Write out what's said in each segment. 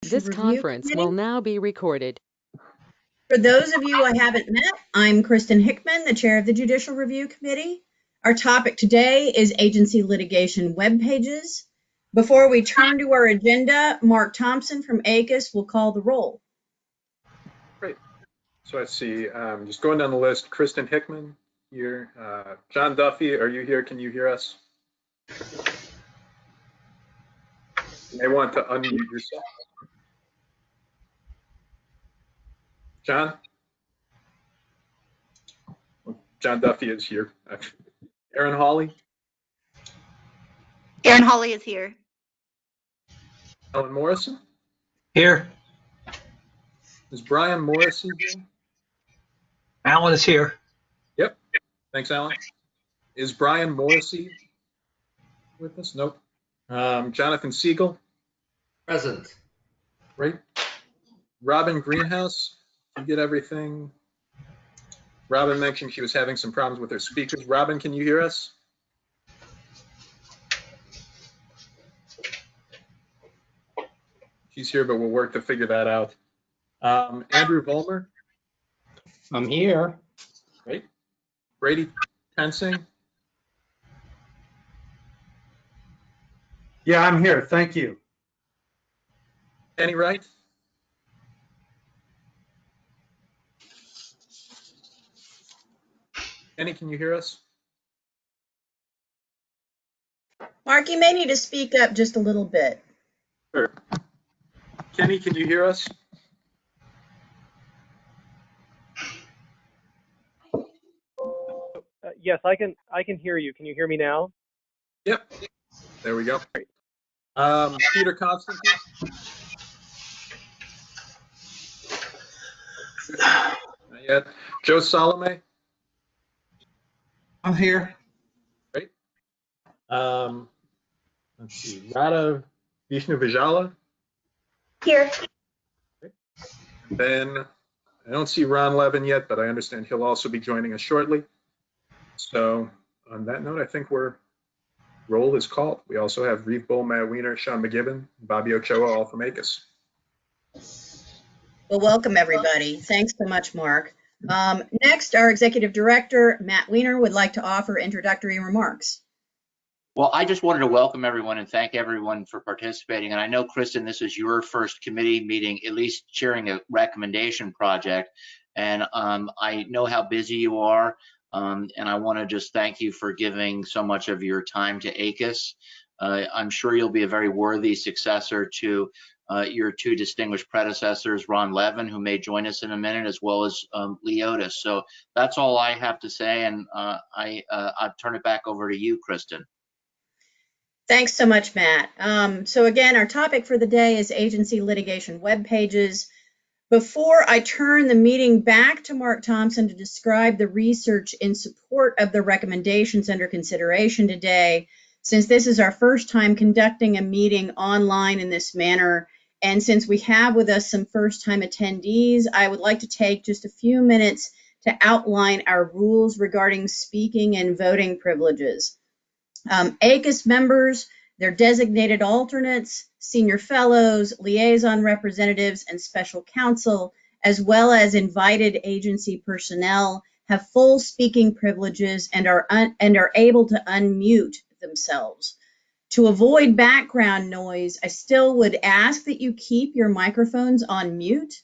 This conference will now be recorded. For those of you I haven't met, I'm Kristin Hickman, the chair of the Judicial Review Committee. Our topic today is agency litigation web pages. Before we turn to our agenda, Mark Thompson from Aegis will call the roll. Great. So I see, just going down the list, Kristin Hickman here. John Duffy, are you here? Can you hear us? You may want to unmute yourself. John? John Duffy is here. Aaron Hawley? Aaron Hawley is here. Alan Morrison? Here. Is Brian Morrison here? Alan is here. Yep. Thanks, Alan. Is Brian Morrissey with us? Nope. Jonathan Siegel? Present. Right. Robin Greenhouse, did you get everything? Robin mentioned she was having some problems with her speakers. Robin, can you hear us? She's here, but we'll work to figure that out. Andrew Vollmer? I'm here. Right. Brady Tensing? Yeah, I'm here. Thank you. Kenny Wright? Kenny, can you hear us? Mark, you may need to speak up just a little bit. Sure. Kenny, can you hear us? Yes, I can hear you. Can you hear me now? Yep. There we go. Peter Constantine? Not yet. Joe Salome? I'm here. Great. Let's see. Radha Vishnu Vijala? Here. Then I don't see Ron Levin yet, but I understand he'll also be joining us shortly. So on that note, I think roll is called. We also have Reeve Bull, Matt Weiner, Sean McGibbon, Bobby Ochoa, all from Aegis. Well, welcome everybody. Thanks so much, Mark. Next, our executive director, Matt Weiner, would like to offer introductory remarks. Well, I just wanted to welcome everyone and thank everyone for participating. And I know, Kristen, this is your first committee meeting, at least chairing a recommendation project. And I know how busy you are. And I want to just thank you for giving so much of your time to Aegis. I'm sure you'll be a very worthy successor to your two distinguished predecessors, Ron Levin, who may join us in a minute, as well as Leotis. So that's all I have to say. And I'll turn it back over to you, Kristen. Thanks so much, Matt. So again, our topic for the day is agency litigation web pages. Before I turn the meeting back to Mark Thompson to describe the research in support of the recommendations under consideration today, since this is our first time conducting a meeting online in this manner, and since we have with us some first-time attendees, I would like to take just a few minutes to outline our rules regarding speaking and voting privileges. Aegis members, their designated alternates, senior fellows, liaison representatives, and special counsel, as well as invited agency personnel, have full speaking privileges and are able to unmute themselves. To avoid background noise, I still would ask that you keep your microphones on mute.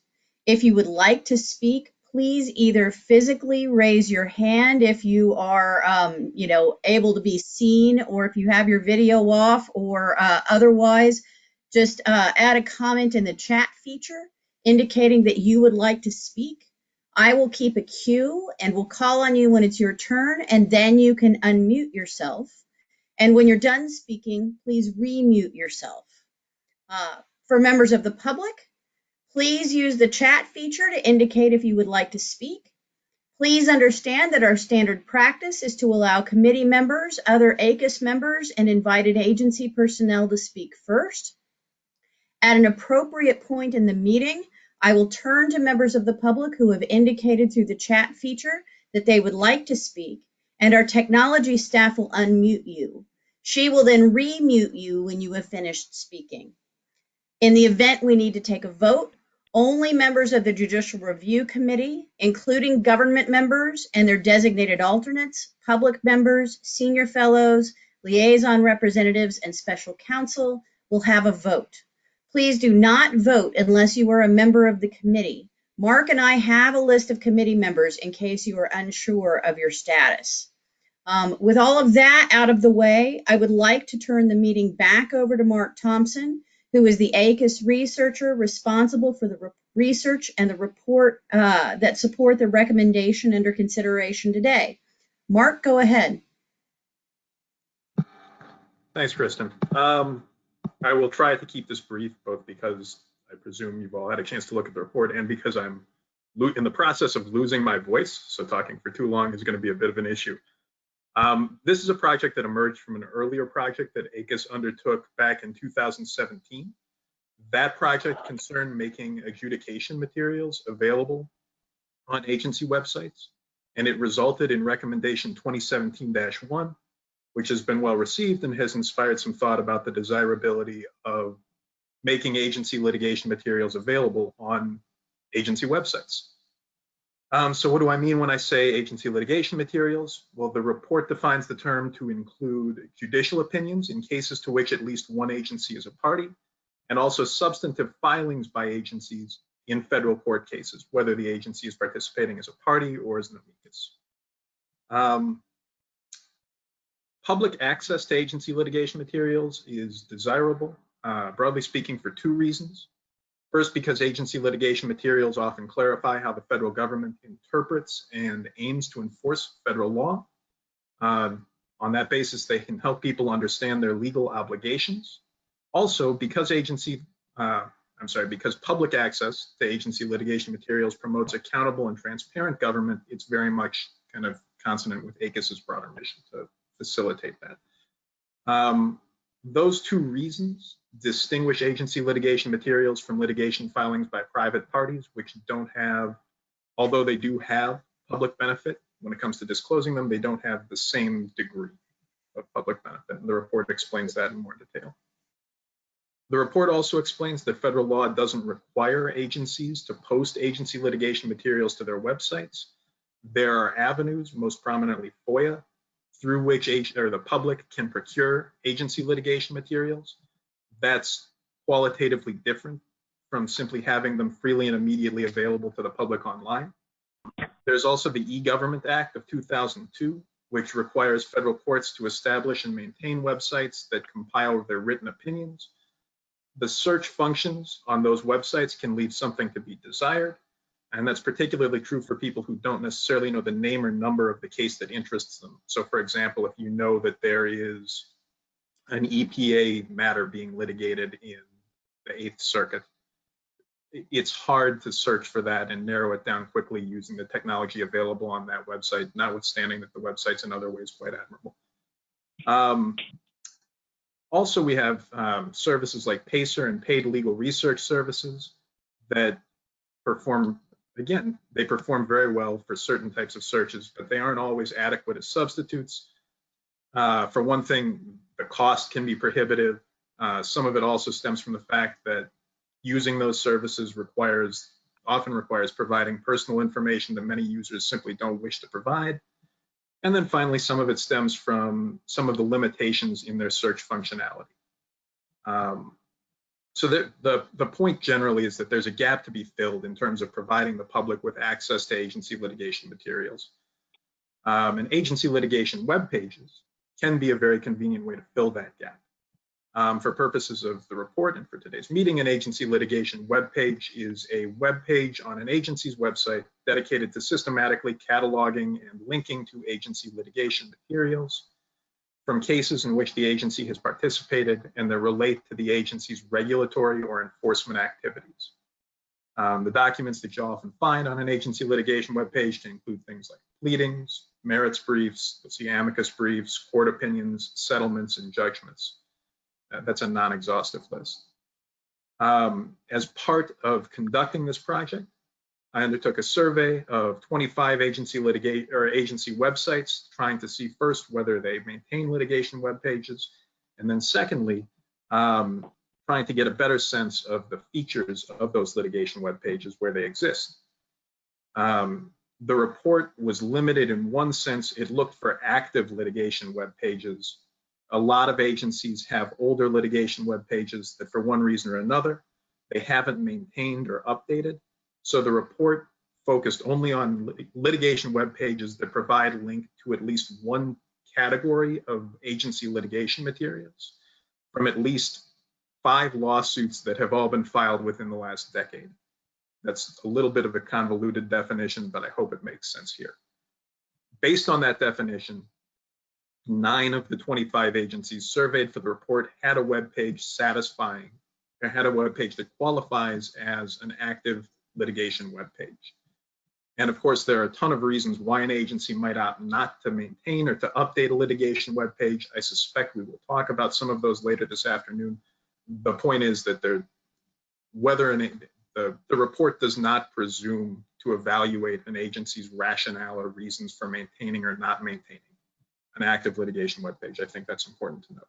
If you would like to speak, please either physically raise your hand if you are, able to be seen, or if you have your video off, or otherwise, just add a comment in the chat feature indicating that you would like to speak. I will keep a queue and will call on you when it's your turn, and then you can unmute yourself. And when you're done speaking, please remute yourself. For members of the public, please use the chat feature to indicate if you would like to speak. Please understand that our standard practice is to allow committee members, other Aegis members, and invited agency personnel to speak first. At an appropriate point in the meeting, I will turn to members of the public who have indicated through the chat feature that they would like to speak, and our technology staff will unmute you. She will then remute you when you have finished speaking. In the event we need to take a vote, only members of the Judicial Review Committee, including government members and their designated alternates, public members, senior fellows, liaison representatives, and special counsel, will have a vote. Please do not vote unless you are a member of the committee. Mark and I have a list of committee members in case you are unsure of your status. With all of that out of the way, I would like to turn the meeting back over to Mark Thompson, who is the Aegis researcher responsible for the research and the report that support the recommendation under consideration today. Mark, go ahead. Thanks, Kristen. I will try to keep this brief, both because I presume you've all had a chance to look at the report and because I'm in the process of losing my voice, so talking for too long is going to be a bit of an issue. This is a project that emerged from an earlier project that Aegis undertook back in 2017. That project concerned making adjudication materials available on agency websites, and it resulted in recommendation 2017-1, which has been well received and has inspired some thought about the desirability of making agency litigation materials available on agency websites. So what do I mean when I say agency litigation materials? Well, the report defines the term to include judicial opinions in cases to which at least one agency is a party, and also substantive filings by agencies in federal court cases, whether the agency is participating as a party or as an amicus. Public access to agency litigation materials is desirable, broadly speaking, for two reasons. First, because agency litigation materials often clarify how the federal government interprets and aims to enforce federal law. On that basis, they can help people understand their legal obligations. Also, because because public access to agency litigation materials promotes accountable and transparent government, it's very much kind of consonant with Aegis's broader mission to facilitate that. Those two reasons distinguish agency litigation materials from litigation filings by private parties, which don't have, although they do have public benefit, when it comes to disclosing them, they don't have the same degree of public benefit. And the report explains that in more detail. The report also explains that federal law doesn't require agencies to post agency litigation materials to their websites. There are avenues, most prominently FOIA, through which the public can procure agency litigation materials. That's qualitatively different from simply having them freely and immediately available to the public online. There's also the E-Government Act of 2002, which requires federal courts to establish and maintain websites that compile their written opinions. The search functions on those websites can leave something to be desired, and that's particularly true for people who don't necessarily know the name or number of the case that interests them. So for example, if you know that there is an EPA matter being litigated in the 8th Circuit, it's hard to search for that and narrow it down quickly using the technology available on that website, notwithstanding that the website's in other ways quite admirable. Also, we have services like PACER and paid legal research services that perform, again, they perform very well for certain types of searches, but they aren't always adequate as substitutes. For one thing, the cost can be prohibitive. Some of it also stems from the fact that using those services often requires providing personal information that many users simply don't wish to provide. And then finally, some of it stems from some of the limitations in their search functionality. So the point generally is that there's a gap to be filled in terms of providing the public with access to agency litigation materials. And agency litigation web pages can be a very convenient way to fill that gap. For purposes of the report and for today's meeting, an agency litigation webpage is a web page on an agency's website dedicated to systematically cataloging and linking to agency litigation materials from cases in which the agency has participated and that relate to the agency's regulatory or enforcement activities. The documents that you often find on an agency litigation webpage can include things like pleadings, merits briefs, you'll see amicus briefs, court opinions, settlements, and judgments. That's a non-exhaustive list. As part of conducting this project, I undertook a survey of 25 agency websites, trying to see first whether they maintain litigation web pages, and then secondly, trying to get a better sense of the features of those litigation web pages where they exist. The report was limited in one sense. It looked for active litigation web pages. A lot of agencies have older litigation web pages that for one reason or another, they haven't maintained or updated. So the report focused only on litigation web pages that provide a link to at least one category of agency litigation materials from at least 5 lawsuits that have all been filed within the last decade. That's a little bit of a convoluted definition, but I hope it makes sense here. Based on that definition, 9 of the 25 agencies surveyed for the report had a web page satisfying, or had a web page that qualifies as an active litigation web page. And of course, there are a ton of reasons why an agency might opt not to maintain or to update a litigation web page. I suspect we will talk about some of those later this afternoon. The point is that the report does not presume to evaluate an agency's rationale or reasons for maintaining or not maintaining an active litigation web page. I think that's important to note.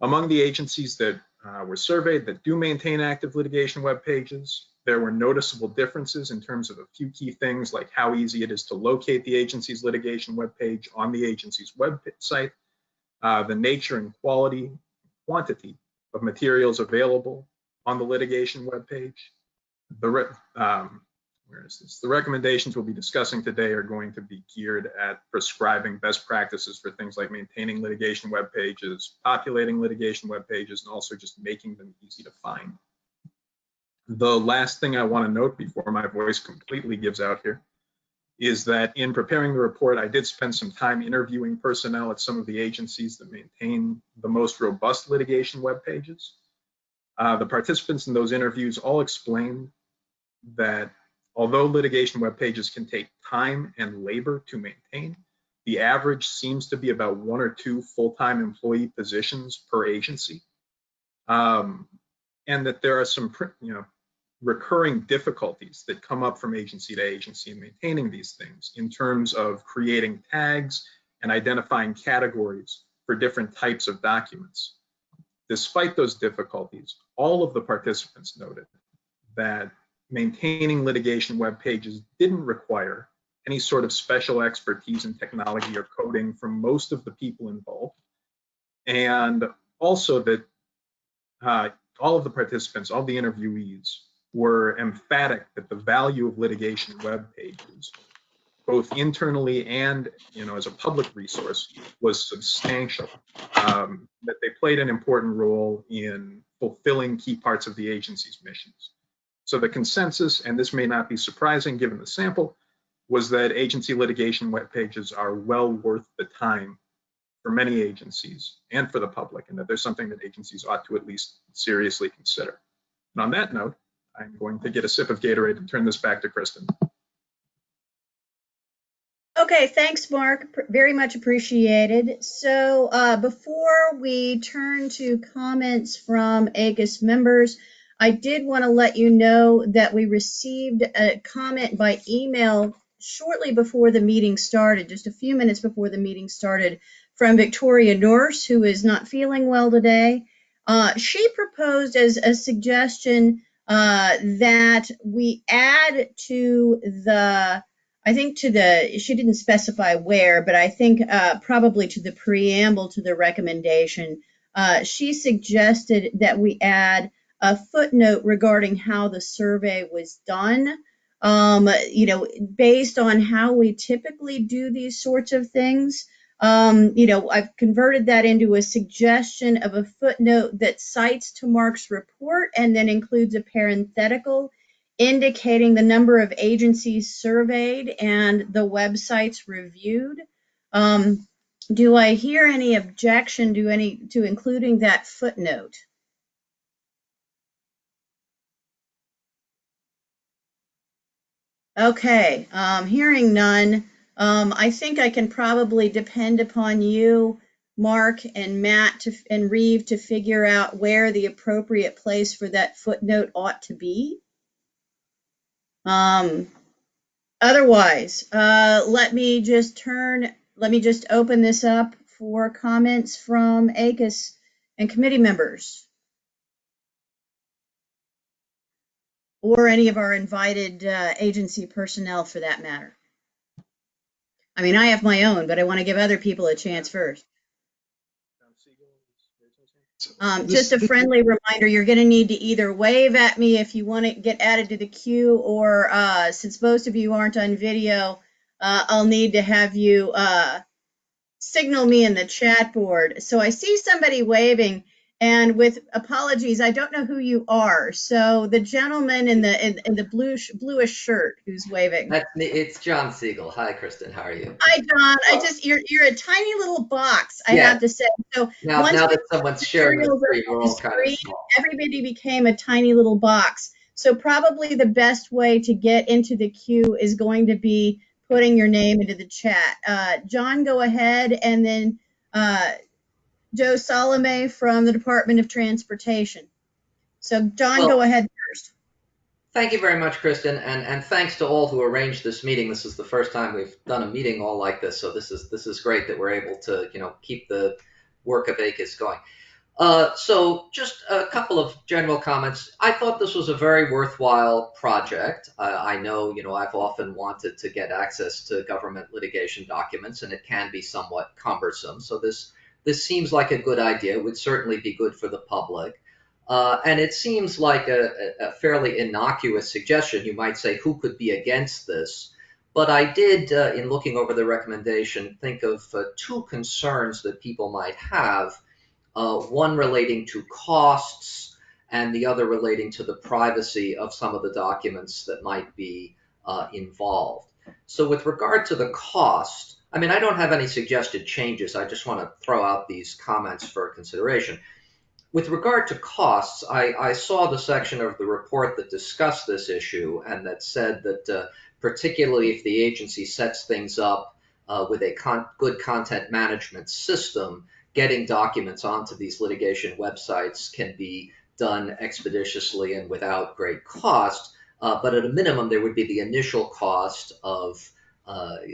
Among the agencies that were surveyed that do maintain active litigation web pages, there were noticeable differences in terms of a few key things, like how easy it is to locate the agency's litigation web page on the agency's website, the nature and quantity of materials available on the litigation web page. Where is this? The recommendations we'll be discussing today are going to be geared at prescribing best practices for things like maintaining litigation web pages, populating litigation web pages, and also just making them easy to find. The last thing I want to note before my voice completely gives out here is that in preparing the report, I did spend some time interviewing personnel at some of the agencies that maintain the most robust litigation web pages. The participants in those interviews all explained that although litigation web pages can take time and labor to maintain, the average seems to be about 1 or 2 full-time employee positions per agency, and that there are some recurring difficulties that come up from agency to agency in maintaining these things in terms of creating tags and identifying categories for different types of documents. Despite those difficulties, all of the participants noted that maintaining litigation web pages didn't require any sort of special expertise in technology or coding from most of the people involved. And also that all of the participants, all the interviewees, were emphatic that the value of litigation web pages, both internally and as a public resource, was substantial, that they played an important role in fulfilling key parts of the agency's missions. So the consensus, and this may not be surprising given the sample, was that agency litigation web pages are well worth the time for many agencies and for the public, and that there's something that agencies ought to at least seriously consider. And on that note, I'm going to get a sip of Gatorade and turn this back to Kristen. Okay, thanks, Mark. Very much appreciated. So before we turn to comments from Aegis members, I did want to let you know that we received a comment by email shortly before the meeting started, just a few minutes before the meeting started, from Victoria Norse, who is not feeling well today. She proposed as a suggestion that we add to the, she didn't specify where, but I think probably to the preamble to the recommendation, she suggested that we add a footnote regarding how the survey was done, based on how we typically do these sorts of things. I've converted that into a suggestion of a footnote that cites to Mark's report and then includes a parenthetical indicating the number of agencies surveyed and the websites reviewed. Do I hear any objection to including that footnote? Okay, hearing none. I think I can probably depend upon you, Mark and Matt and Reeve to figure out where the appropriate place for that footnote ought to be. Otherwise, let me just open this up for comments from Aegis and committee members. or any of our invited agency personnel for that matter. I mean, I have my own, but I want to give other people a chance first. Just a friendly reminder, you're going to need to either wave at me if you want to get added to the queue, or since most of you aren't on video, I'll need to have you signal me in the chat board. So I see somebody waving, and with apologies, I don't know who you are. So the gentleman in the bluish shirt who's waving. It's John Siegel. Hi, Kristen. How are you? Hi, John. You're a tiny little box, I have to say. So now that someone's sharing the screen, we're all kind of small. Everybody became a tiny little box. So probably the best way to get into the queue is going to be putting your name into the chat. John, go ahead, and then Joe Salome from the Department of Transportation. So John, go ahead first. Thank you very much, Kristen, and thanks to all who arranged this meeting. This is the first time we've done a meeting all like this, so this is great that we're able to keep the work of Aegis going. So just a couple of general comments. I thought this was a very worthwhile project. I know I've often wanted to get access to government litigation documents, and it can be somewhat cumbersome. So this seems like a good idea. It would certainly be good for the public. And it seems like a fairly innocuous suggestion. You might say, who could be against this? But I did, in looking over the recommendation, think of two concerns that people might have, one relating to costs and the other relating to the privacy of some of the documents that might be involved. So with regard to the cost, I mean, I don't have any suggested changes. I just want to throw out these comments for consideration. With regard to costs, I saw the section of the report that discussed this issue and that said that particularly if the agency sets things up with a good content management system, getting documents onto these litigation websites can be done expeditiously and without great cost. But at a minimum, there would be the initial cost of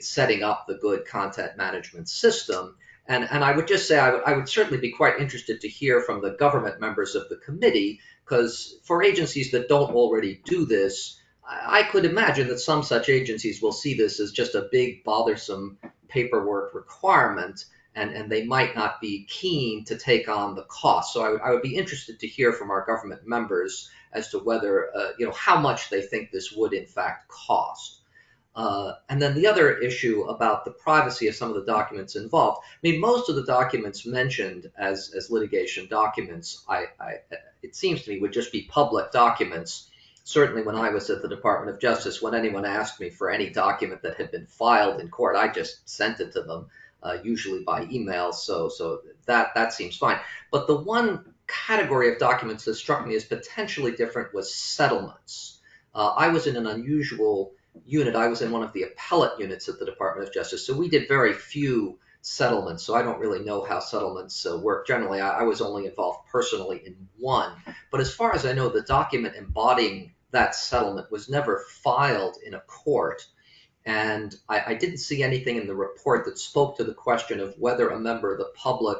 setting up the good content management system. And I would just say I would certainly be quite interested to hear from the government members of the committee, because for agencies that don't already do this, I could imagine that some such agencies will see this as just a big, bothersome paperwork requirement, and they might not be keen to take on the cost. So I would be interested to hear from our government members as to whether, how much they think this would in fact cost. And then the other issue about the privacy of some of the documents involved. I mean, most of the documents mentioned as litigation documents, it seems to me, would just be public documents. Certainly when I was at the Department of Justice, when anyone asked me for any document that had been filed in court, I just sent it to them, usually by email. So that seems fine. But the one category of documents that struck me as potentially different was settlements. I was in an unusual unit. I was in one of the appellate units at the Department of Justice, so we did very few settlements, so I don't really know how settlements work. Generally, I was only involved personally in one, but as far as I know, the document embodying that settlement was never filed in a court, and I didn't see anything in the report that spoke to the question of whether a member of the public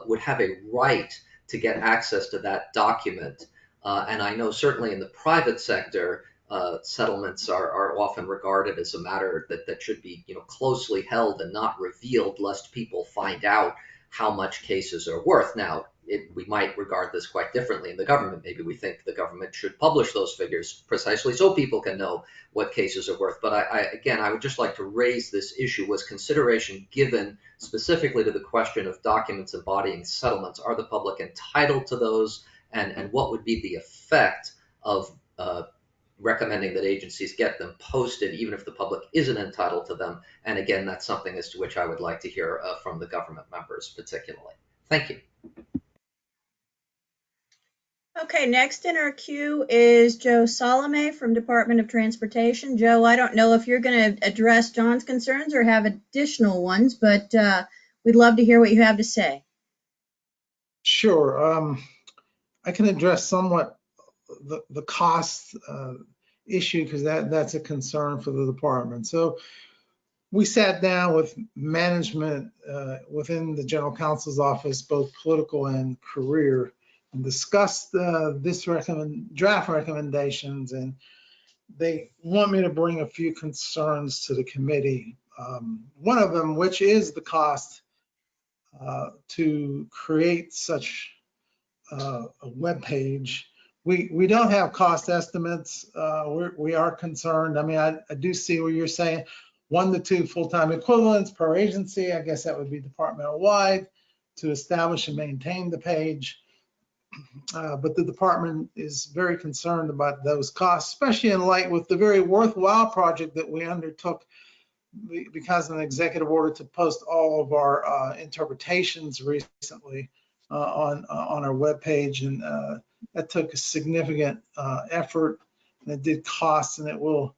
would have a right to get access to that document. And I know certainly in the private sector, settlements are often regarded as a matter that should be closely held and not revealed, lest people find out how much cases are worth. Now, we might regard this quite differently in the government. Maybe we think the government should publish those figures precisely so people can know what cases are worth. But I would just like to raise this issue. Was consideration given specifically to the question of documents embodying settlements? Are the public entitled to those? And what would be the effect of recommending that agencies get them posted, even if the public isn't entitled to them? And again, that's something as to which I would like to hear from the government members particularly. Thank you. Okay, next in our queue is Joe Salome from Department of Transportation. Joe, I don't know if you're going to address John's concerns or have additional ones, but we'd love to hear what you have to say. Sure. I can address somewhat the cost issue, because that's a concern for the department. So we sat down with management within the general counsel's office, both political and career, discussed this draft recommendations, and they want me to bring a few concerns to the committee. One of them, which is the cost to create such a web page. We don't have cost estimates. We are concerned. I mean, I do see what you're saying. 1 to 2 full-time equivalents per agency. I guess that would be departmental wide to establish and maintain the page. But the department is very concerned about those costs, especially in light with the very worthwhile project that we undertook because of an executive order to post all of our interpretations recently on our webpage, and that took a significant effort, and it did cost, and it will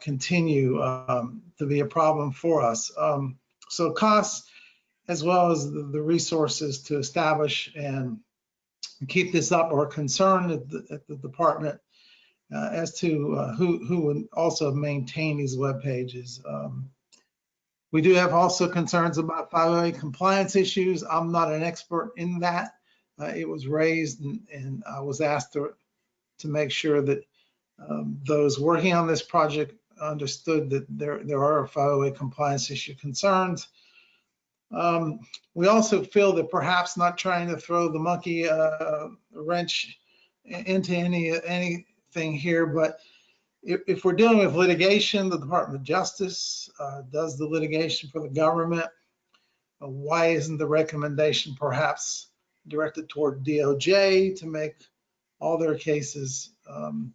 continue to be a problem for us. So costs, as well as the resources to establish and keep this up, are concerned at the department as to who would also maintain these web pages. We do have also concerns about 508 compliance issues. I'm not an expert in that. It was raised, and I was asked to make sure that those working on this project understood that there are 508 compliance issue concerns. We also feel that perhaps not trying to throw the monkey wrench into anything here, but if we're dealing with litigation, the Department of Justice does the litigation for the government. Why isn't the recommendation perhaps directed toward DOJ to make all their cases and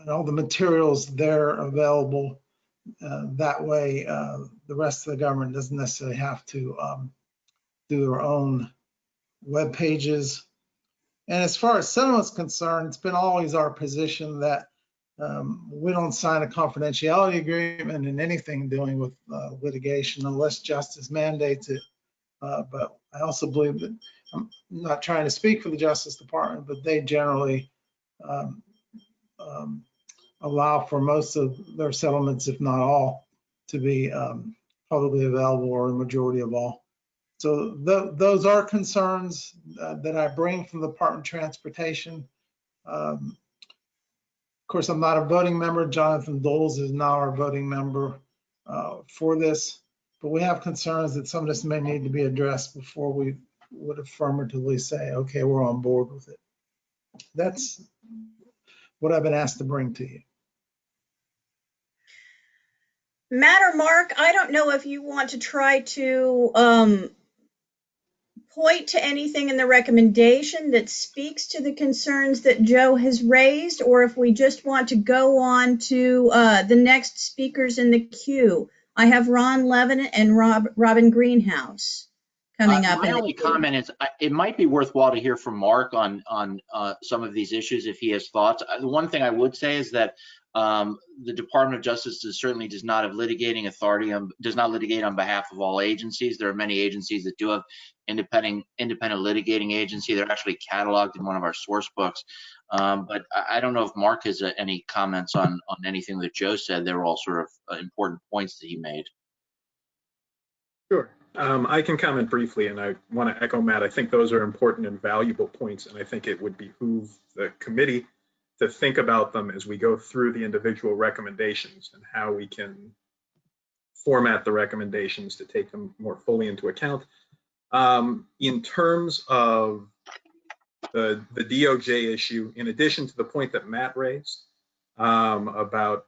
all the materials there available? That way, the rest of the government doesn't necessarily have to do their own web pages. And as far as settlement's concerned, it's been always our position that we don't sign a confidentiality agreement in anything dealing with litigation unless justice mandates it. But I also believe that, I'm not trying to speak for the Justice Department, but they generally allow for most of their settlements, if not all, to be publicly available, or the majority of all. So those are concerns that I bring from the Department of Transportation. Of course, I'm not a voting member. Jonathan Doles is now our voting member for this, but we have concerns that some of this may need to be addressed before we would affirmatively say, okay, we're on board with it. That's what I've been asked to bring to you. Matt or Mark, I don't know if you want to try to point to anything in the recommendation that speaks to the concerns that Joe has raised, or if we just want to go on to the next speakers in the queue. I have Ron Levin and Robin Greenhouse coming up. My only comment is it might be worthwhile to hear from Mark on some of these issues if he has thoughts. The one thing I would say is that the Department of Justice certainly does not have litigating authority, does not litigate on behalf of all agencies. There are many agencies that do have independent litigating agency. They're actually cataloged in one of our source books. But I don't know if Mark has any comments on anything that Joe said. They were all sort of important points that he made. Sure. I can comment briefly, and I want to echo Matt. I think those are important and valuable points, and I think it would behoove the committee to think about them as we go through the individual recommendations and how we can format the recommendations to take them more fully into account. In terms of the DOJ issue, in addition to the point that Matt raised about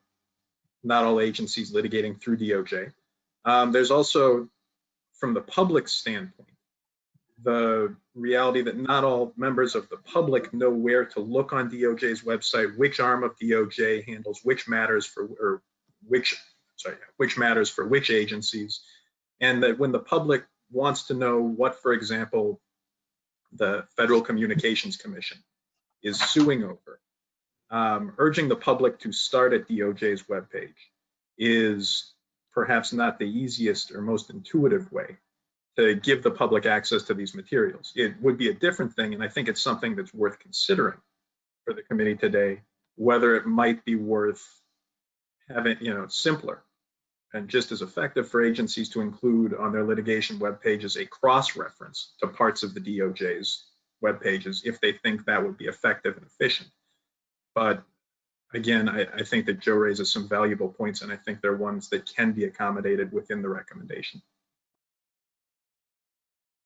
not all agencies litigating through DOJ, there's also, from the public standpoint, the reality that not all members of the public know where to look on DOJ's website, which arm of DOJ handles which matters for, or which matters for which agencies, and that when the public wants to know what, for example, the Federal Communications Commission is suing over, urging the public to start at DOJ's webpage is perhaps not the easiest or most intuitive way to give the public access to these materials. It would be a different thing, and I think it's something that's worth considering for the committee today, whether it might be worth having, simpler, and just as effective for agencies to include on their litigation web pages a cross-reference to parts of the DOJ's web pages if they think that would be effective and efficient. But again, I think that Joe raises some valuable points, and I think they're ones that can be accommodated within the recommendation.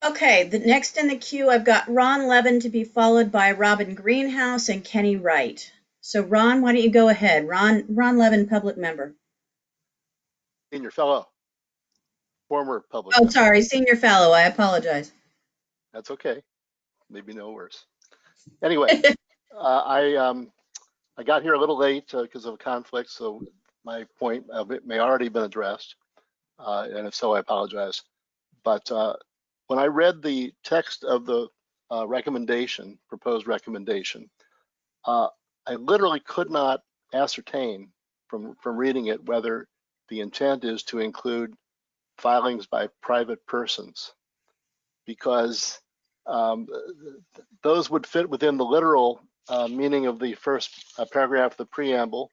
Okay, the next in the queue, I've got Ron Levin to be followed by Robin Greenhouse and Kenny Wright. So Ron, why don't you go ahead? Ron Levin, public member. Senior fellow, former public Oh, member. sorry, senior fellow, I apologize. That's okay. Maybe no worse. Anyway, I got here a little late because of a conflict, so my point may already been addressed, and if so, I apologize. But when I read the text of the recommendation, proposed recommendation, I literally could not ascertain from reading it whether the intent is to include filings by private persons, because those would fit within the literal meaning of the first paragraph of the preamble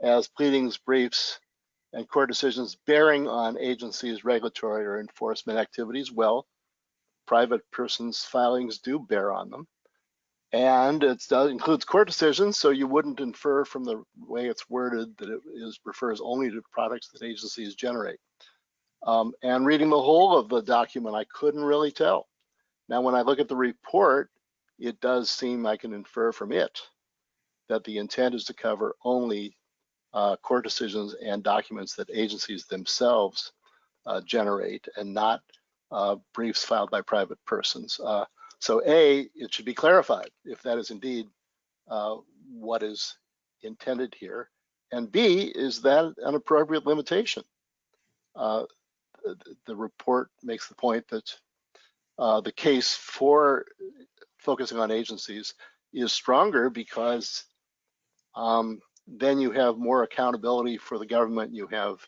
as pleadings, briefs, and court decisions bearing on agencies' regulatory or enforcement activities. Well, private persons' filings do bear on them. And it includes court decisions, so you wouldn't infer from the way it's worded that it refers only to products that agencies generate. And reading the whole of the document, I couldn't really tell. Now, when I look at the report, it does seem I can infer from it that the intent is to cover only court decisions and documents that agencies themselves generate, and not briefs filed by private persons. So A, it should be clarified if that is indeed what is intended here. And B, is that an appropriate limitation? The report makes the point that the case for focusing on agencies is stronger because then you have more accountability for the government. You have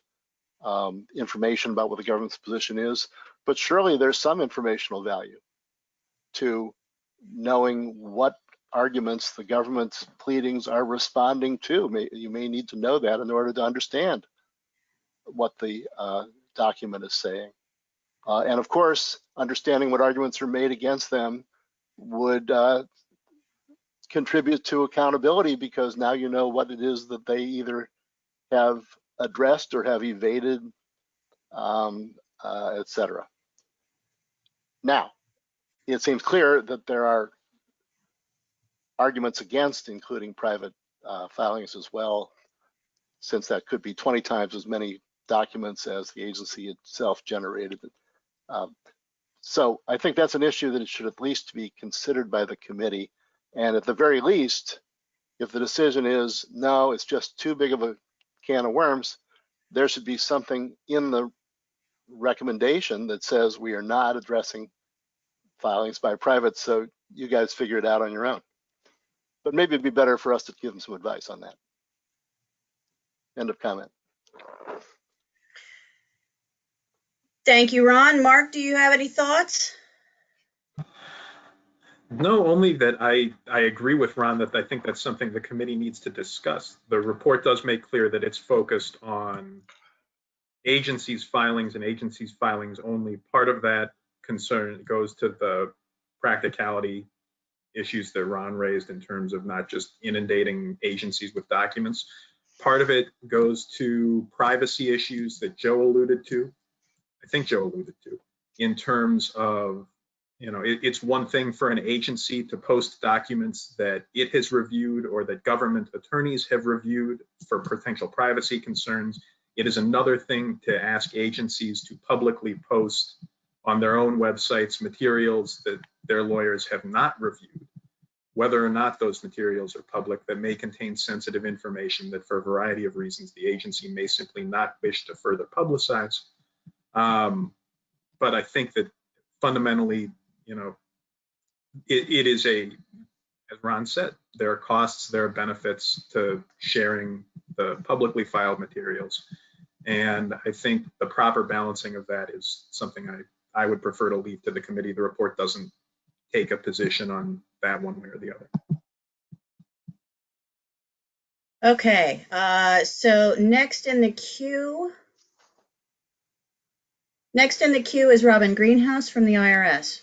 information about what the government's position is, but surely there's some informational value to knowing what arguments the government's pleadings are responding to. You may need to know that in order to understand what the document is saying. And of course, understanding what arguments are made against them would contribute to accountability, because now you know what it is that they either have addressed or have evaded, etc. Now, it seems clear that there are arguments against including private filings as well, since that could be 20 times as many documents as the agency itself generated. So I think that's an issue that it should at least be considered by the committee. And at the very least, if the decision is no, it's just too big of a can of worms, there should be something in the recommendation that says we are not addressing filings by private, so you guys figure it out on your own. But maybe it'd be better for us to give them some advice on that. End of comment. Thank you, Ron. Mark, do you have any thoughts? No, only that I agree with Ron that I think that's something the committee needs to discuss. The report does make clear that it's focused on agencies' filings and agencies' filings only. Part of that concern goes to the practicality issues that Ron raised in terms of not just inundating agencies with documents. Part of it goes to privacy issues that Joe alluded to. I think Joe alluded to, in terms of, you know, it's one thing for an agency to post documents that it has reviewed or that government attorneys have reviewed for potential privacy concerns. It is another thing to ask agencies to publicly post on their own websites materials that their lawyers have not reviewed, whether or not those materials are public, that may contain sensitive information that for a variety of reasons the agency may simply not wish to further publicize. But I think that fundamentally, you know, it is as Ron said, there are costs, there are benefits to sharing the publicly filed materials. And I think the proper balancing of that is something I would prefer to leave to the committee. The report doesn't take a position on that one way or the other. Okay, so next in the queue, Next in the queue is Robin Greenhouse from the IRS.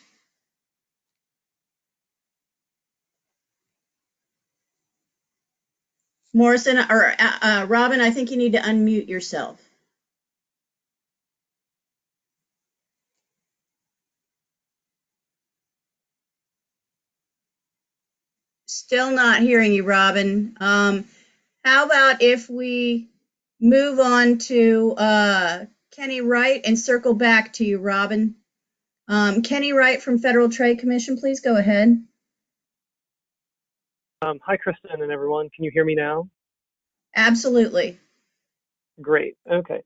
Morrison, or Robin, I think you need to unmute yourself. Still not hearing you, Robin. How about if we move on to Kenny Wright and circle back to you, Robin? Kenny Wright from Federal Trade Commission, please go ahead. Hi, Kristen and everyone. Can you hear me now? Absolutely. Great. Okay.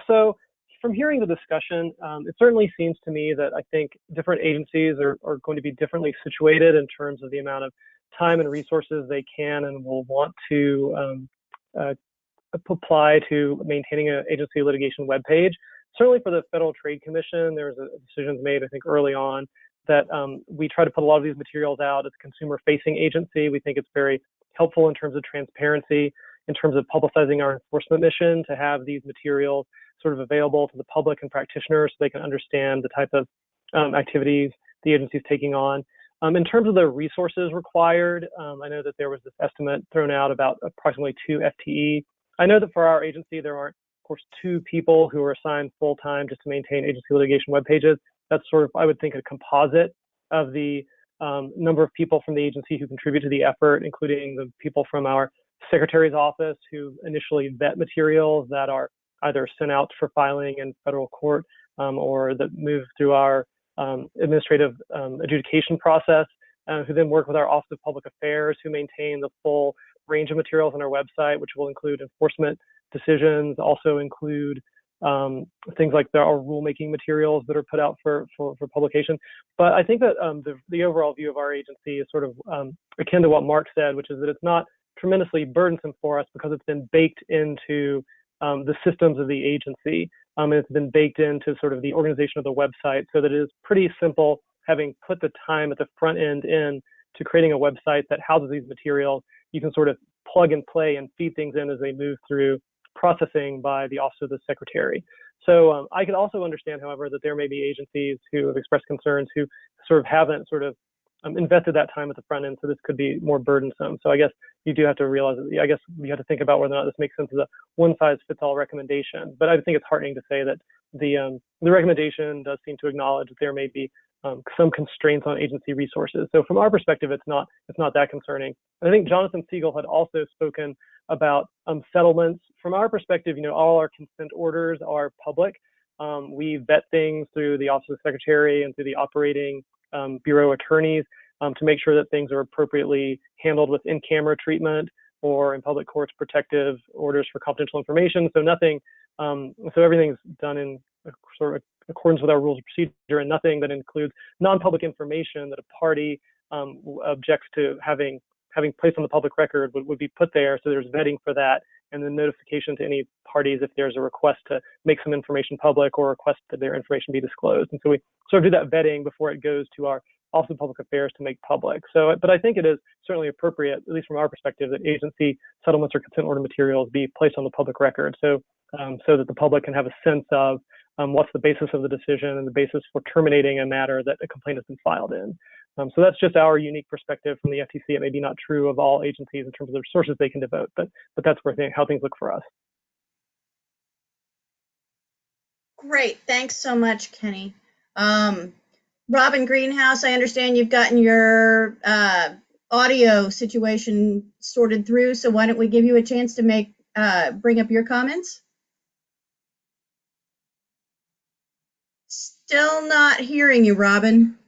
So from hearing the discussion, it certainly seems to me that I think different agencies are going to be differently situated in terms of the amount of time and resources they can and will want to apply to maintaining an agency litigation webpage. Certainly for the Federal Trade Commission, there was a decision made, I think, early on that we try to put a lot of these materials out as a consumer-facing agency. We think it's very helpful in terms of transparency, in terms of publicizing our enforcement mission, to have these materials sort of available to the public and practitioners so they can understand the type of activities the agency is taking on. In terms of the resources required, I know that there was this estimate thrown out about approximately 2 FTE. I know that for our agency, there aren't, of course, 2 people who are assigned full-time just to maintain agency litigation web pages. That's sort of, I would think, a composite of the number of people from the agency who contribute to the effort, including the people from our secretary's office who initially vet materials that are either sent out for filing in federal court or that move through our administrative adjudication process, who then work with our Office of Public Affairs, who maintain the full range of materials on our website, which will include enforcement decisions, also include things like our rulemaking materials that are put out for publication. But I think that the overall view of our agency is sort of akin to what Mark said, which is that it's not tremendously burdensome for us because it's been baked into the systems of the agency. And it's been baked into sort of the organization of the website, so that it is pretty simple, having put the time at the front end in to creating a website that houses these materials. You can sort of plug and play and feed things in as they move through processing by the Office of the Secretary. So I could also understand, however, that there may be agencies who have expressed concerns who sort of haven't sort of invested that time at the front end, so this could be more burdensome. So I guess you do have to realize that, I guess you have to think about whether or not this makes sense as a one-size-fits-all recommendation. But I think it's heartening to say that the recommendation does seem to acknowledge that there may be some constraints on agency resources. So from our perspective, it's not that concerning. I think Jonathan Siegel had also spoken about settlements. From our perspective, all our consent orders are public. We vet things through the Office of the Secretary and through the operating bureau attorneys to make sure that things are appropriately handled with in-camera treatment or in public courts protective orders for confidential information. So nothing, so everything's done in sort of accordance with our rules of procedure, and nothing that includes non-public information that a party objects to having placed on the public record would be put there. So there's vetting for that, and then notification to any parties if there's a request to make some information public or request that their information be disclosed. And so we sort of do that vetting before it goes to our Office of Public Affairs to make public. So, but I think it is certainly appropriate, at least from our perspective, that agency settlements or consent order materials be placed on the public record, so that the public can have a sense of what's the basis of the decision and the basis for terminating a matter that a complaint has been filed in. So that's just our unique perspective from the FTC. It may be not true of all agencies in terms of the resources they can devote, but that's how things look for us. Great, thanks so much, Kenny. Robin Greenhouse, I understand you've gotten your audio situation sorted through, so why don't we give you a chance to bring up your comments? Still not hearing you, Robin.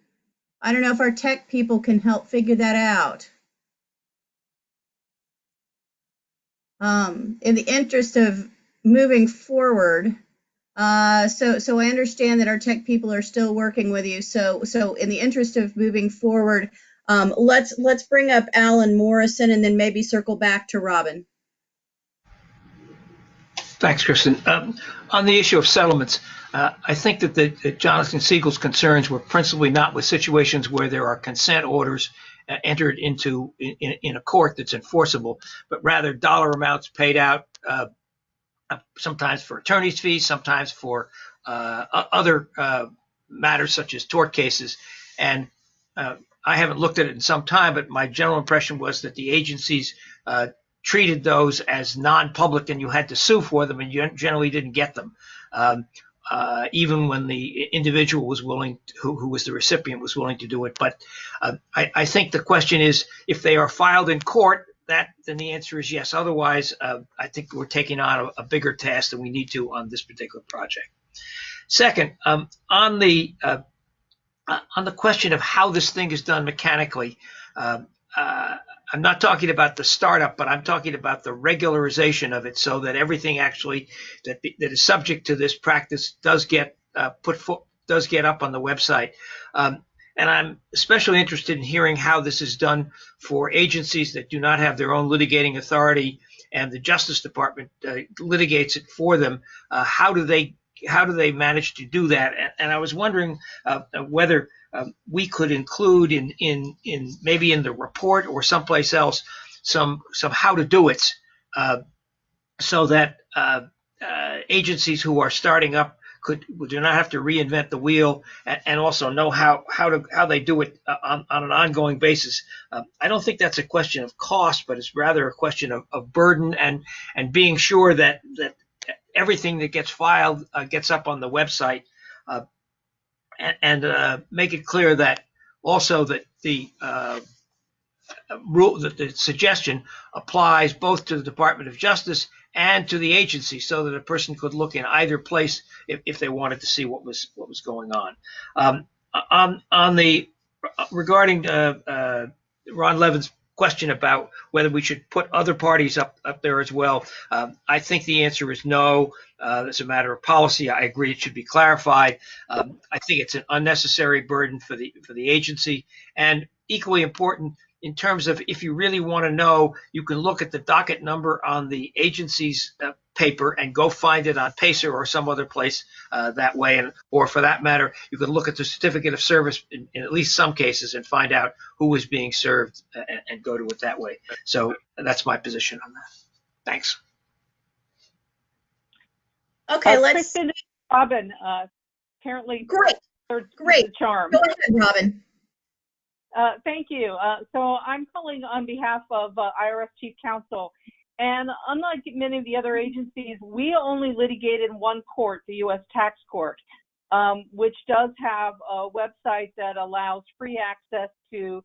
I don't know if our tech people can help figure that out. In the interest of moving forward, so I understand that our tech people are still working with you. So in the interest of moving forward, let's bring up Alan Morrison and then maybe circle back to Robin. Thanks, Kristen. On the issue of settlements, I think that Jonathan Siegel's concerns were principally not with situations where there are consent orders entered into in a court that's enforceable, but rather dollar amounts paid out sometimes for attorney's fees, sometimes for other matters such as tort cases. And I haven't looked at it in some time, but my general impression was that the agencies treated those as non-public and you had to sue for them, and you generally didn't get them. Even when the individual was willing, who was the recipient, was willing to do it. But I think the question is, if they are filed in court, then the answer is yes. Otherwise, I think we're taking on a bigger task than we need to on this particular project. Second, on the question of how this thing is done mechanically, I'm not talking about the startup, but I'm talking about the regularization of it, so that everything actually that is subject to this practice does get up on the website. And I'm especially interested in hearing how this is done for agencies that do not have their own litigating authority, and the Justice Department litigates it for them. How do they manage to do that? And I was wondering whether we could include in maybe in the report or someplace else some how to do it, so that agencies who are starting up do not have to reinvent the wheel, and also know how they do it on an ongoing basis. I don't think that's a question of cost, but it's rather a question of burden and being sure that everything that gets filed gets up on the website, and make it clear that also that the rule, that the suggestion applies both to the Department of Justice and to the agency, so that a person could look in either place if they wanted to see what was going on. On the regarding Ron Levin's question about whether we should put other parties up there as well, I think the answer is no. It's a matter of policy. I agree it should be clarified. I think it's an unnecessary burden for the agency, and equally important in terms of, if you really want to know, you can look at the docket number on the agency's paper and go find it on Pacer or some other place that way. Or for that matter, you can look at the certificate of service in at least some cases and find out who was being served and go to it that way. So that's my position on that. Thanks. Okay, let's. Kristen, Robin, apparently. Great. The charm. Go ahead, Robin. Thank you. So I'm calling on behalf of IRS Chief Counsel, and unlike many of the other agencies, we only litigate in one court, the U.S. Tax Court, which does have a website that allows free access to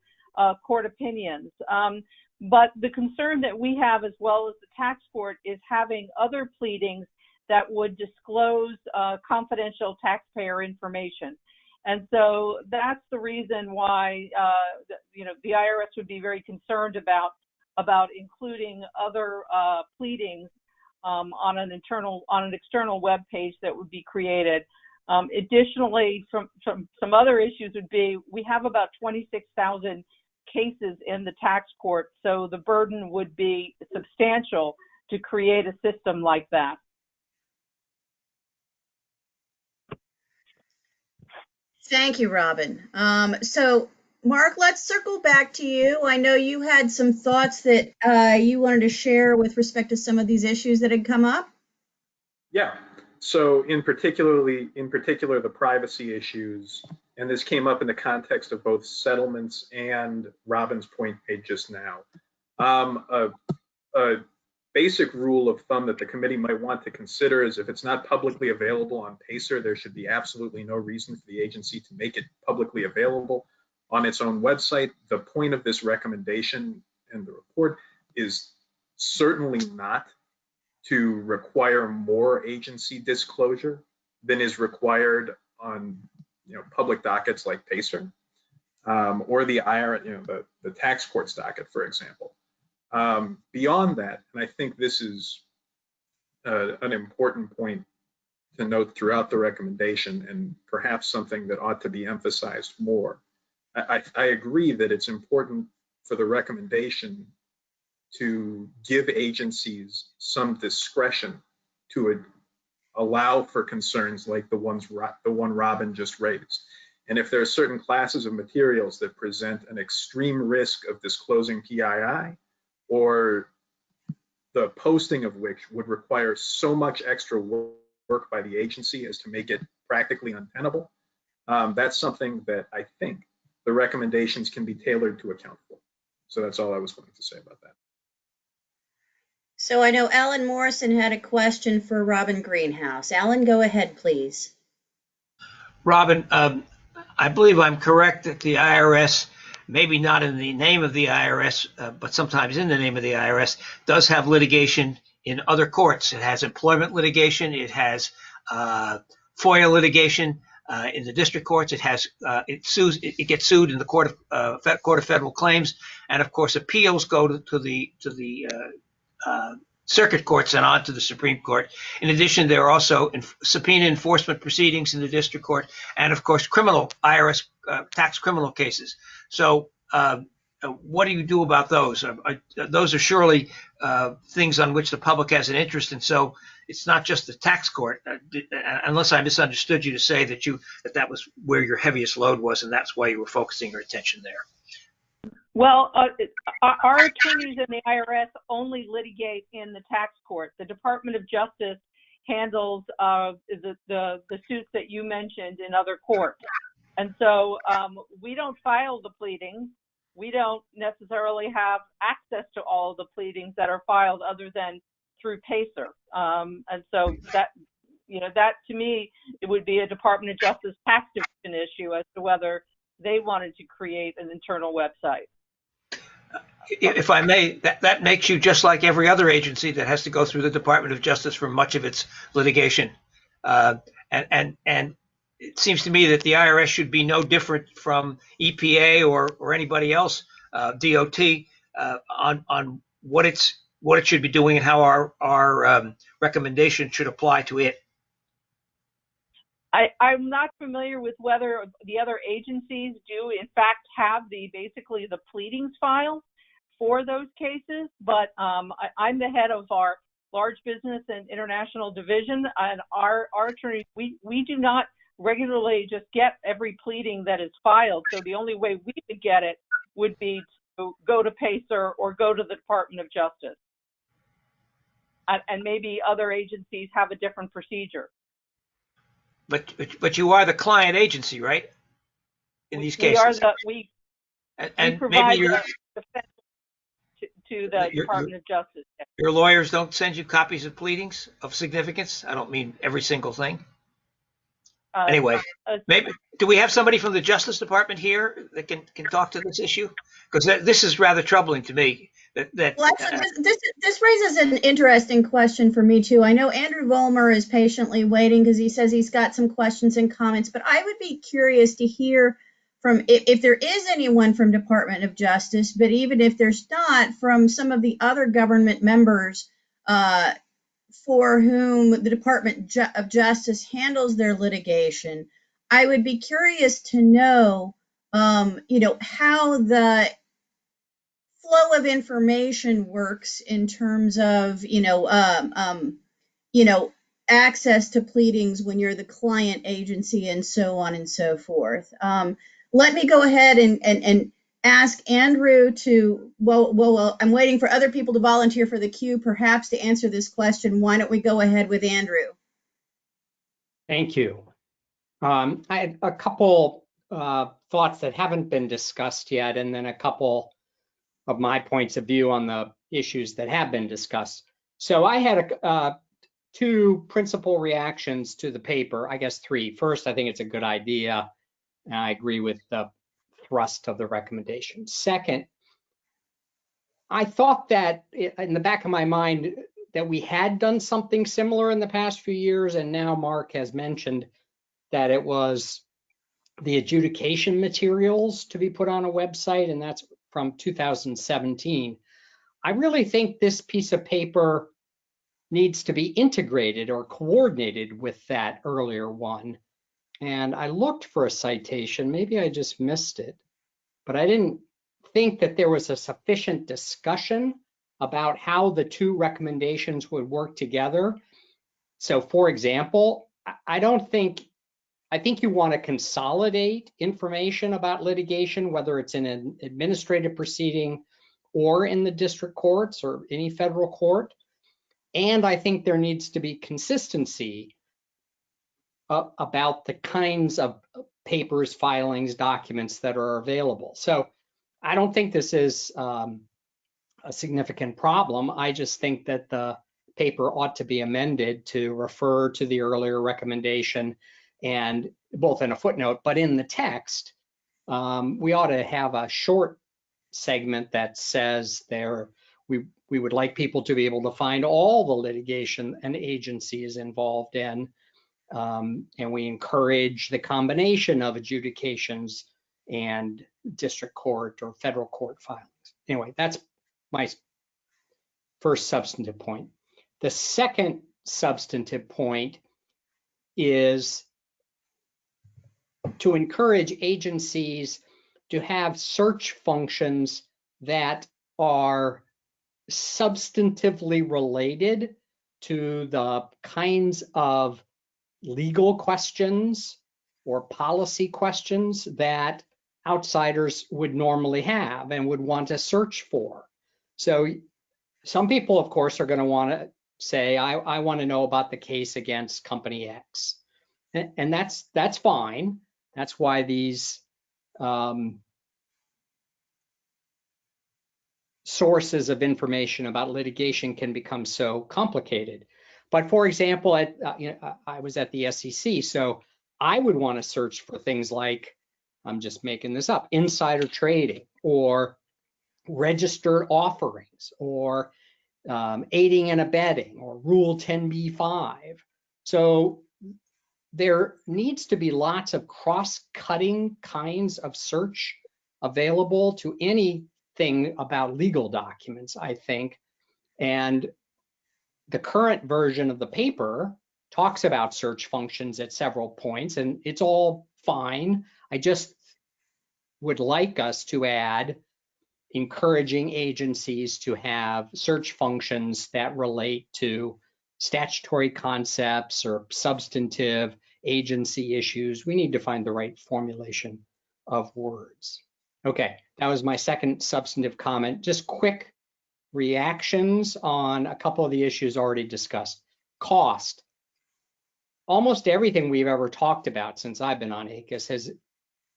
court opinions. But the concern that we have, as well as the tax court, is having other pleadings that would disclose confidential taxpayer information. And so that's the reason why, the IRS would be very concerned about including other pleadings on an external web page that would be created. Additionally, some other issues would be, we have about 26,000 cases in the tax court, so the burden would be substantial to create a system like that. Thank you, Robin. So, Mark, let's circle back to you. I know you had some thoughts that you wanted to share with respect to some of these issues that had come up. Yeah. So, in particular, the privacy issues, and this came up in the context of both settlements and Robin's point made just now. A basic rule of thumb that the committee might want to consider is, if it's not publicly available on Pacer, there should be absolutely no reason for the agency to make it publicly available on its own website. The point of this recommendation and the report is certainly not to require more agency disclosure than is required on public dockets like Pacer, or the IRS, the tax court's docket, for example. Beyond that, and I think this is an important point to note throughout the recommendation, and perhaps something that ought to be emphasized more. I agree that it's important for the recommendation to give agencies some discretion to allow for concerns like the one Robin just raised. And if there are certain classes of materials that present an extreme risk of disclosing PII, or the posting of which would require so much extra work work by the agency as to make it practically untenable. That's something that I think the recommendations can be tailored to account for. So that's all I was going to say about that. So I know Alan Morrison had a question for Robin Greenhouse. Alan, go ahead, please. Robin, I believe I'm correct that the IRS, maybe not in the name of the IRS, but sometimes in the name of the IRS, does have litigation in other courts. It has employment litigation. It has FOIA litigation in the district courts. It has it gets sued in the Court of Federal Claims, and of course appeals go to the circuit courts and on to the Supreme Court. In addition, there are also subpoena enforcement proceedings in the district court, and of course criminal IRS tax criminal cases. So what do you do about those? Those are surely things on which the public has an interest, and so it's not just the tax court, unless I misunderstood you to say that was where your heaviest load was, and that's why you were focusing your attention there. Well, our attorneys in the IRS only litigate in the tax court. The Department of Justice handles the suits that you mentioned in other courts. And so we don't file the pleadings. We don't necessarily have access to all of the pleadings that are filed other than through PACER. And so that to me, it would be a Department of Justice tax division issue as to whether they wanted to create an internal website. If I may, that makes you just like every other agency that has to go through the Department of Justice for much of its litigation. And it seems to me that the IRS should be no different from EPA or anybody else, DOT, on what it should be doing and how our recommendation should apply to it. I'm not familiar with whether the other agencies do in fact have basically the pleadings file for those cases, but I'm the head of our large business and international division, and our attorneys, we do not regularly just get every pleading that is filed. So the only way we would get it would be to go to PACER or go to the Department of Justice. And maybe other agencies have a different procedure. But you are the client agency, right? In these cases. We and provide maybe your defense to the Department of Justice. Your lawyers don't send you copies of pleadings of significance? I don't mean every single thing. Anyway, maybe do we have somebody from the Justice Department here that can talk to this issue? Because this is rather troubling to me. Well, actually, this raises an interesting question for me too. I know Andrew Vollmer is patiently waiting because he says he's got some questions and comments, but I would be curious to hear from if there is anyone from Department of Justice, but even if there's not, from some of the other government members for whom the Department of Justice handles their litigation. I would be curious to know, how the flow of information works in terms of, access to pleadings when you're the client agency and so on and so forth. Let me go ahead and ask Andrew to, well, I'm waiting for other people to volunteer for the queue, perhaps to answer this question. Why don't we go ahead with Andrew? Thank you. I had a couple thoughts that haven't been discussed yet, and then a couple of my points of view on the issues that have been discussed. So I had two principal reactions to the paper, I guess three. First, I think it's a good idea, and I agree with the thrust of the recommendation. Second, I thought that in the back of my mind that we had done something similar in the past few years, and now Mark has mentioned that it was the adjudication materials to be put on a website, and that's from 2017. I really think this piece of paper needs to be integrated or coordinated with that earlier one. And I looked for a citation, maybe I just missed it, but I didn't think that there was a sufficient discussion about how the two recommendations would work together. So for example, I think you want to consolidate information about litigation, whether it's in an administrative proceeding or in the district courts or any federal court. And I think there needs to be consistency about the kinds of papers, filings, documents that are available. So I don't think this is a significant problem. I just think that the paper ought to be amended to refer to the earlier recommendation, and both in a footnote, but in the text, we ought to have a short segment that says we would like people to be able to find all the litigation an agency is involved in, and we encourage the combination of adjudications and district court or federal court filings. Anyway, that's my first substantive point. The second substantive point is to encourage agencies to have search functions that are substantively related to the kinds of legal questions or policy questions that outsiders would normally have and would want to search for. So some people, of course, are going to want to say, I want to know about the case against company X. And that's fine. That's why these sources of information about litigation can become so complicated. But for example, I was at the SEC, so I would want to search for things like, I'm just making this up, insider trading or registered offerings or aiding and abetting or Rule 10b-5. So there needs to be lots of cross-cutting kinds of search available to anything about legal documents, I think. And the current version of the paper talks about search functions at several points, and it's all fine. I just would like us to add encouraging agencies to have search functions that relate to statutory concepts or substantive agency issues. We need to find the right formulation of words. Okay, that was my second substantive comment. Just quick reactions on a couple of the issues already discussed. Cost. Almost everything we've ever talked about since I've been on Aegis has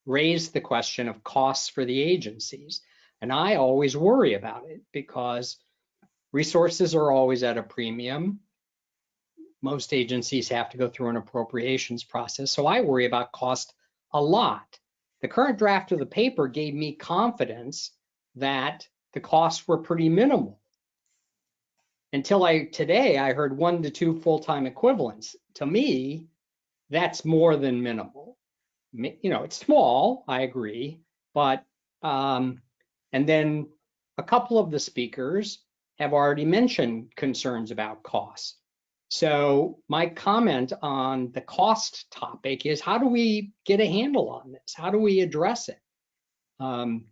raised the question of costs for the agencies. And I always worry about it because resources are always at a premium. Most agencies have to go through an appropriations process. So I worry about cost a lot. The current draft of the paper gave me confidence that the costs were pretty minimal. Until today I heard 1 to 2 full-time equivalents. To me, that's more than minimal. You know, it's small, I agree, but and then a couple of the speakers have already mentioned concerns about costs. So my comment on the cost topic is, how do we get a handle on this? How do we address it? And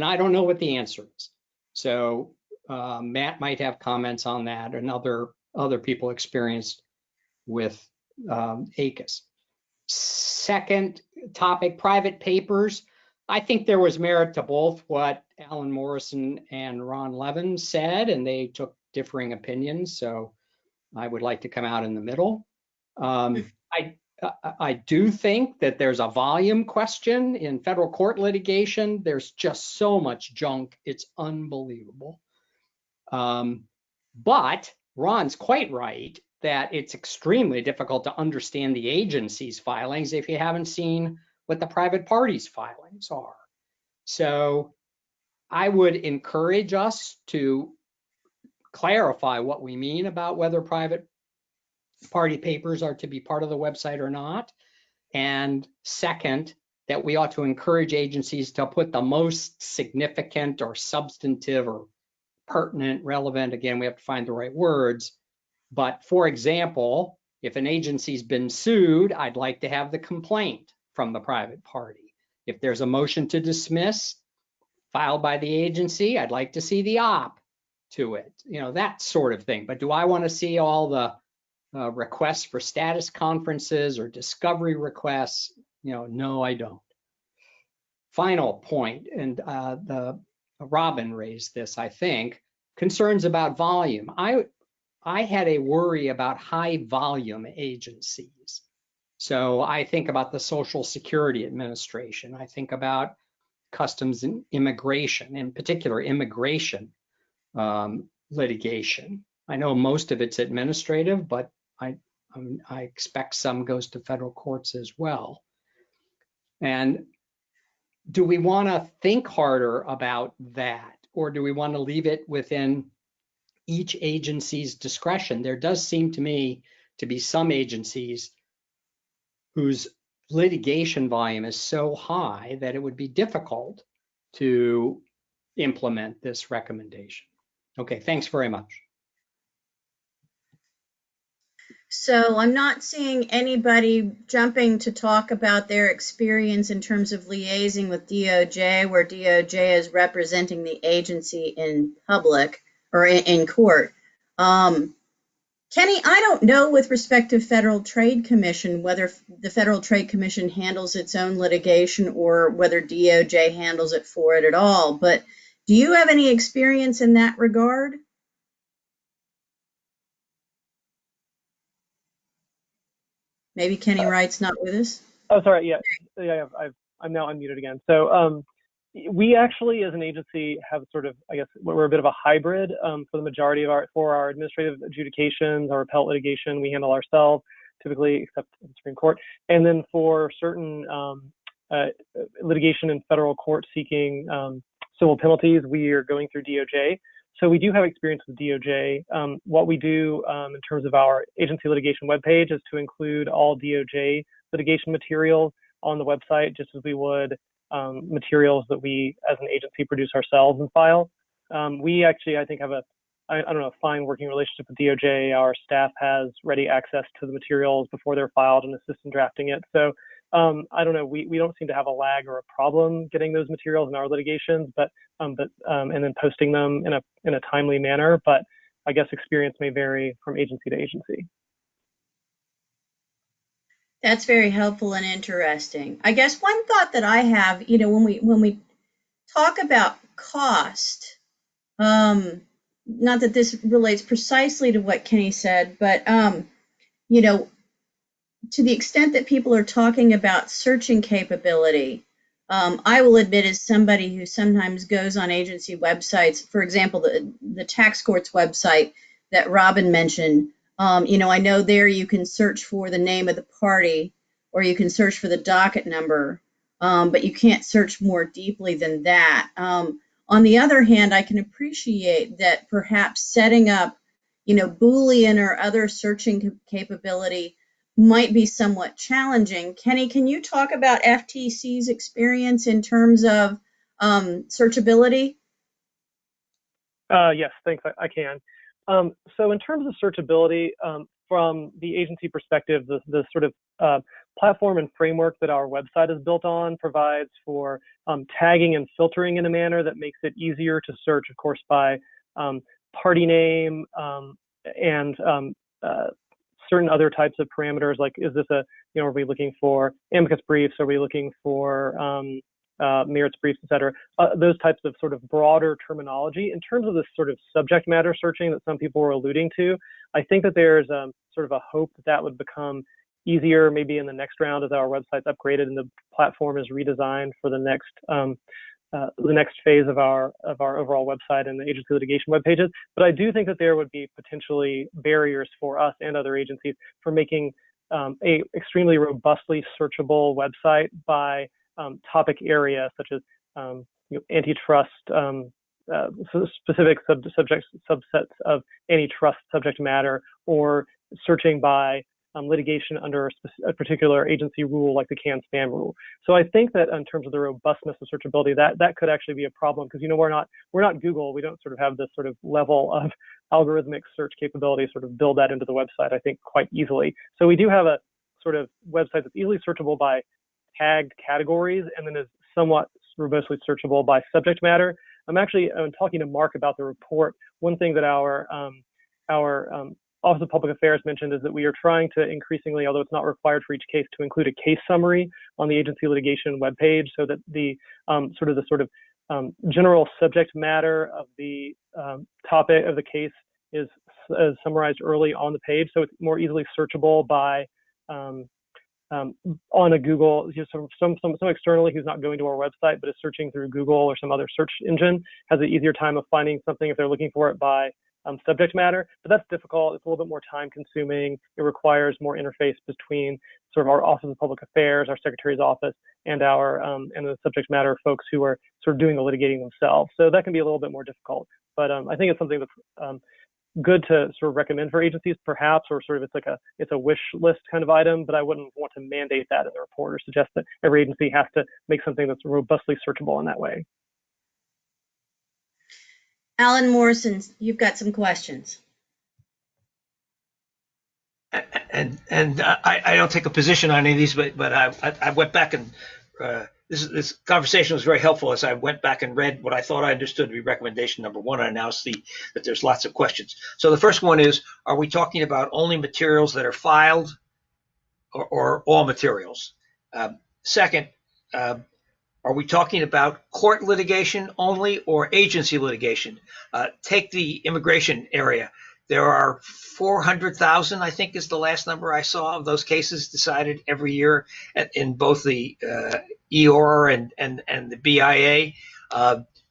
I don't know what the answer is. So Matt might have comments on that, and other people experienced with Aegis. Second topic, private papers. I think there was merit to both what Alan Morrison and Ron Levin said, and they took differing opinions. So I would like to come out in the middle. I do think that there's a volume question in federal court litigation. There's just so much junk. It's unbelievable. But Ron's quite right that it's extremely difficult to understand the agency's filings if you haven't seen what the private parties' filings are. So I would encourage us to clarify what we mean about whether private party papers are to be part of the website or not. And second, that we ought to encourage agencies to put the most significant or substantive or pertinent, relevant, again, we have to find the right words. But for example, if an agency's been sued, I'd like to have the complaint from the private party. If there's a motion to dismiss filed by the agency, I'd like to see the op to it, you know, that sort of thing. But do I want to see all the requests for status conferences or discovery requests? You know, no, I don't. Final point, and Robin raised this, I think, concerns about volume. I had a worry about high volume agencies. So I think about the Social Security Administration. I think about Customs and Immigration, in particular immigration litigation. I know most of it's administrative, but I expect some goes to federal courts as well. And do we want to think harder about that, or do we want to leave it within each agency's discretion? There does seem to me to be some agencies whose litigation volume is so high that it would be difficult to implement this recommendation. Okay, thanks very much. So I'm not seeing anybody jumping to talk about their experience in terms of liaising with DOJ, where DOJ is representing the agency in public or in court. Kenny, I don't know with respect to Federal Trade Commission whether the Federal Trade Commission handles its own litigation or whether DOJ handles it for it at all. But do you have any experience in that regard? Maybe Kenny Wright's not with us. Oh, sorry. Yeah. I'm now unmuted again. So we actually, as an agency, have sort of, I guess, we're a bit of a hybrid. For the majority of our administrative adjudications, our appellate litigation, we handle ourselves typically, except in the Supreme Court. And then for certain litigation in federal court seeking civil penalties, we are going through DOJ. So we do have experience with DOJ. What we do in terms of our agency litigation webpage is to include all DOJ litigation materials on the website, just as we would materials that we as an agency produce ourselves and file. We actually, I think, have a fine working relationship with DOJ. Our staff has ready access to the materials before they're filed and assist in drafting it. So I don't know, we don't seem to have a lag or a problem getting those materials in our litigations, but and then posting them in a timely manner. But I guess experience may vary from agency to agency. That's very helpful and interesting. I guess one thought that I have, when we talk about cost, not that this relates precisely to what Kenny said, but to the extent that people are talking about searching capability, I will admit, as somebody who sometimes goes on agency websites, for example, the tax court's website that Robin mentioned, I know there you can search for the name of the party or you can search for the docket number, but you can't search more deeply than that. On the other hand, I can appreciate that perhaps setting up, Boolean or other searching capability might be somewhat challenging. Kenny, can you talk about FTC's experience in terms of searchability? Yes, thanks, I can. So in terms of searchability, from the agency perspective, the sort of platform and framework that our website is built on provides for tagging and filtering in a manner that makes it easier to search, of course, by party name and certain other types of parameters, like is this are we looking for amicus briefs? Are we looking for merits briefs, et cetera? Those types of sort of broader terminology. In terms of this sort of subject matter searching that some people were alluding to, I think that there's sort of a hope that would become easier maybe in the next round as our website's upgraded and the platform is redesigned for the next phase of our overall website and the agency litigation web pages. But I do think that there would be potentially barriers for us and other agencies for making a extremely robustly searchable website by topic area, such as antitrust, specific subsets of antitrust subject matter, or searching by litigation under a particular agency rule, like the CAN-SPAM rule. So I think that in terms of the robustness of searchability, that could actually be a problem, because we're not Google. We don't sort of have this sort of level of algorithmic search capability sort of build that into the website, I think, quite easily. So we do have a sort of website that's easily searchable by tagged categories and then is somewhat robustly searchable by subject matter. I'm talking to Mark about the report. One thing that our Office of Public Affairs mentioned is that we are trying to increasingly, although it's not required for each case, to include a case summary on the agency litigation webpage, so that the general subject matter of the topic of the case is as summarized early on the page, so it's more easily searchable by on a Google, some externally who's not going to our website, but is searching through Google or some other search engine, has an easier time of finding something if they're looking for it by subject matter. But that's difficult. It's a little bit more time consuming. It requires more interface between sort of our Office of Public Affairs, our Secretary's office, and our and the subject matter folks who are sort of doing the litigating themselves. So that can be a little bit more difficult. But I think it's something that's good to sort of recommend for agencies, perhaps, or sort of it's a wish list kind of item, but I wouldn't want to mandate that in the report or suggest that every agency has to make something that's robustly searchable in that way. Alan Morrison, you've got some questions. And I don't take a position on any of these, but I went back and this conversation was very helpful as I went back and read what I thought I understood to be recommendation number one. I now see that there's lots of questions. So the first one is, are we talking about only materials that are filed or all materials? Second, are we talking about court litigation only or agency litigation? Take the immigration area. There are 400,000, I think is the last number I saw, of those cases decided every year in both the EOR and the BIA.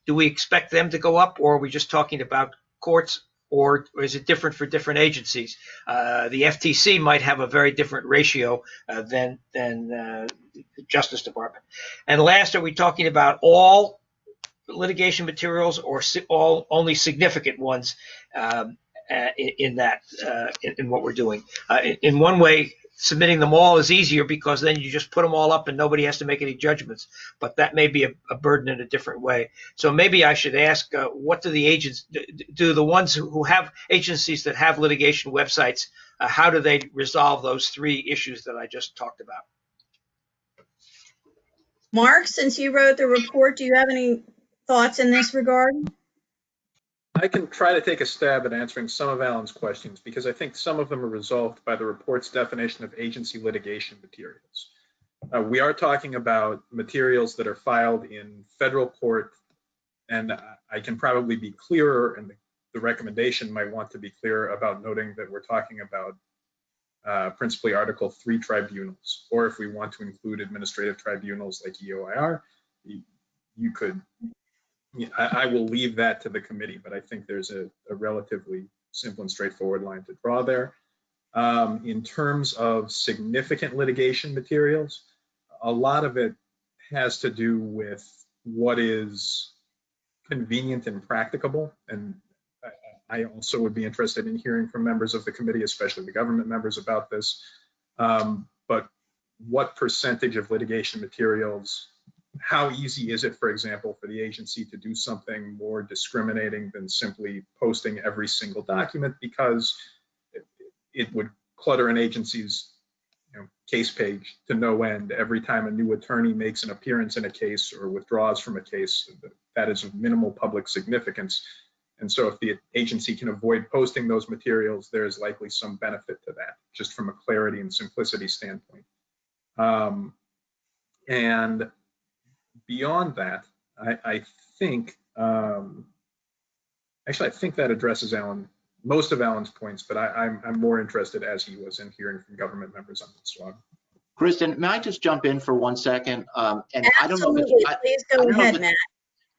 Do we expect them to go up, or are we just talking about courts, or is it different for different agencies? The FTC might have a very different ratio than the Justice Department. And last, are we talking about all litigation materials or only significant ones in what we're doing? In one way, submitting them all is easier because then you just put them all up and nobody has to make any judgments. But that may be a burden in a different way. So maybe I should ask, what do the agents do? The ones who have agencies that have litigation websites, how do they resolve those three issues that I just talked about? Mark, since you wrote the report, do you have any thoughts in this regard? I can try to take a stab at answering some of Alan's questions because I think some of them are resolved by the report's definition of agency litigation materials. We are talking about materials that are filed in federal court, and I can probably be clearer, and the recommendation might want to be clearer about noting that we're talking about principally Article 3 tribunals, or if we want to include administrative tribunals like EOIR, you could. I will leave that to the committee, but I think there's a relatively simple and straightforward line to draw there. In terms of significant litigation materials, a lot of it has to do with what is convenient and practicable. And I also would be interested in hearing from members of the committee, especially the government members, about this. But what percentage of litigation materials, how easy is it, for example, for the agency to do something more discriminating than simply posting every single document, because it would clutter an agency's case page to no end every time a new attorney makes an appearance in a case or withdraws from a case that is of minimal public significance. And so if the agency can avoid posting those materials, there's likely some benefit to that, just from a clarity and simplicity standpoint. And beyond that, I think, actually, I think that addresses most of Alan's points, but I'm more interested, as he was, in hearing from government members on this one. Kristen, may I just jump in for 1 second? And Absolutely. Please go ahead, Matt.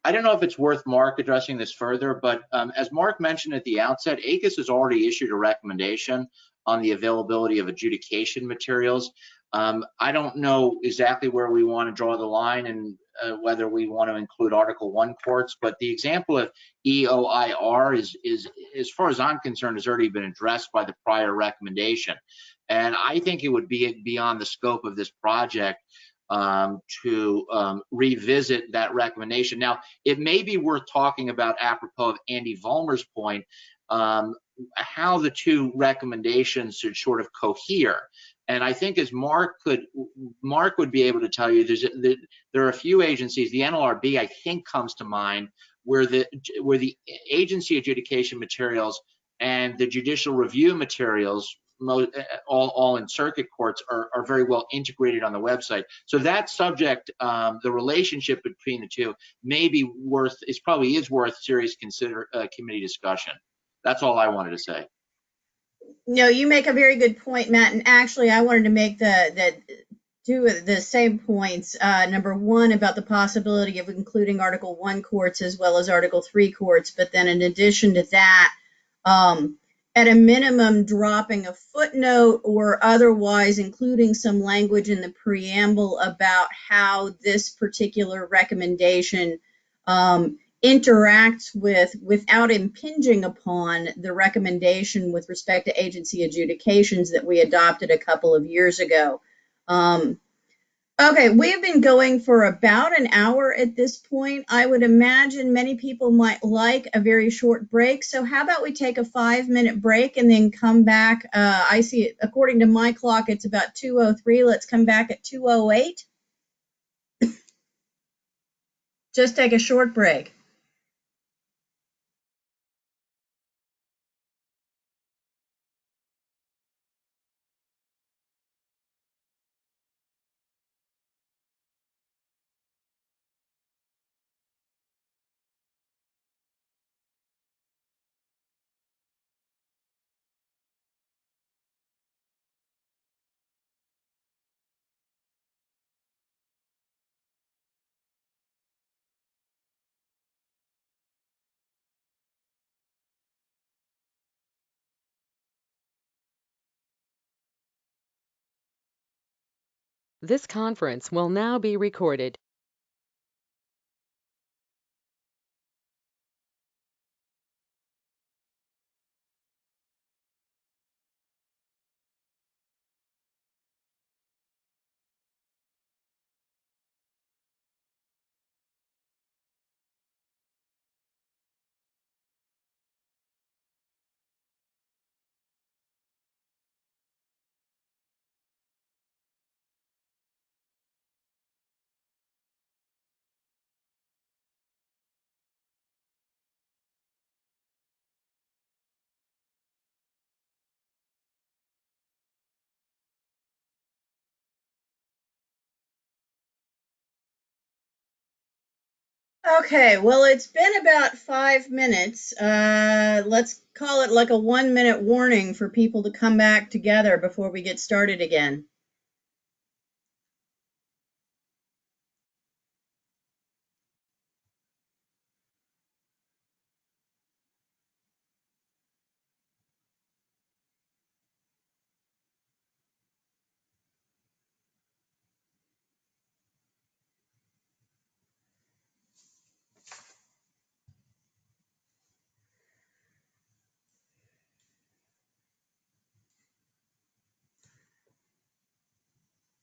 I don't know if it's worth Mark addressing this further, but as Mark mentioned at the outset, Aegis has already issued a recommendation on the availability of adjudication materials. I don't know exactly where we want to draw the line and whether we want to include Article 1 courts, but the example of EOIR is, as far as I'm concerned, has already been addressed by the prior recommendation. And I think it would be beyond the scope of this project to revisit that recommendation. Now, it may be worth talking about, apropos of Andy Vollmer's point, how the two recommendations should sort of cohere. And I think, as Mark would be able to tell you, there are a few agencies, the NLRB I think comes to mind, where the agency adjudication materials and the judicial review materials, all in circuit courts, are very well integrated on the website. So that subject, the relationship between the two, probably is worth serious committee discussion. That's all I wanted to say. No, you make a very good point, Matt. And actually, I wanted to make two of the same points. Number one, about the possibility of including Article 1 courts as well as Article 3 courts. But then in addition to that, at a minimum, dropping a footnote or otherwise including some language in the preamble about how this particular recommendation interacts with, without impinging upon, the recommendation with respect to agency adjudications that we adopted a couple of years ago. Okay, we've been going for about an hour at this point. I would imagine many people might like a very short break. So how about we take a 5-minute break and then come back? I see it, according to my clock, it's about 2:03. Let's come back at 2:08. Just take a short break. This conference will now be recorded. Okay, well, it's been about 5 minutes. Let's call it like a 1-minute warning for people to come back together before we get started again.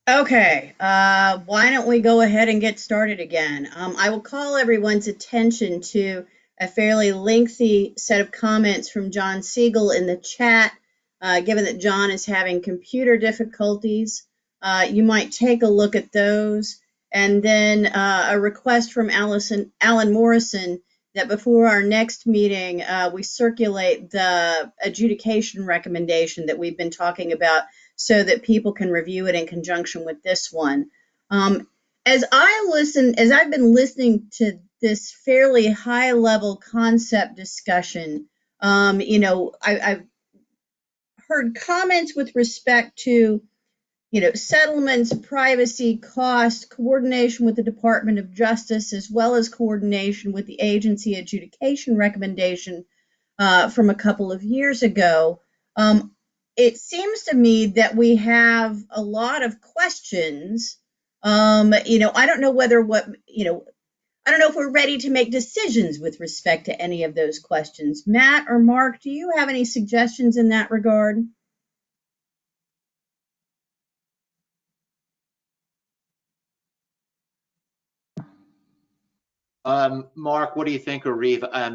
Okay, why don't we go ahead and get started again? I will call everyone's attention to a fairly lengthy set of comments from John Siegel in the chat. Given that John is having computer difficulties, you might take a look at those. And then a request from Alan Morrison that before our next meeting, we circulate the adjudication recommendation that we've been talking about, so that people can review it in conjunction with this one. As I've been listening to this fairly high-level concept discussion, I've heard comments with respect to, settlements, privacy, cost, coordination with the Department of Justice, as well as coordination with the agency adjudication recommendation from a couple of years ago. It seems to me that we have a lot of questions. I don't know I don't know if we're ready to make decisions with respect to any of those questions. Matt or Mark, do you have any suggestions in that regard? Mark, what do you think, or Reeve? I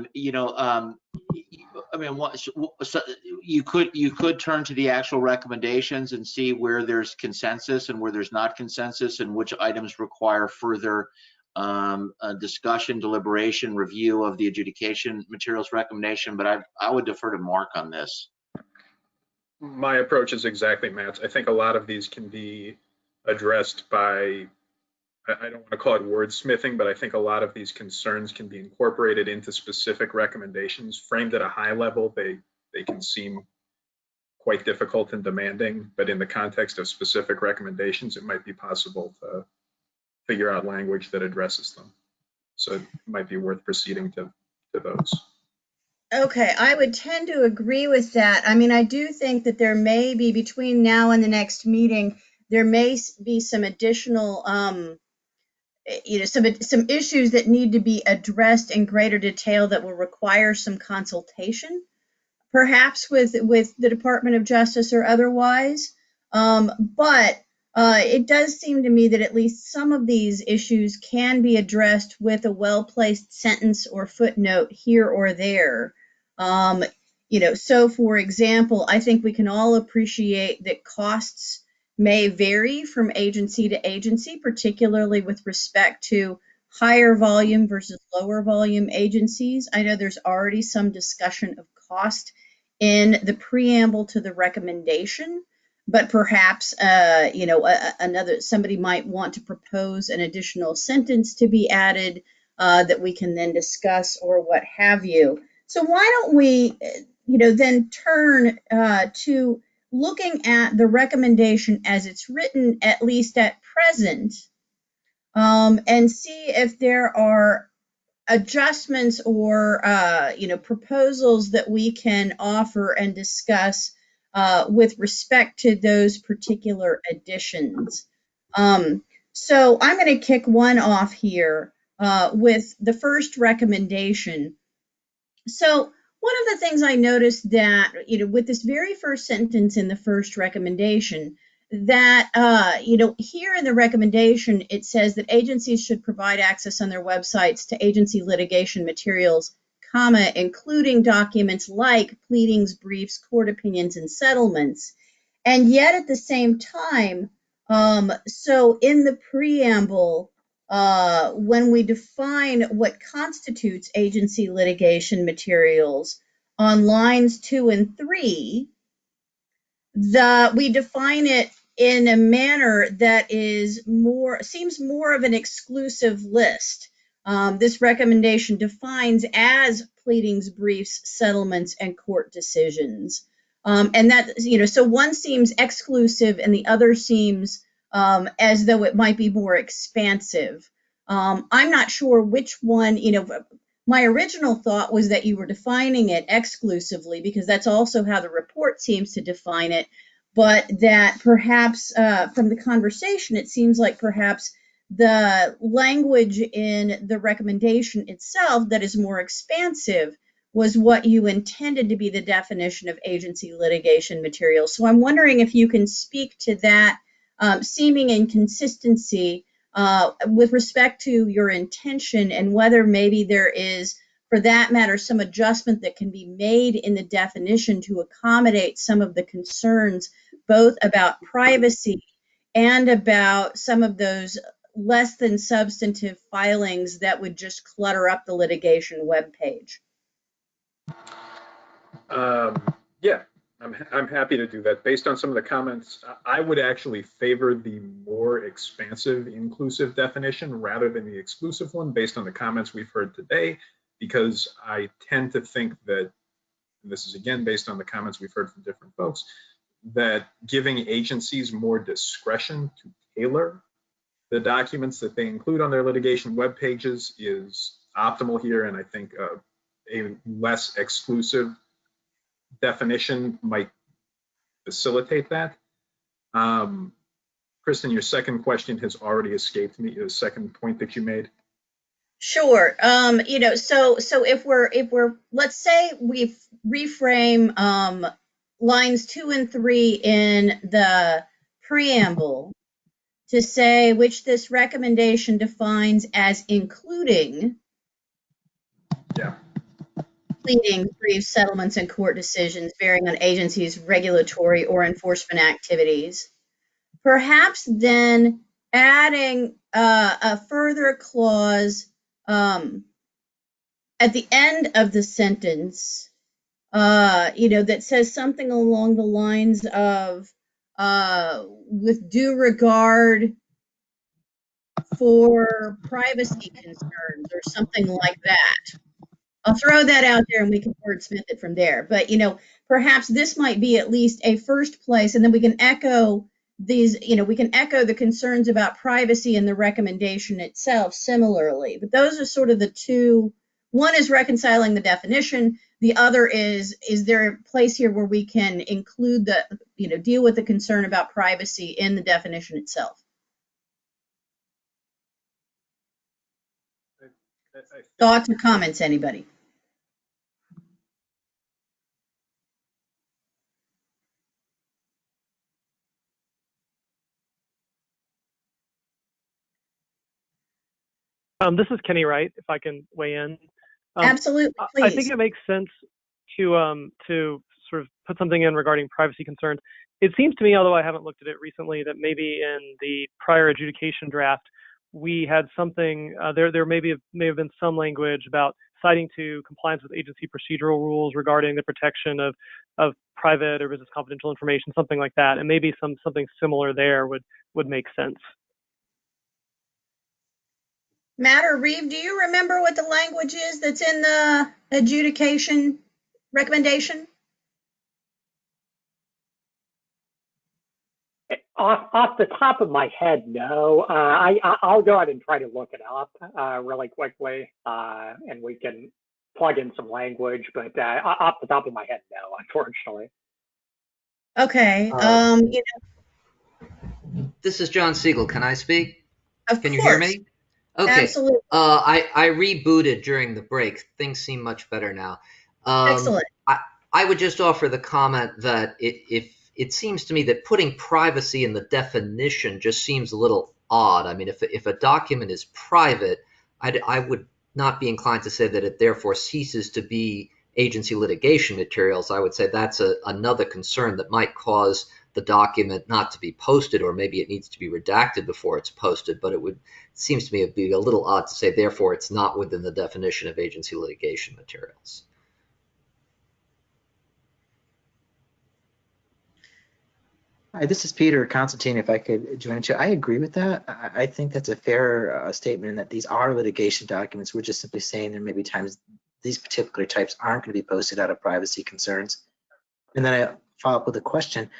mean, so you could turn to the actual recommendations and see where there's consensus and where there's not consensus, and which items require further discussion, deliberation, review of the adjudication materials recommendation. But I would defer to Mark on this. My approach is exactly Matt's. I think a lot of these can be addressed by, I don't want to call it wordsmithing, but I think a lot of these concerns can be incorporated into specific recommendations. Framed at a high level, they can seem quite difficult and demanding, but in the context of specific recommendations, it might be possible to figure out language that addresses them. So it might be worth proceeding to those. Okay, I would tend to agree with that. I mean, I do think that there may be, between now and the next meeting, there may be some additional, some issues that need to be addressed in greater detail that will require some consultation, perhaps with the Department of Justice or otherwise. But it does seem to me that at least some of these issues can be addressed with a well-placed sentence or footnote here or there. So for example, I think we can all appreciate that costs may vary from agency to agency, particularly with respect to higher volume versus lower volume agencies. I know there's already some discussion of cost in the preamble to the recommendation, but perhaps somebody might want to propose an additional sentence to be added that we can then discuss or what have you. So why don't we then turn to looking at the recommendation as it's written, at least at present, and see if there are adjustments or proposals that we can offer and discuss with respect to those particular additions. So I'm going to kick one off here with the first recommendation. So one of the things I noticed that, with this very first sentence in the first recommendation, that, here in the recommendation, it says that agencies should provide access on their websites to agency litigation materials, including documents like pleadings, briefs, court opinions, and settlements. And yet at the same time, so in the preamble, when we define what constitutes agency litigation materials on lines 2 and 3, we define it in a manner that seems more of an exclusive list. This recommendation defines as pleadings, briefs, settlements, and court decisions. And that, so one seems exclusive and the other seems as though it might be more expansive. I'm not sure which one, my original thought was that you were defining it exclusively because that's also how the report seems to define it, but that perhaps from the conversation, it seems like perhaps the language in the recommendation itself that is more expansive was what you intended to be the definition of agency litigation material. So I'm wondering if you can speak to that seeming inconsistency with respect to your intention and whether maybe there is, for that matter, some adjustment that can be made in the definition to accommodate some of the concerns both about privacy and about some of those less than substantive filings that would just clutter up the litigation webpage. Yeah, I'm happy to do that. Based on some of the comments, I would actually favor the more expansive, inclusive definition rather than the exclusive one based on the comments we've heard today, because I tend to think that, and this is again based on the comments we've heard from different folks, that giving agencies more discretion to tailor the documents that they include on their litigation web pages is optimal here, and I think a less exclusive definition might facilitate that. Kristen, your second question has already escaped me, the second point that you made. Sure. So if we're let's say we reframe lines 2 and 3 in the preamble to say which this recommendation defines as including pleadings, briefs, settlements, and court decisions bearing on agencies' regulatory or enforcement activities. Perhaps then adding a further clause at the end of the sentence, that says something along the lines of with due regard for privacy concerns or something like that. I'll throw that out there and we can wordsmith it from there. But, perhaps this might be at least a first place, and then we can echo we can echo the concerns about privacy in the recommendation itself similarly. But those are sort of the two. One is reconciling the definition. The other is there a place here where we can include deal with the concern about privacy in the definition itself? Thoughts or comments, anybody? This is Kenny Wright, if I can weigh in. Absolutely, please. I think it makes sense to sort of put something in regarding privacy concerns. It seems to me, although I haven't looked at it recently, that maybe in the prior adjudication draft, we had something, there may have been some language about citing to compliance with agency procedural rules regarding the protection of private or business confidential information, something like that. And maybe something similar there would make sense. Matt or Reeve, do you remember what the language is that's in the adjudication recommendation? Off the top of my head, no. I'll go ahead and try to look it up really quickly, and we can plug in some language. But off the top of my head, no, unfortunately. Okay. This is John Siegel. Can I speak? Can you hear me? Okay. Absolutely. I rebooted during the break. Things seem much better now. Excellent. I would just offer the comment that if it seems to me that putting privacy in the definition just seems a little odd. I mean, if a document is private, I would not be inclined to say that it therefore ceases to be agency litigation materials. I would say that's another concern that might cause the document not to be posted, or maybe it needs to be redacted before it's posted. But it seems to me it'd be a little odd to say therefore it's not within the definition of agency litigation materials. Hi, this is Peter Constantine. If I could join you, I agree with that. I think that's a fair statement that these are litigation documents. We're just simply saying there may be times these particular types aren't going to be posted out of privacy concerns. And then I follow up with a question.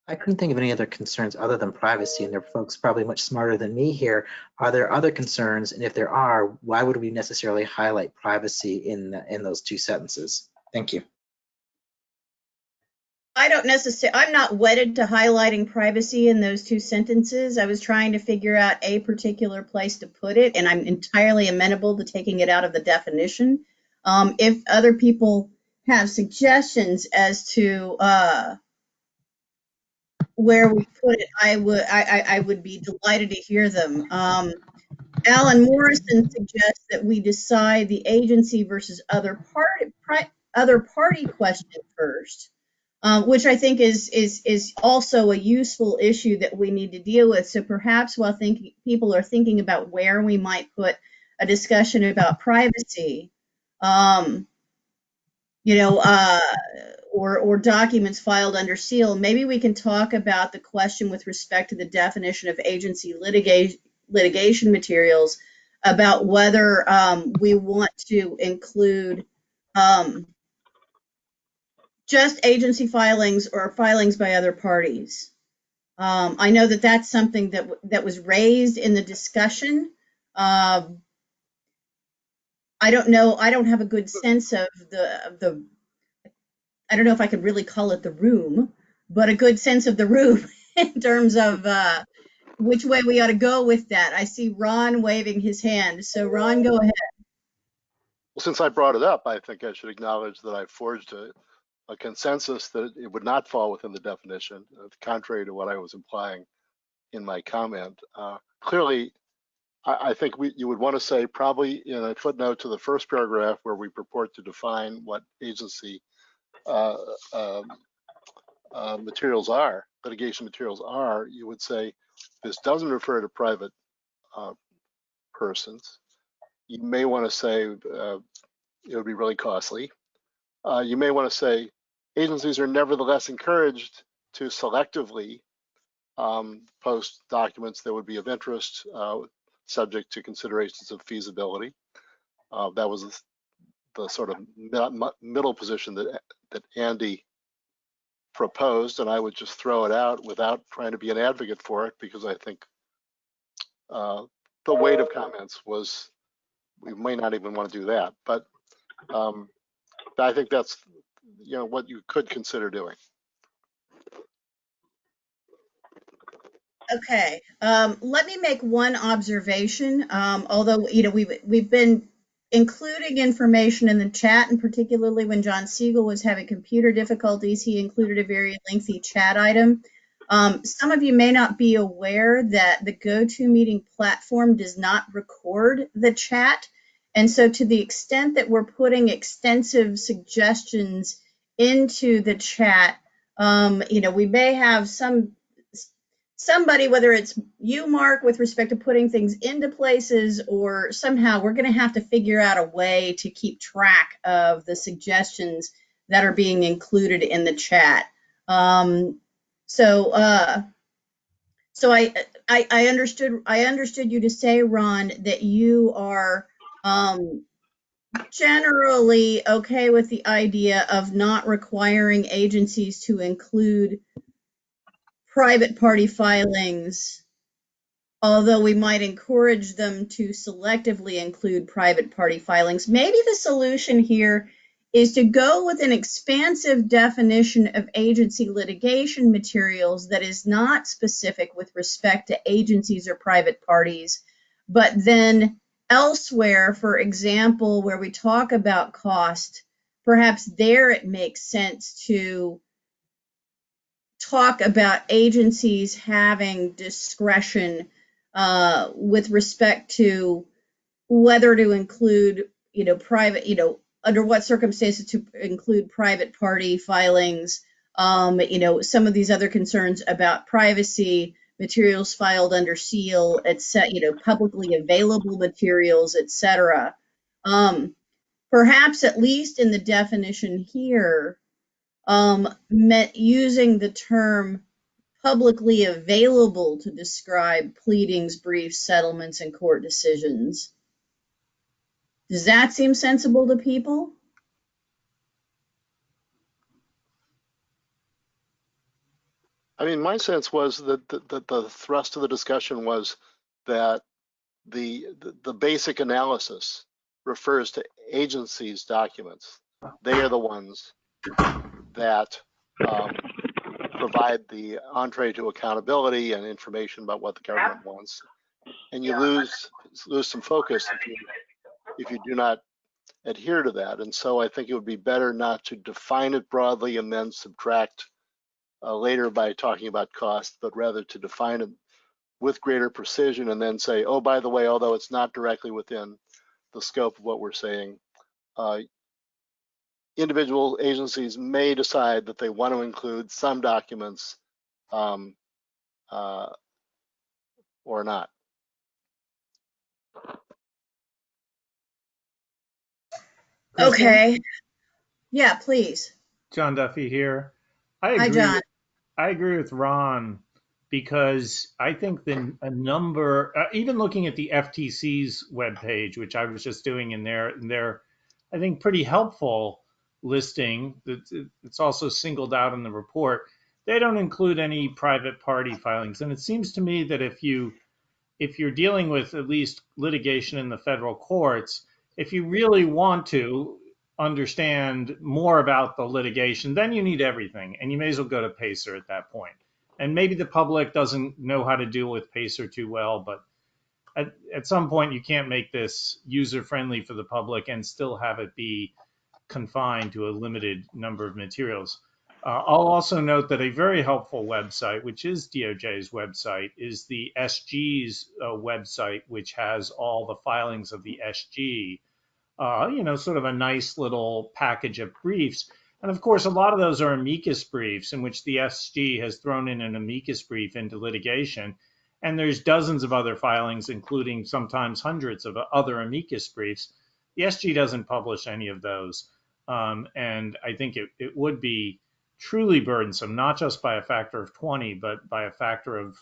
I couldn't think of any other concerns other than privacy, and there are folks probably much smarter than me here. Are there other concerns? And if there are, why would we necessarily highlight privacy in those two sentences? Thank you. I'm not wedded to highlighting privacy in those two sentences. I was trying to figure out a particular place to put it, and I'm entirely amenable to taking it out of the definition. If other people have suggestions as to where we put it, I would be delighted to hear them. Alan Morrison suggests that we decide the agency versus other party question first. Which I think is also a useful issue that we need to deal with. So perhaps while people are thinking about where we might put a discussion about privacy, or documents filed under seal, maybe we can talk about the question with respect to the definition of agency litigation materials, about whether we want to include just agency filings or filings by other parties. I know that that's something that was raised in the discussion. I don't know. I don't have a good sense of the. I don't know if I could really call it the room, but a good sense of the room in terms of which way we ought to go with that. I see Ron waving his hand. So Ron, go ahead. Well, since I brought it up, I think I should acknowledge that I forged a consensus that it would not fall within the definition, contrary to what I was implying in my comment. Clearly, I think you would want to say probably in a footnote to the first paragraph where we purport to define what agency materials are, litigation materials are, you would say this doesn't refer to private persons. You may want to say it would be really costly. You may want to say agencies are nevertheless encouraged to selectively post documents that would be of interest, subject to considerations of feasibility. That was the sort of middle position that Andy proposed, and I would just throw it out without trying to be an advocate for it, because I think the weight of comments was, we may not even want to do that, but I think that's, you know, what you could consider doing. Okay, let me make one observation. Although, you know, we've been including information in the chat, and particularly when John Siegel was having computer difficulties, he included a very lengthy chat item. Some of you may not be aware that the GoToMeeting platform does not record the chat. And so to the extent that we're putting extensive suggestions into the chat, you know, we may have somebody, whether it's you, Mark, with respect to putting things into places, or somehow we're going to have to figure out a way to keep track of the suggestions that are being included in the chat. So I understood you to say, Ron, that you are generally okay with the idea of not requiring agencies to include private party filings, although we might encourage them to selectively include private party filings. Maybe the solution here is to go with an expansive definition of agency litigation materials that is not specific with respect to agencies or private parties, but then elsewhere, for example, where we talk about cost, perhaps there it makes sense to talk about agencies having discretion with respect to whether to include, you know, private, you know, under what circumstances to include private party filings, you know, some of these other concerns about privacy, materials filed under seal, etc., you know, publicly available materials, etc. Perhaps at least in the definition here, using the term publicly available to describe pleadings, briefs, settlements, and court decisions. Does that seem sensible to people? I mean, my sense was that the thrust of the discussion was that the basic analysis refers to agencies' documents. They are the ones that provide the entree to accountability and information about what the government wants. And you lose some focus if you do not adhere to that. And so I think it would be better not to define it broadly and then subtract later by talking about cost, but rather to define it with greater precision and then say, oh, by the way, although it's not directly within the scope of what we're saying, individual agencies may decide that they want to include some documents or not. Kristen? Okay. Yeah, please. John Duffy here. I Hi, John. agree with Ron, because I think a number, even looking at the FTC's webpage, which I was just doing in their, I think, pretty helpful listing, it's also singled out in the report, they don't include any private party filings. And it seems to me that if you're dealing with at least litigation in the federal courts, if you really want to understand more about the litigation, then you need everything, and you may as well go to PACER at that point. And maybe the public doesn't know how to deal with PACER too well, but at some point you can't make this user-friendly for the public and still have it be confined to a limited number of materials. I'll also note that a very helpful website, which is DOJ's website, is the SG's website, which has all the filings of the SG, you know, sort of a nice little package of briefs. And of course, a lot of those are amicus briefs in which the SG has thrown in an amicus brief into litigation. And there's dozens of other filings, including sometimes hundreds of other amicus briefs. The SG doesn't publish any of those. And I think it would be truly burdensome, not just by a factor of 20, but by a factor of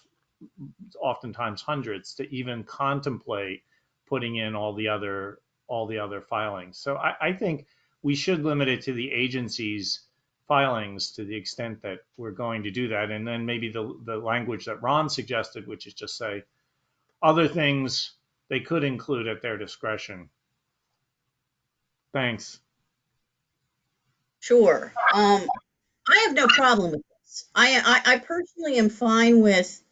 oftentimes hundreds, to even contemplate putting in all the other all the other filings. So I think we should limit it to the agency's filings to the extent that we're going to do that. And then maybe the language that Ron suggested, which is just say other things they could include at their discretion. Thanks. Sure. I have no problem with this. I personally am fine with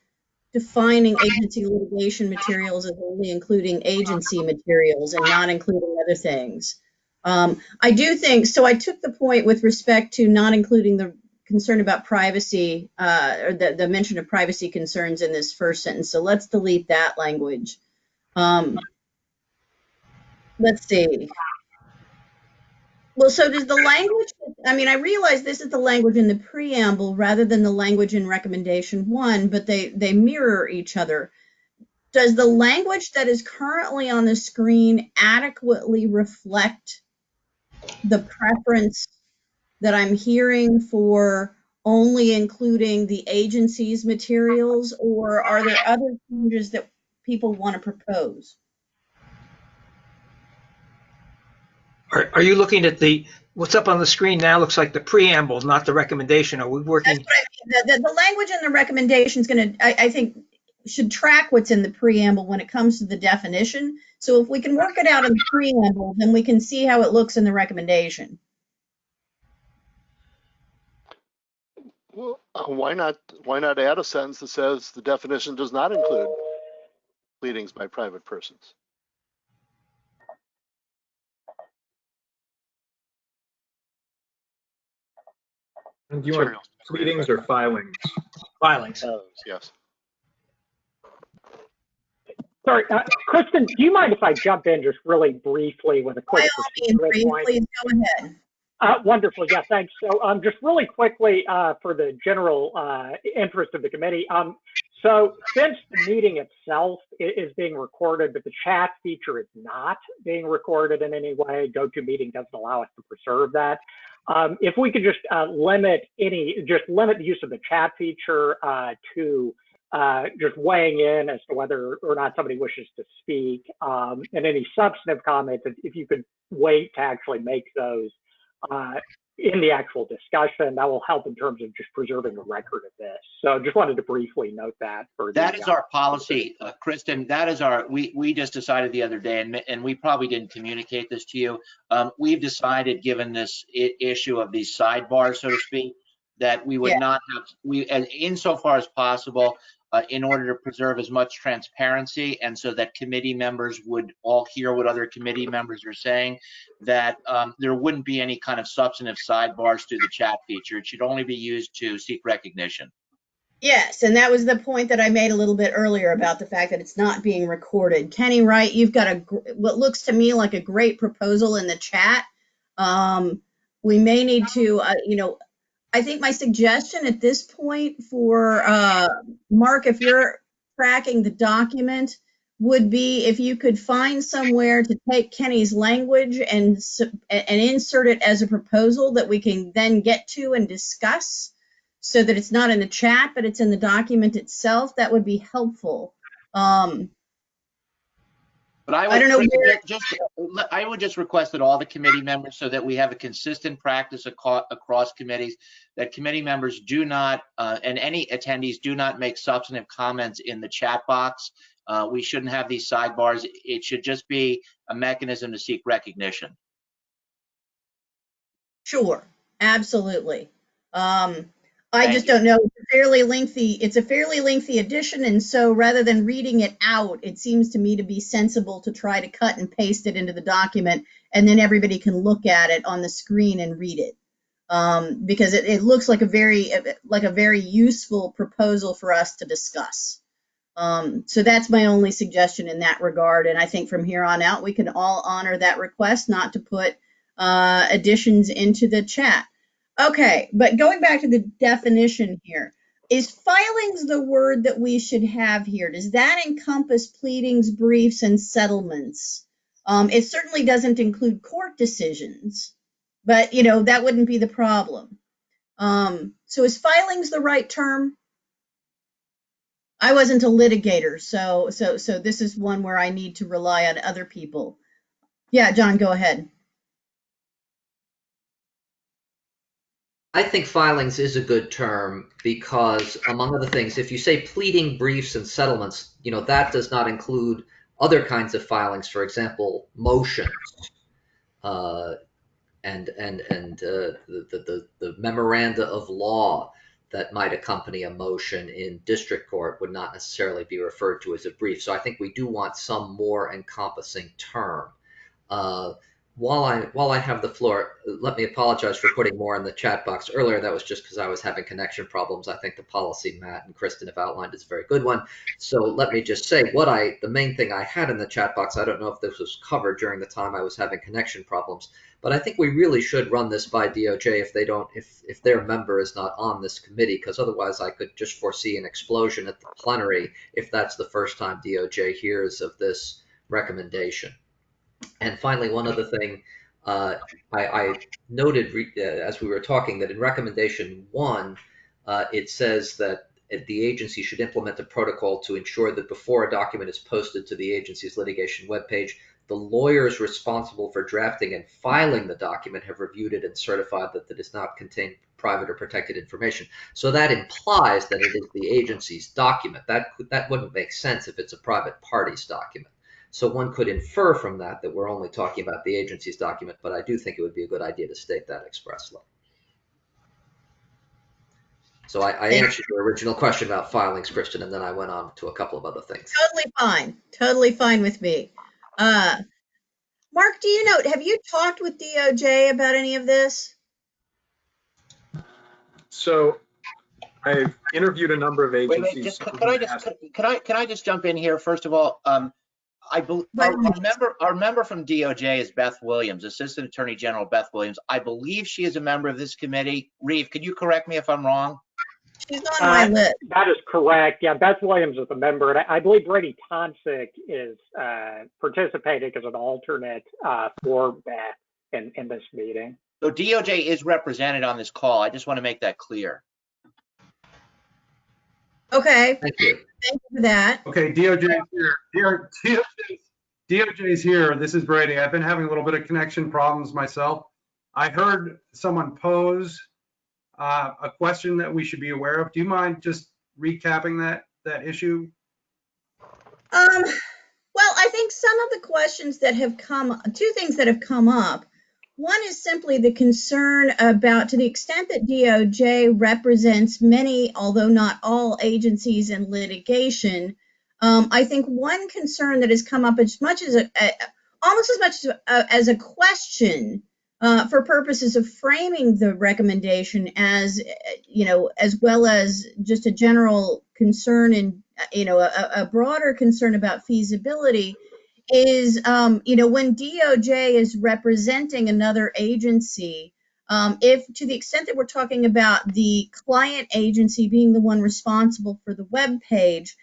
defining agency litigation materials as only including agency materials and not including other things. I do think, so I took the point with respect to not including the concern about privacy, or the mention of privacy concerns in this first sentence. So let's delete that language. Let's see. Well, so does the language, I mean, I realize this is the language in the preamble rather than the language in recommendation 1, but they mirror each other. Does the language that is currently on the screen adequately reflect the preference that I'm hearing for only including the agency's materials, or are there other changes that people want to propose? Are you looking at what's up on the screen now? Looks like the preamble, not the recommendation. Are we working? That's what I mean. The language in the recommendation is going to, I think, should track what's in the preamble when it comes to the definition. So if we can work it out in the preamble, then we can see how it looks in the recommendation. Well, why not add a sentence that says the definition does not include pleadings by private persons? And do you want pleadings or filings? Filings. Yes. Sorry, Kristen, do you mind if I jump in just really briefly with a quick Please go ahead. Wonderful. Yeah, thanks. So just really quickly for the general interest of the committee. So since the meeting itself is being recorded, but the chat feature is not being recorded in any way, GoToMeeting doesn't allow us to preserve that. If we could just limit the use of the chat feature to just weighing in as to whether or not somebody wishes to speak, and any substantive comments, if you could wait to actually make those in the actual discussion, that will help in terms of just preserving the record of this. So just wanted to briefly note that. That is our policy, Kristen. That is we just decided the other day, and we probably didn't communicate this to you. We've decided, given this issue of these sidebars, so to speak, that we would not have, insofar as possible, in order to preserve as much transparency and so that committee members would all hear what other committee members are saying, that there wouldn't be any kind of substantive sidebars through the chat feature. It should only be used to seek recognition. Yes, and that was the point that I made a little bit earlier about the fact that it's not being recorded. Kenny Wright, you've got what looks to me like a great proposal in the chat. We may need to, I think my suggestion at this point for Mark, if you're tracking the document, would be if you could find somewhere to take Kenny's language and insert it as a proposal that we can then get to and discuss, so that it's not in the chat, but it's in the document itself. That would be helpful. But I would just request that all the committee members, so that we have a consistent practice across committees, that committee members do not, and any attendees do not make substantive comments in the chat box. We shouldn't have these sidebars. It should just be a mechanism to seek recognition. Sure, absolutely. I just don't know. It's a fairly lengthy edition, and so rather than reading it out, it seems to me to be sensible to try to cut and paste it into the document, and then everybody can look at it on the screen and read it, because it looks like a very useful proposal for us to discuss. So that's my only suggestion in that regard, and I think from here on out we can all honor that request not to put additions into the chat. Okay, but going back to the definition here, is filings the word that we should have here? Does that encompass pleadings, briefs, and settlements? It certainly doesn't include court decisions, but that wouldn't be the problem. So is filings the right term? I wasn't a litigator, so this is one where I need to rely on other people. Yeah, John, go ahead. I think filings is a good term because, among other things, if you say pleading, briefs, and settlements, that does not include other kinds of filings. For example, motions, and the memoranda of law that might accompany a motion in district court would not necessarily be referred to as a brief. So I think we do want some more encompassing term. While I have the floor, let me apologize for putting more in the chat box earlier. That was just because I was having connection problems. I think the policy Matt and Kristen have outlined is a very good one. So let me just say the main thing I had in the chat box, I don't know if this was covered during the time I was having connection problems, but I think we really should run this by DOJ if their member is not on this committee, because otherwise I could just foresee an explosion at the plenary if that's the first time DOJ hears of this recommendation. And finally, one other thing, I noted as we were talking that in recommendation 1, it says that the agency should implement a protocol to ensure that before a document is posted to the agency's litigation webpage, the lawyers responsible for drafting and filing the document have reviewed it and certified that it does not contain private or protected information. So that implies that it is the agency's document. That wouldn't make sense if it's a private party's document. So one could infer from that we're only talking about the agency's document, but I do think it would be a good idea to state that expressly. So I answered your original question about filings, Kristen, and then I went on to a couple of other things. Totally fine with me. Mark, have you talked with DOJ about any of this? So I've interviewed a number of agencies. Can I just jump in here? First of all, our member from DOJ is Beth Williams, Assistant Attorney General Beth Williams. I believe she is a member of this committee. Reeve, could you correct me if I'm wrong? She's on my list. That is correct. Yeah, Beth Williams is a member, and I believe Brady Thompson is participating as an alternate for Beth in this meeting. So DOJ is represented on this call. I just want to make that clear. Okay. Thank you. Thank you for that. Okay, DOJ is here. DOJ is here. This is Brady. I've been having a little bit of connection problems myself. I heard someone pose a question that we should be aware of. Do you mind just recapping that issue? Well, I think some of the questions that have two things that have come up. One is simply the concern about, to the extent that DOJ represents many, although not all, agencies in litigation. I think one concern that has come up almost as much as a question for purposes of framing the recommendation as, as well as just a general concern and, a broader concern about feasibility is, when DOJ is representing another agency, if to the extent that we're talking about the client agency being the one responsible for the web page,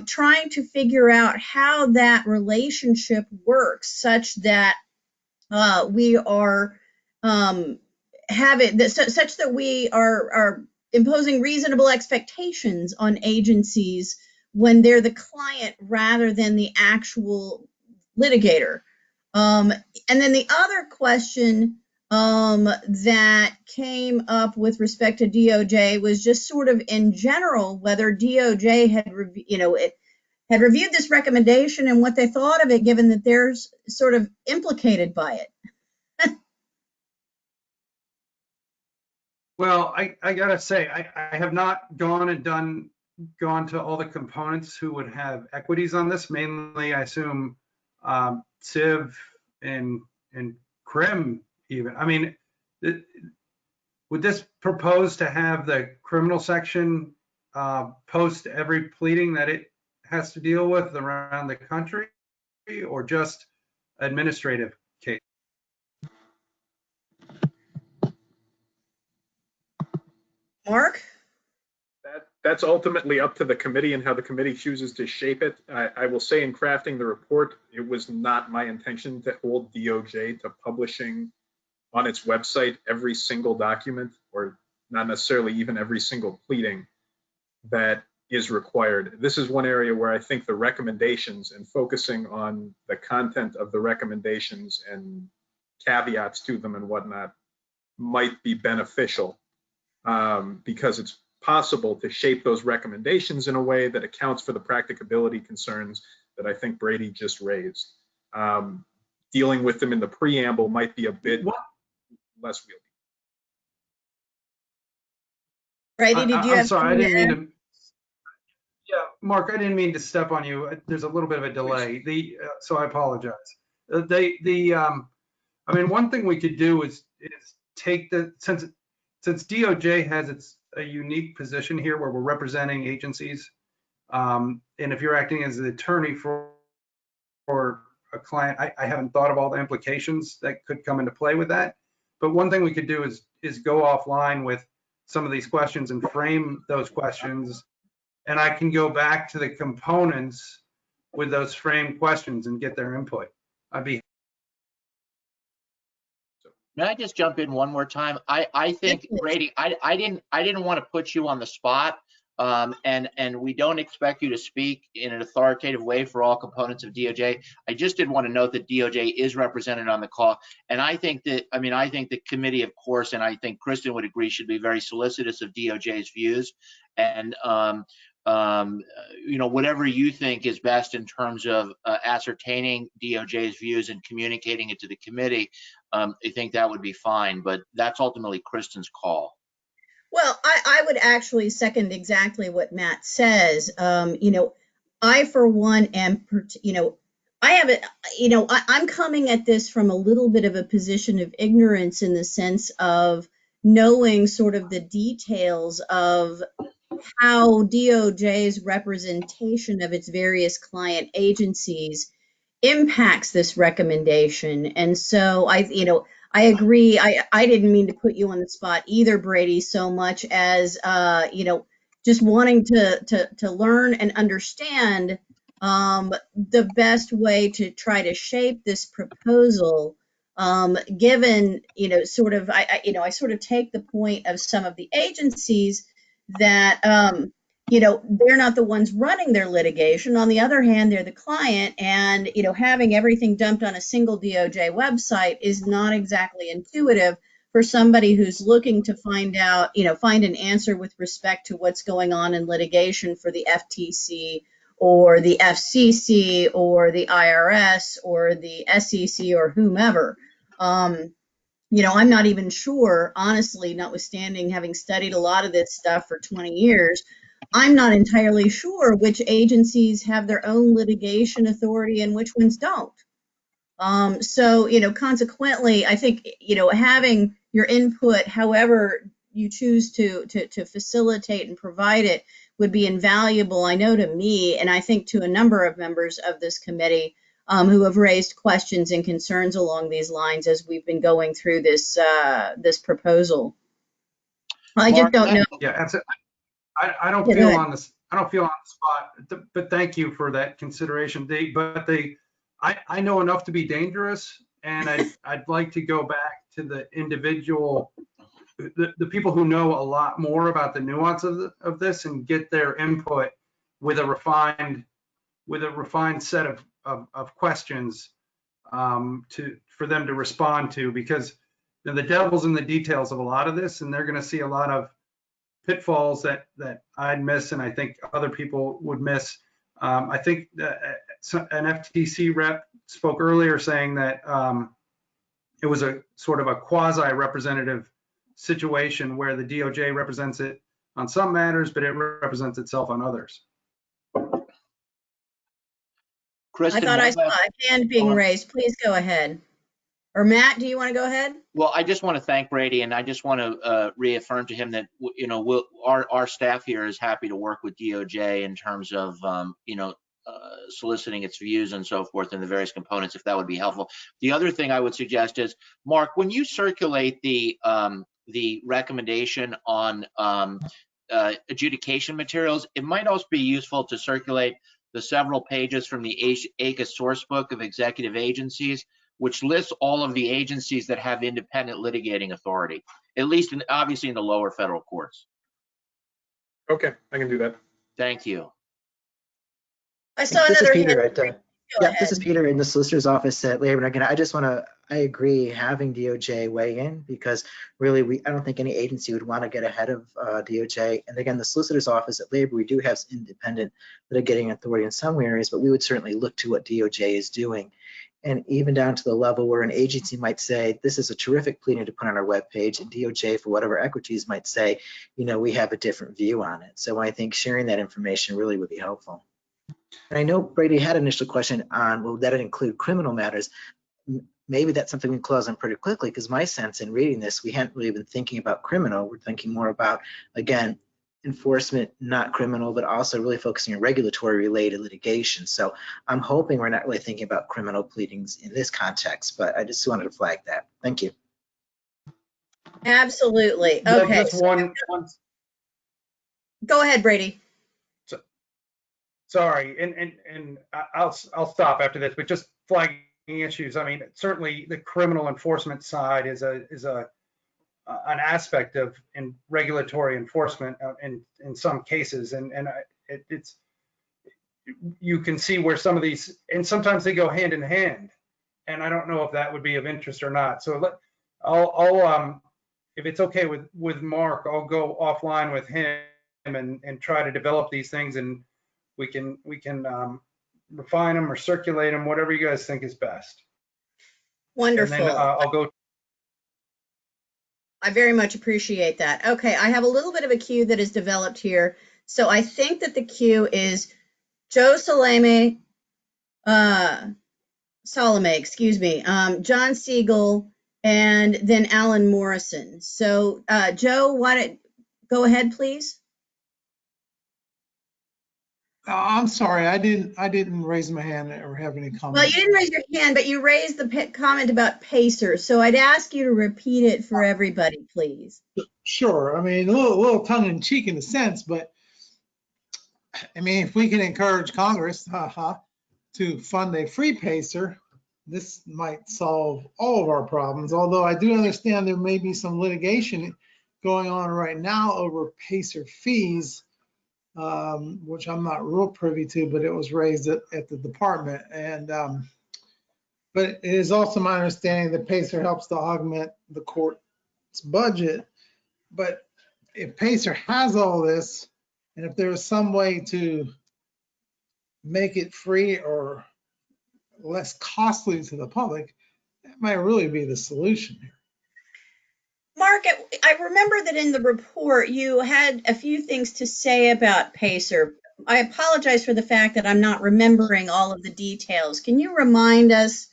trying to figure out how that relationship works such that we are such that we are imposing reasonable expectations on agencies when they're the client rather than the actual litigator. And then the other question that came up with respect to DOJ was just sort of in general whether DOJ had reviewed this recommendation and what they thought of it, given that they're sort of implicated by it. Well, I gotta say, I have not gone to all the components who would have equities on this. Mainly, I assume Civ and Crim even. I mean, would this propose to have the criminal section post every pleading that it has to deal with around the country, or just administrative case? Mark? That's ultimately up to the committee and how the committee chooses to shape it. I will say in crafting the report, it was not my intention to hold DOJ to publishing on its website every single document, or not necessarily even every single pleading that is required. This is one area where I think the recommendations and focusing on the content of the recommendations and caveats to them and whatnot might be beneficial, because it's possible to shape those recommendations in a way that accounts for the practicability concerns that I think Brady just raised. Dealing with them in the preamble might be a bit less wieldy. Brady, did you I'm have sorry, I something didn't to mean to. Yeah, Mark, I didn't mean to step on you. There's a little bit of a delay. So I apologize. I mean, one thing we could do is take since DOJ has a unique position here where we're representing agencies, and if you're acting as an attorney for a client, I haven't thought of all the implications that could come into play with that. But one thing we could do is go offline with some of these questions and frame those questions, and I can go back to the components with those framed questions and get their input. May I just jump in one more time? I think, Brady, I didn't want to put you on the spot, and we don't expect you to speak in an authoritative way for all components of DOJ. I just did want to note that DOJ is represented on the call, and I think that, I think the committee, of course, and I think Kristen would agree, should be very solicitous of DOJ's views, and whatever you think is best in terms of ascertaining DOJ's views and communicating it to the committee, I think that would be fine, but that's ultimately Kristen's call. Well, I would actually second exactly what Matt says. I, for one, am, I have it, I'm coming at this from a little bit of a position of ignorance in the sense of knowing sort of the details of how DOJ's representation of its various client agencies impacts this recommendation. And so I agree. I didn't mean to put you on the spot either, Brady, so much as, just wanting to learn and understand the best way to try to shape this proposal, given, I sort of take the point of some of the agencies that, they're not the ones running their litigation. On the other hand, they're the client, and, having everything dumped on a single DOJ website is not exactly intuitive for somebody who's looking to find an answer with respect to what's going on in litigation for the FTC or the FCC or the IRS or the SEC or whomever. I'm not even sure, honestly, notwithstanding having studied a lot of this stuff for 20 years, I'm not entirely sure which agencies have their own litigation authority and which ones don't. Consequently, I think, having your input, however you choose to facilitate and provide it, would be invaluable, I know, to me, and I think to a number of members of this committee who have raised questions and concerns along these lines as we've been going through this proposal. I just don't know. Yeah, that's it. I don't feel on this. I don't feel on the spot, but thank you for that consideration. I know enough to be dangerous, and I'd like to go back to the individual, the people who know a lot more about the nuance of this and get their input with a refined set of questions for them to respond to, because the devil's in the details of a lot of this, and they're going to see a lot of pitfalls that I'd miss, and I think other people would miss. I think an FTC rep spoke earlier saying that it was a sort of a quasi-representative situation where the DOJ represents it on some matters, but it represents itself on others. Kristen, I thought I saw a hand being raised. Please go ahead. Or Matt, do you want to go ahead? Well, I just want to thank Brady, and I just want to reaffirm to him that our staff here is happy to work with DOJ in terms of soliciting its views and so forth in the various components, if that would be helpful. The other thing I would suggest is, Mark, when you circulate the recommendation on adjudication materials, it might also be useful to circulate the several pages from the Aegis sourcebook of executive agencies, which lists all of the agencies that have independent litigating authority, at least obviously in the lower federal courts. Okay, I can do that. Thank you. I saw This is another Peter hand. at, Go yeah, ahead. this is Peter in the solicitor's office at Labor. And again, I agree having DOJ weigh in, because really I don't think any agency would want to get ahead of DOJ. And again, the solicitor's office at Labor, we do have independent litigating authority in some areas, but we would certainly look to what DOJ is doing. And even down to the level where an agency might say, this is a terrific pleading to put on our webpage, and DOJ, for whatever equities, might say, we have a different view on it. So I think sharing that information really would be helpful. And I know Brady had an initial question on, will that include criminal matters? Maybe that's something we can close on pretty quickly, because my sense in reading this, we hadn't really been thinking about criminal. We're thinking more about, again, enforcement, not criminal, but also really focusing on regulatory related litigation. So I'm hoping we're not really thinking about criminal pleadings in this context, but I just wanted to flag that. Thank you. Absolutely. Yeah, Okay. just one. Go ahead, Brady. Sorry, and I'll stop after this, but just flagging issues. I mean, certainly the criminal enforcement side is an aspect of regulatory enforcement in some cases, and it's you can see where some of these, and sometimes they go hand in hand, and I don't know if that would be of interest or not. So I'll if it's okay with Mark, I'll go offline with him and try to develop these things, and we can refine them or circulate them, whatever you guys think is best. Wonderful. And then I'll go. I very much appreciate that. Okay, I have a little bit of a queue that is developed here. So I think that the queue is Joe Salome, John Siegel, and then Alan Morrison. So Joe, go ahead, please. I'm sorry, I didn't raise my hand or have any comment. Well, you didn't raise your hand, but you raised the comment about Pacer. So I'd ask you to repeat it for everybody, please. Sure. I mean, a little tongue in cheek in a sense, but I mean, if we can encourage Congress to fund a free Pacer, this might solve all of our problems. Although I do understand there may be some litigation going on right now over Pacer fees, which I'm not real privy to, but it was raised at the department. And but it is also my understanding that Pacer helps to augment the court's budget. But if Pacer has all this, and if there is some way to make it free or less costly to the public, that might really be the solution here. Mark, I remember that in the report you had a few things to say about Pacer. I apologize for the fact that I'm not remembering all of the details. Can you remind us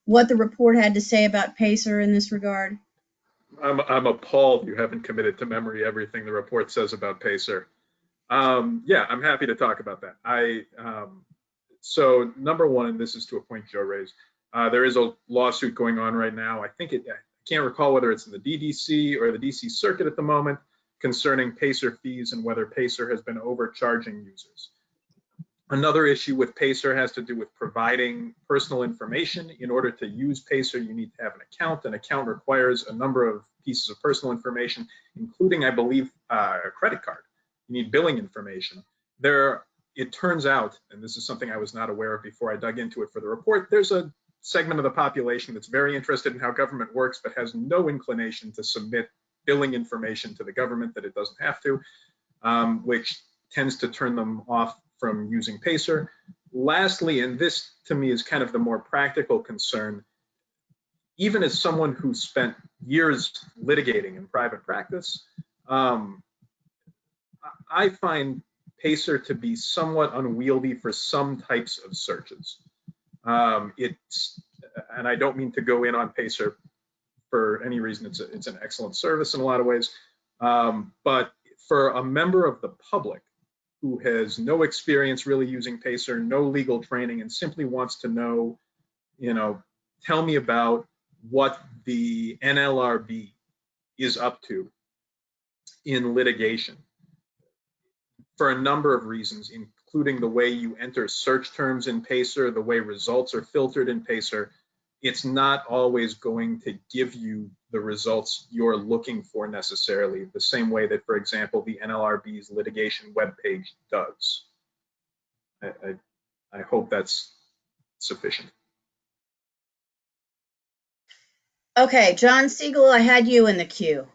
what the report had to say about Pacer in this regard? I'm appalled you haven't committed to memory everything the report says about Pacer. Yeah, I'm happy to talk about that. So number one, and this is to a point Joe raised, there is a lawsuit going on right now. I can't recall whether it's in the DDC or the DC Circuit at the moment, concerning Pacer fees and whether Pacer has been overcharging users. Another issue with Pacer has to do with providing personal information. In order to use Pacer, you need to have an account. An account requires a number of pieces of personal information, including, I believe, a credit card. You need billing information. It turns out, and this is something I was not aware of before I dug into it for the report, there's a segment of the population that's very interested in how government works, but has no inclination to submit billing information to the government that it doesn't have to, which tends to turn them off from using Pacer. Lastly, and this to me is kind of the more practical concern, even as someone who spent years litigating in private practice, I find Pacer to be somewhat unwieldy for some types of searches. And I don't mean to go in on Pacer for any reason. It's an excellent service in a lot of ways. But for a member of the public who has no experience really using Pacer, no legal training, and simply wants to know, tell me about what the NLRB is up to in litigation, for a number of reasons, including the way you enter search terms in Pacer, the way results are filtered in Pacer, it's not always going to give you the results you're looking for necessarily, the same way that, for example, the NLRB's litigation webpage does. I hope that's sufficient. Okay, John Siegel, I had you in the queue.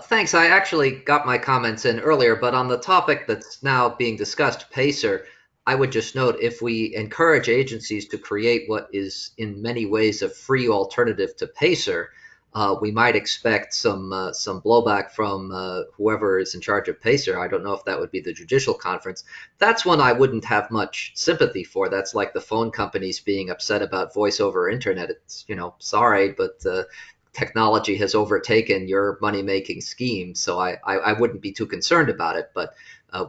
Thanks. I actually got my comments in earlier, but on the topic that's now being discussed, PACER, I would just note if we encourage agencies to create what is in many ways a free alternative to PACER, we might expect some blowback from whoever is in charge of PACER. I don't know if that would be the Judicial Conference. That's one I wouldn't have much sympathy for. That's like the phone companies being upset about voice over internet. It's, sorry, but technology has overtaken your money-making scheme, so I wouldn't be too concerned about it, but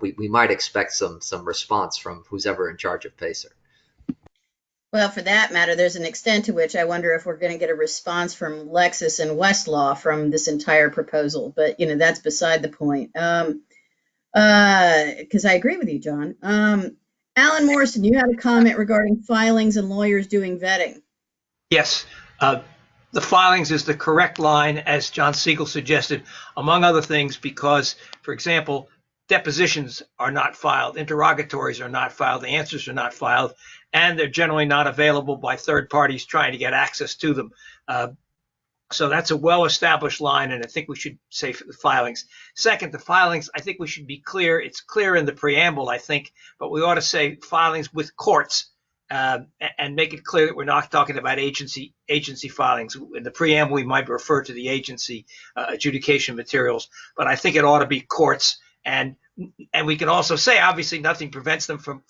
we might expect some response from who's ever in charge of PACER. Well, for that matter, there's an extent to which I wonder if we're going to get a response from Lexis and Westlaw from this entire proposal, but that's beside the point. Because I agree with you, John. Alan Morrison, you had a comment regarding filings and lawyers doing vetting. Yes. The filings is the correct line, as John Siegel suggested, among other things, because, for example, depositions are not filed, interrogatories are not filed, the answers are not filed, and they're generally not available by third parties trying to get access to them. So that's a well-established line, and I think we should say for the filings. Second, the filings, I think we should be clear. It's clear in the preamble, I think, but we ought to say filings with courts. And make it clear that we're not talking about agency filings. In the preamble, we might refer to the agency adjudication materials, but I think it ought to be courts. And we can also say, obviously, nothing prevents them from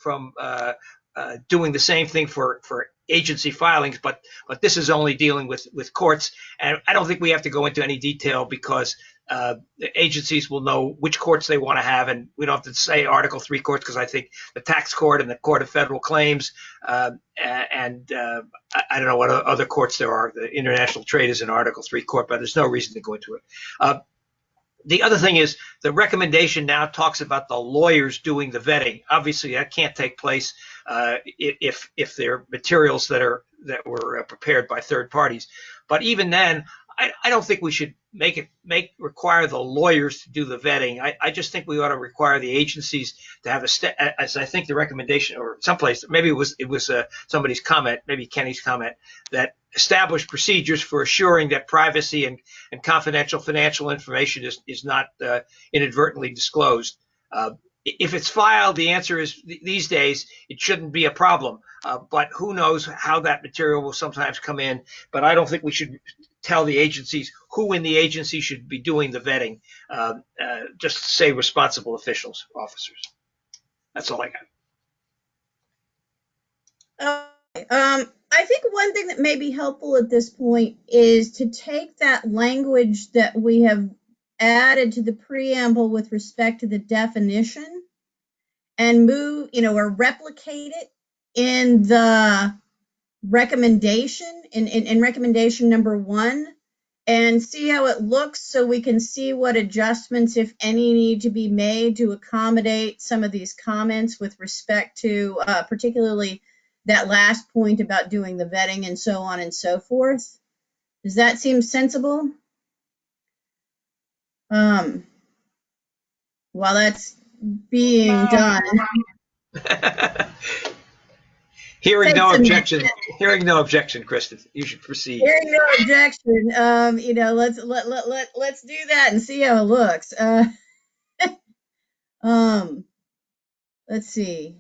doing the same thing for agency filings, but this is only dealing with courts. And I don't think we have to go into any detail because the agencies will know which courts they want to have, and we don't have to say Article 3 courts, because I think the tax court and the Court of Federal Claims I don't know what other courts there are. The International Trade is an Article 3 court, but there's no reason to go into it. The other thing is the recommendation now talks about the lawyers doing the vetting. Obviously, that can't take place if they're materials that were prepared by third parties. But even then, I don't think we should require the lawyers to do the vetting. I just think we ought to require the agencies to have as I think the recommendation, or someplace, maybe it was somebody's comment, maybe Kenny's comment, that establish procedures for assuring that privacy and confidential financial information is not inadvertently disclosed. If it's filed, the answer is these days it shouldn't be a problem. But who knows how that material will sometimes come in. But I don't think we should tell the agencies who in the agency should be doing the vetting. Just say responsible officials, officers. That's all I got. I think one thing that may be helpful at this point is to take that language that we have added to the preamble with respect to the definition and move, or replicate it in the recommendation, in recommendation number 1, and see how it looks, so we can see what adjustments, if any, need to be made to accommodate some of these comments with respect to particularly that last point about doing the vetting and so on and so forth. Does that seem sensible? While that's being done. Hearing no objection, Kristen. You should proceed. Hearing no objection. Let's do that and see how it looks. Let's see.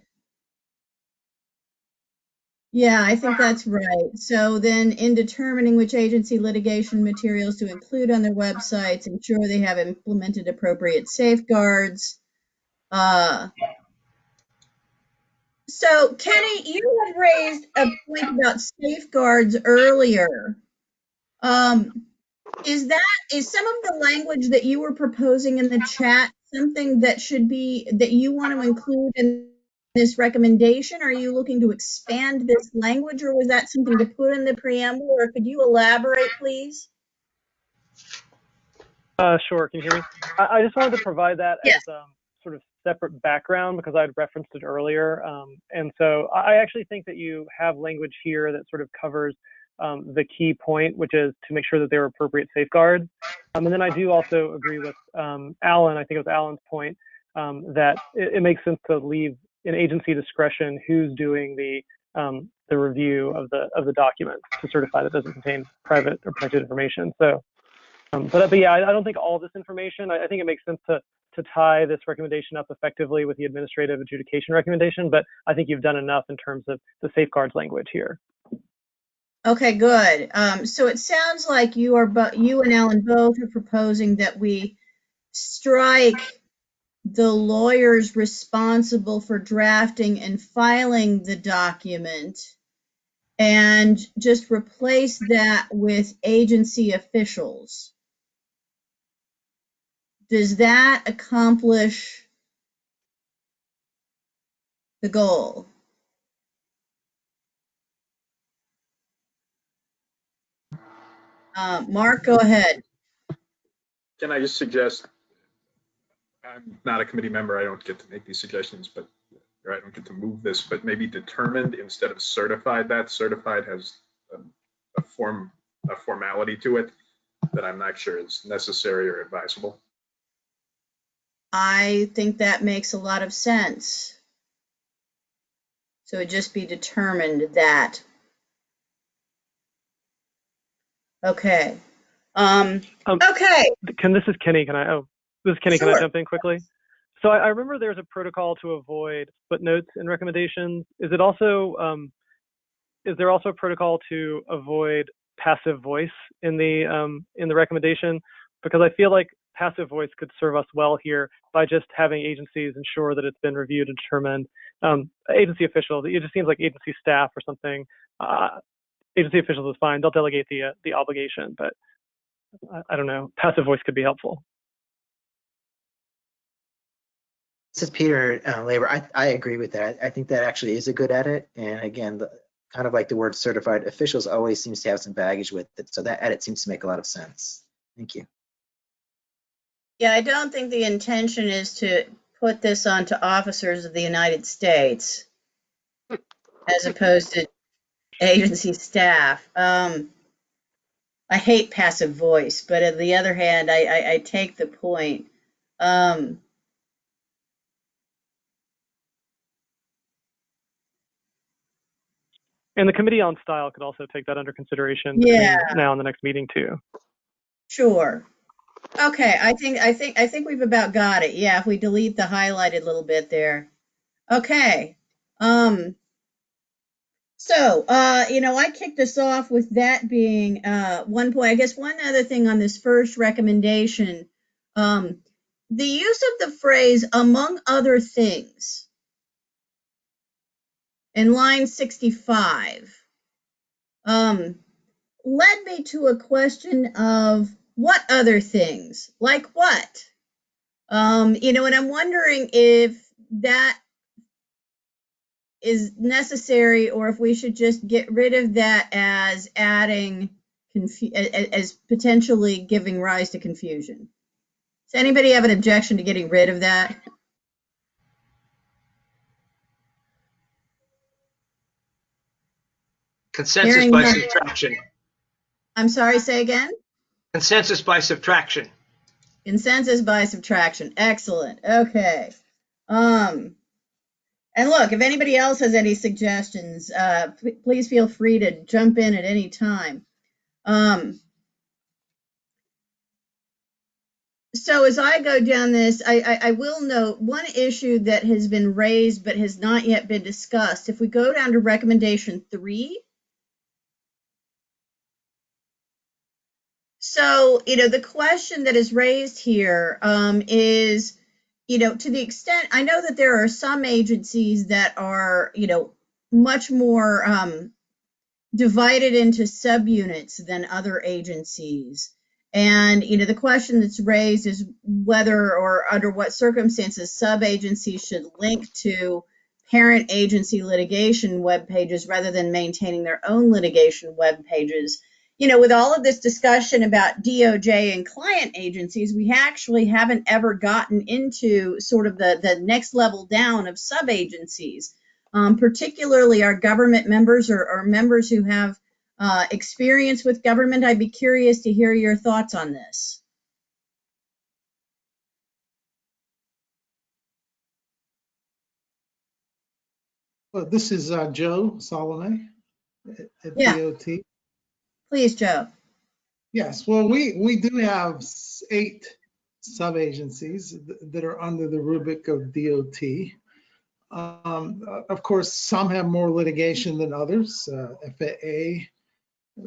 Yeah, I think that's right. So then, in determining which agency litigation materials to include on their websites, ensure they have implemented appropriate safeguards. So, Kenny, you had raised a point about safeguards earlier. Is some of the language that you were proposing in the chat something that you want to include in this recommendation? Are you looking to expand this language, or was that something to put in the preamble, or could you elaborate, please? Sure. Can you hear me? I just wanted to provide that as sort of separate background because I'd referenced it earlier. And so I actually think that you have language here that sort of covers the key point, which is to make sure that there are appropriate safeguards. And then I do also agree with Alan, I think it was Alan's point, that it makes sense to leave in agency discretion who's doing the review of the documents to certify that it doesn't contain private or protected information. So, but yeah, I don't think all this information, I think it makes sense to tie this recommendation up effectively with the administrative adjudication recommendation, but I think you've done enough in terms of the safeguards language here. Okay, good. So it sounds like you and Alan both are proposing that we strike the lawyers responsible for drafting and filing the document and just replace that with agency officials. Does that accomplish the goal? Mark, go ahead. Can I just suggest, I'm not a committee member, I don't get to make these suggestions, but or I don't get to move this, but maybe determined instead of certified. That certified has a formality to it that I'm not sure is necessary or advisable. I think that makes a lot of sense. So it'd just be determined that. Okay. Okay. This is Kenny. This is Kenny. Sure. Can I jump in quickly? So I remember there's a protocol to avoid footnotes in recommendations. Is there also a protocol to avoid passive voice in the recommendation? Because I feel like passive voice could serve us well here by just having agencies ensure that it's been reviewed and determined. Agency officials, it just seems like agency staff or something. Agency officials is fine. They'll delegate the obligation, but I don't know. Passive voice could be helpful. This is Peter Labor. I agree with that. I think that actually is a good edit. And again, kind of like the word certified officials always seems to have some baggage with it. So that edit seems to make a lot of sense. Thank you. Yeah, I don't think the intention is to put this onto officers of the United States as opposed to agency staff. I hate passive voice, but on the other hand, I take the point. And the Committee on Style could also take that under consideration Yeah. between now and the next meeting too. Sure. Okay, I think we've about got it. Yeah, if we delete the highlighted little bit there. Okay. So, I kicked us off with that being one point. I guess one other thing on this first recommendation, the use of the phrase "among other things" in line 65 led me to a question of what other things, like what? And I'm wondering if that is necessary or if we should just get rid of that as adding, as potentially giving rise to confusion. Does anybody have an objection to getting rid of that? Consensus Hearing by none. subtraction. I'm sorry, say again? Consensus by subtraction. Consensus by subtraction. Excellent. Okay. And look, if anybody else has any suggestions, please feel free to jump in at any time. So as I go down this, I will note one issue that has been raised but has not yet been discussed. If we go down to recommendation 3, so, the question that is raised here is, to the extent, I know that there are some agencies that are, much more divided into subunits than other agencies. And, the question that's raised is whether or under what circumstances sub-agencies should link to parent agency litigation web pages rather than maintaining their own litigation web pages. with all of this discussion about DOJ and client agencies, we actually haven't ever gotten into sort of the next level down of sub-agencies, particularly our government members or members who have experience with government. I'd be curious to hear your thoughts on this. Well, this is Joe Salome at Yeah. DOT. Please, Joe. Yes, well, we do have 8 sub-agencies that are under the rubric of DOT. Of course, some have more litigation than others. FAA,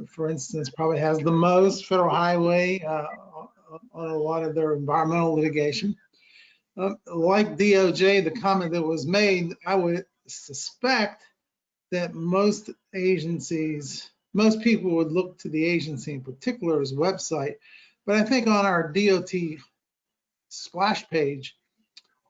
for instance, probably has the most. Federal Highway on a lot of their environmental litigation. Like DOJ, the comment that was made, I would suspect that most people would look to the agency in particular's website. But I think on our DOT splash page,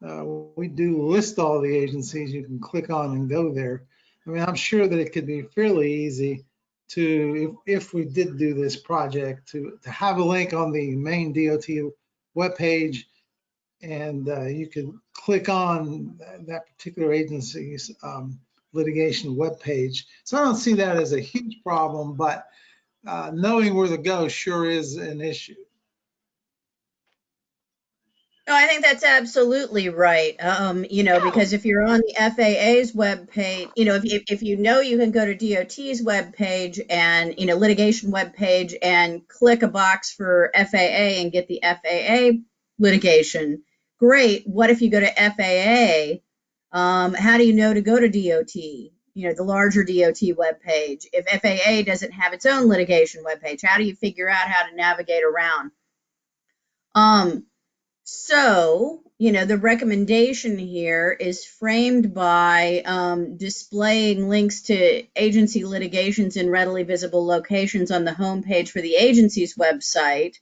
we do list all the agencies you can click on and go there. I mean, I'm sure that it could be fairly easy to, if we did do this project, to have a link on the main DOT webpage, and you could click on that particular agency's litigation webpage. So I don't see that as a huge problem, but knowing where to go sure is an issue. No, I think that's absolutely right. Because if you're on the FAA's webpage, if you can go to DOT's webpage and, litigation webpage and click a box for FAA and get the FAA litigation, great. What if you go to FAA? How do you know to go to DOT? The larger DOT webpage. If FAA doesn't have its own litigation webpage, how do you figure out how to navigate around? So, the recommendation here is framed by displaying links to agency litigations in readily visible locations on the homepage for the agency's website,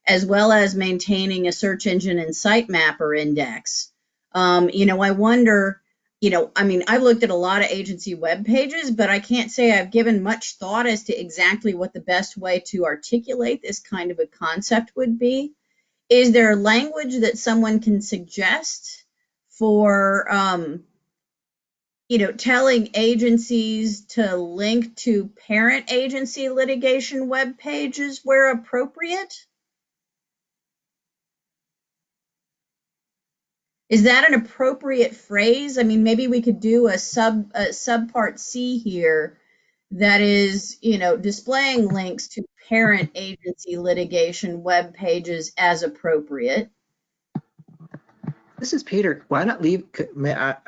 as well as maintaining a search engine and sitemapper index. I wonder, I've looked at a lot of agency web pages, but I can't say I've given much thought as to exactly what the best way to articulate this kind of a concept would be. Is there language that someone can suggest for, telling agencies to link to parent agency litigation web pages where appropriate? Is that an appropriate phrase? I mean, maybe we could do a subpart C here that is, displaying links to parent agency litigation web pages as appropriate. This is Peter. Why not leave,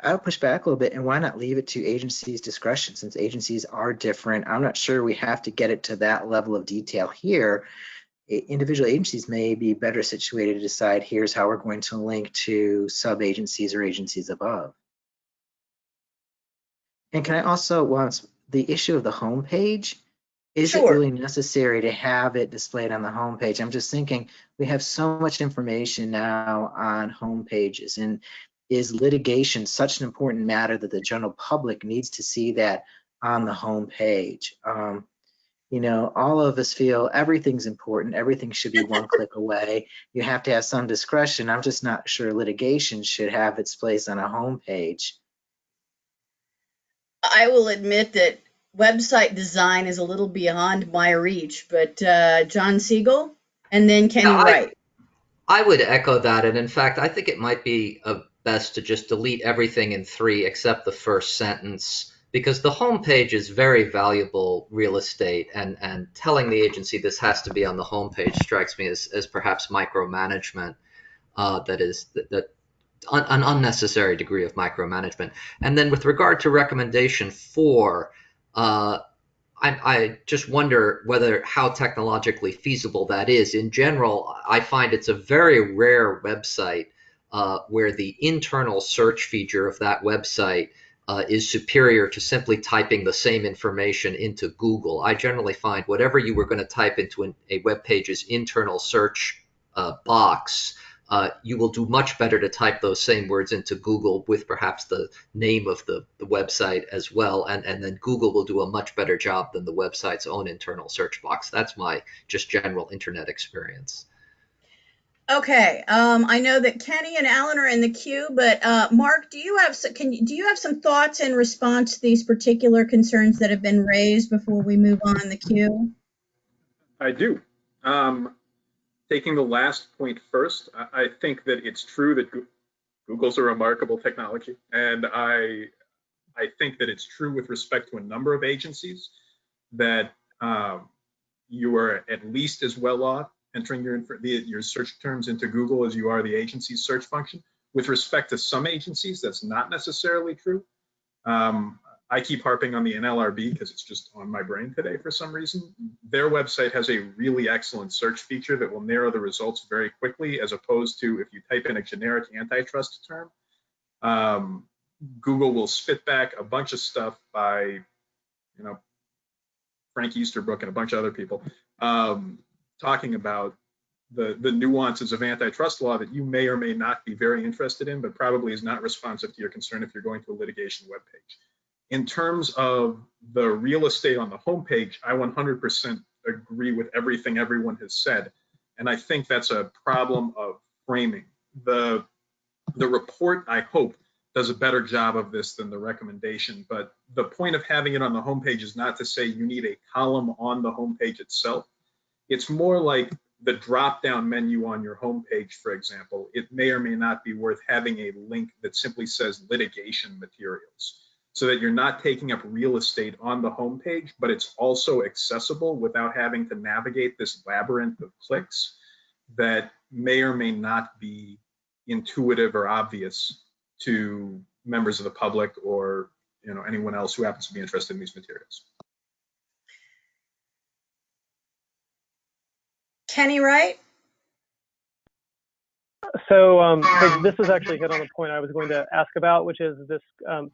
I'll push back a little bit, and why not leave it to agencies' discretion, since agencies are different? I'm not sure we have to get it to that level of detail here. Individual agencies may be better situated to decide, here's how we're going to link to sub-agencies or agencies above. And can I also, once the issue of the homepage, is it really necessary to have it displayed on the homepage? I'm just thinking, we have so much information now on homepages, and is litigation such an important matter that the general public needs to see that on the homepage? All of us feel everything's important, everything should be one click away. You have to have some discretion. I'm just not sure litigation should have its place on a homepage. I will admit that website design is a little beyond my reach, but John Siegel and then Kenny Wright. I would echo that, and in fact, I think it might be best to just delete everything in 3 except the first sentence, because the homepage is very valuable real estate, and telling the agency this has to be on the homepage strikes me as perhaps micromanagement. That an unnecessary degree of micromanagement. And then with regard to recommendation 4, I just wonder how technologically feasible that is. In general, I find it's a very rare website where the internal search feature of that website is superior to simply typing the same information into Google. I generally find whatever you were going to type into a web page's internal search box you will do much better to type those same words into Google with perhaps the name of the website as well. And then Google will do a much better job than the website's own internal search box. That's my just general internet experience. Okay, I know that Kenny and Alan are in the queue, but Mark, do you have some thoughts in response to these particular concerns that have been raised before we move on in the queue? I do. Taking the last point first, I think that it's true that Google's a remarkable technology, and I think that it's true with respect to a number of agencies that you are at least as well off entering your search terms into Google as you are the agency's search function. With respect to some agencies, that's not necessarily true. I keep harping on the NLRB because it's just on my brain today for some reason. Their website has a really excellent search feature that will narrow the results very quickly, as opposed to if you type in a generic antitrust term, Google will spit back a bunch of stuff by, Frank Easterbrook and a bunch of other people talking about the nuances of antitrust law that you may or may not be very interested in, but probably is not responsive to your concern if you're going to a litigation webpage. In terms of the real estate on the homepage, I 100% agree with everything everyone has said. And I think that's a problem of framing. The report, I hope, does a better job of this than the recommendation. But the point of having it on the homepage is not to say you need a column on the homepage itself. It's more like the drop-down menu on your homepage, for example. It may or may not be worth having a link that simply says litigation materials, so that you're not taking up real estate on the homepage, but it's also accessible without having to navigate this labyrinth of clicks that may or may not be intuitive or obvious to members of the public or anyone else who happens to be interested in these materials. Kenny, right? So this is actually hit on the point I was going to ask about, which is this.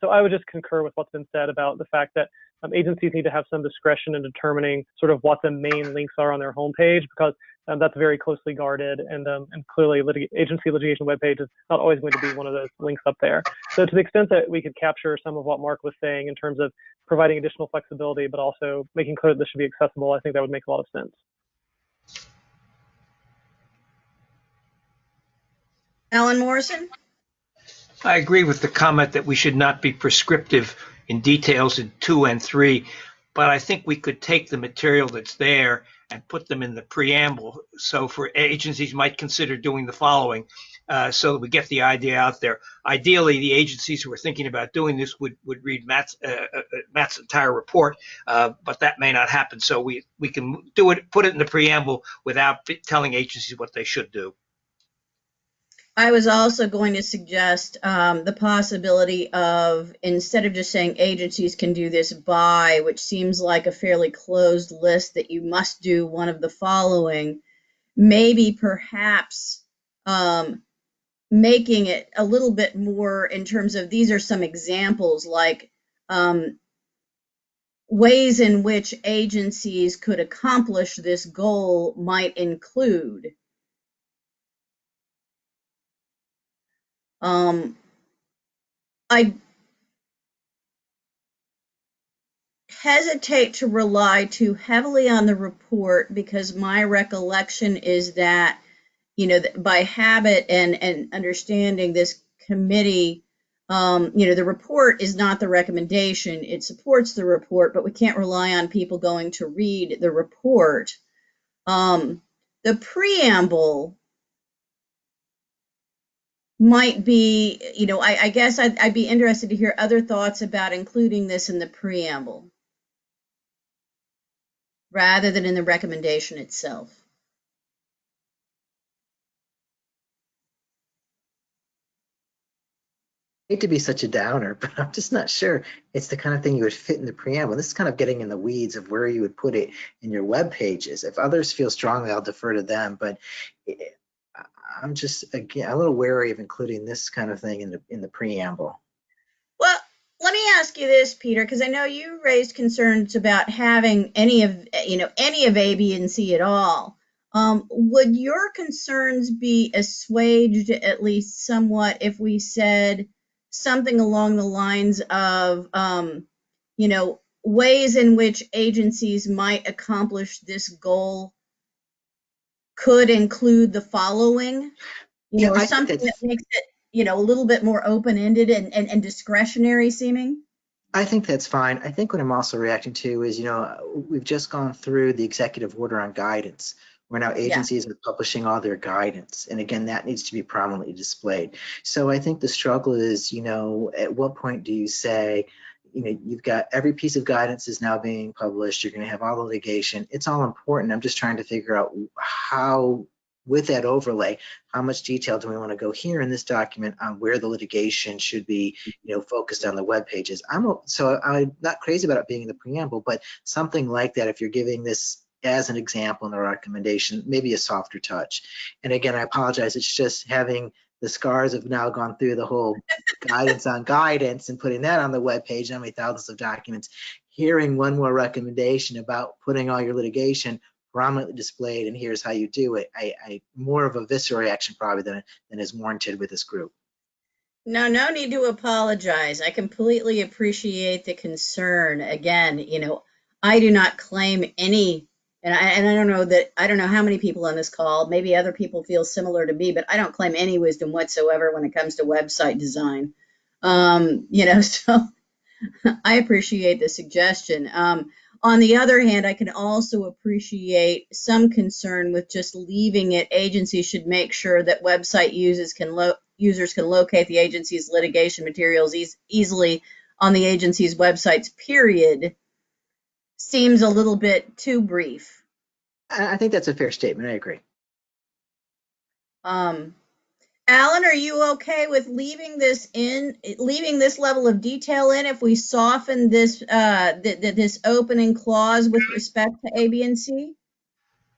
So I would just concur with what's been said about the fact that agencies need to have some discretion in determining sort of what the main links are on their homepage, because that's very closely guarded, and clearly agency litigation webpage is not always going to be one of those links up there. So to the extent that we could capture some of what Mark was saying in terms of providing additional flexibility, but also making clear that this should be accessible, I think that would make a lot of sense. Alan Morrison? I agree with the comment that we should not be prescriptive in details in 2 and 3, but I think we could take the material that's there and put them in the preamble. So for agencies might consider doing the following, so that we get the idea out there. Ideally, the agencies who are thinking about doing this would read Matt's entire report, but that may not happen. So we can do it, put it in the preamble without telling agencies what they should do. I was also going to suggest the possibility of, instead of just saying agencies can do this by, which seems like a fairly closed list that you must do one of the following, maybe perhaps making it a little bit more in terms of these are some examples, like ways in which agencies could accomplish this goal might include. I hesitate to rely too heavily on the report, because my recollection is that, by habit and understanding this committee, the report is not the recommendation. It supports the report, but we can't rely on people going to read the report. The preamble might be, I guess I'd be interested to hear other thoughts about including this in the preamble rather than in the recommendation itself. I hate to be such a downer, but I'm just not sure it's the kind of thing you would fit in the preamble. This is kind of getting in the weeds of where you would put it in your web pages. If others feel strongly, I'll defer to them, but I'm just, again, a little wary of including this kind of thing in the preamble. Well, let me ask you this, Peter, because I know you raised concerns about having any of A, B, and C at all. Would your concerns be assuaged at least somewhat if we said something along the lines of, ways in which agencies might accomplish this goal could include the following, Yeah, or I think something that that's makes it, a little bit more open-ended and discretionary seeming? I think that's fine. I think what I'm also reacting to is, we've just gone through the executive order on guidance, where now Yeah. agencies are publishing all their guidance. And again, that needs to be prominently displayed. So I think the struggle is, at what point do you say, you've got every piece of guidance is now being published. You're going to have all the litigation. It's all important. I'm just trying to figure out how, with that overlay, how much detail do we want to go here in this document on where the litigation should be, focused on the web pages. I'm not crazy about it being in the preamble, but something like that, if you're giving this as an example in the recommendation, maybe a softer touch. And again, I apologize. It's just having the scars have now gone through the whole guidance on guidance and putting that on the web page, how many thousands of documents, hearing one more recommendation about putting all your litigation prominently displayed and here's how you do it. I more of a visceral reaction probably than is warranted with this group. No need to apologize. I completely appreciate the concern. Again, I do not claim any, and I don't know how many people on this call, maybe other people feel similar to me, but I don't claim any wisdom whatsoever when it comes to website design. So I appreciate the suggestion. On the other hand, I can also appreciate some concern with just leaving it. Agencies should make sure that website users can locate the agency's litigation materials easily on the agency's websites, period. Seems a little bit too brief. I think that's a fair statement. I agree. Alan, are you okay with leaving this level of detail in if we soften this this opening clause with respect to A, B, and C?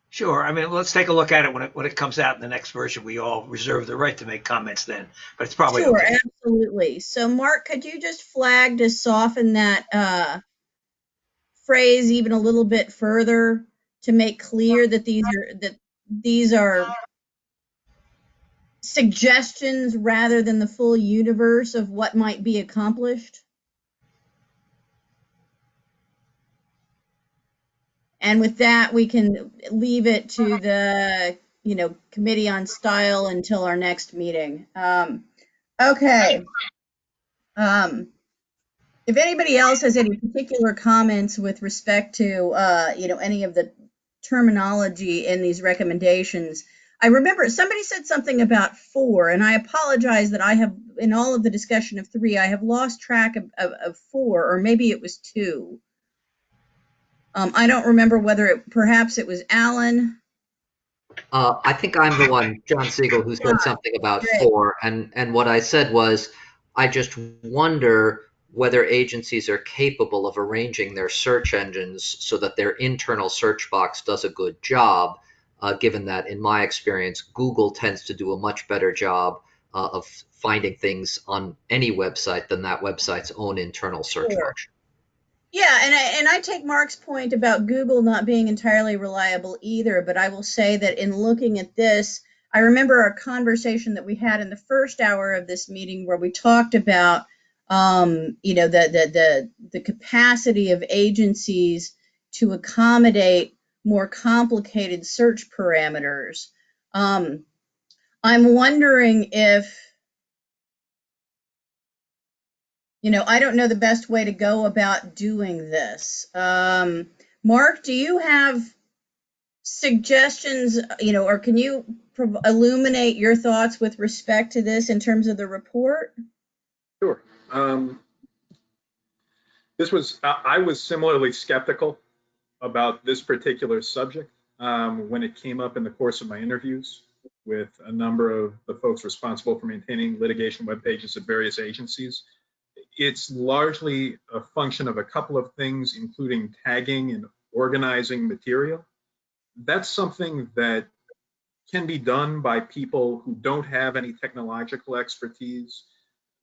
Sure. I mean, let's take a look at it when it comes out in the next version. We all reserve the right to make comments then, but it's probably Sure, okay. absolutely. So, Mark, could you just flag to soften that phrase even a little bit further to make clear that these are suggestions rather than the full universe of what might be accomplished? And with that, we can leave it to the, committee on style until our next meeting. Okay. If anybody else has any particular comments with respect to, any of the terminology in these recommendations, I remember somebody said something about 4, and I apologize that I have, in all of the discussion of 3, I have lost track of 4, or maybe it was 2. I don't remember whether perhaps it was Alan. I think I'm the one, John Siegel, who said something about Great. 4. And what I said was, I just wonder whether agencies are capable of arranging their search engines so that their internal search box does a good job, given that, in my experience, Google tends to do a much better job of finding things on any website than that website's own internal search Sure. function. Yeah, and I take Mark's point about Google not being entirely reliable either, but I will say that in looking at this, I remember our conversation that we had in the first hour of this meeting where we talked about the capacity of agencies to accommodate more complicated search parameters. I'm wondering if I don't know the best way to go about doing this. Mark, do you have suggestions, or can you illuminate your thoughts with respect to this in terms of the report? Sure. I was similarly skeptical about this particular subject when it came up in the course of my interviews with a number of the folks responsible for maintaining litigation web pages at various agencies. It's largely a function of a couple of things, including tagging and organizing material. That's something that can be done by people who don't have any technological expertise.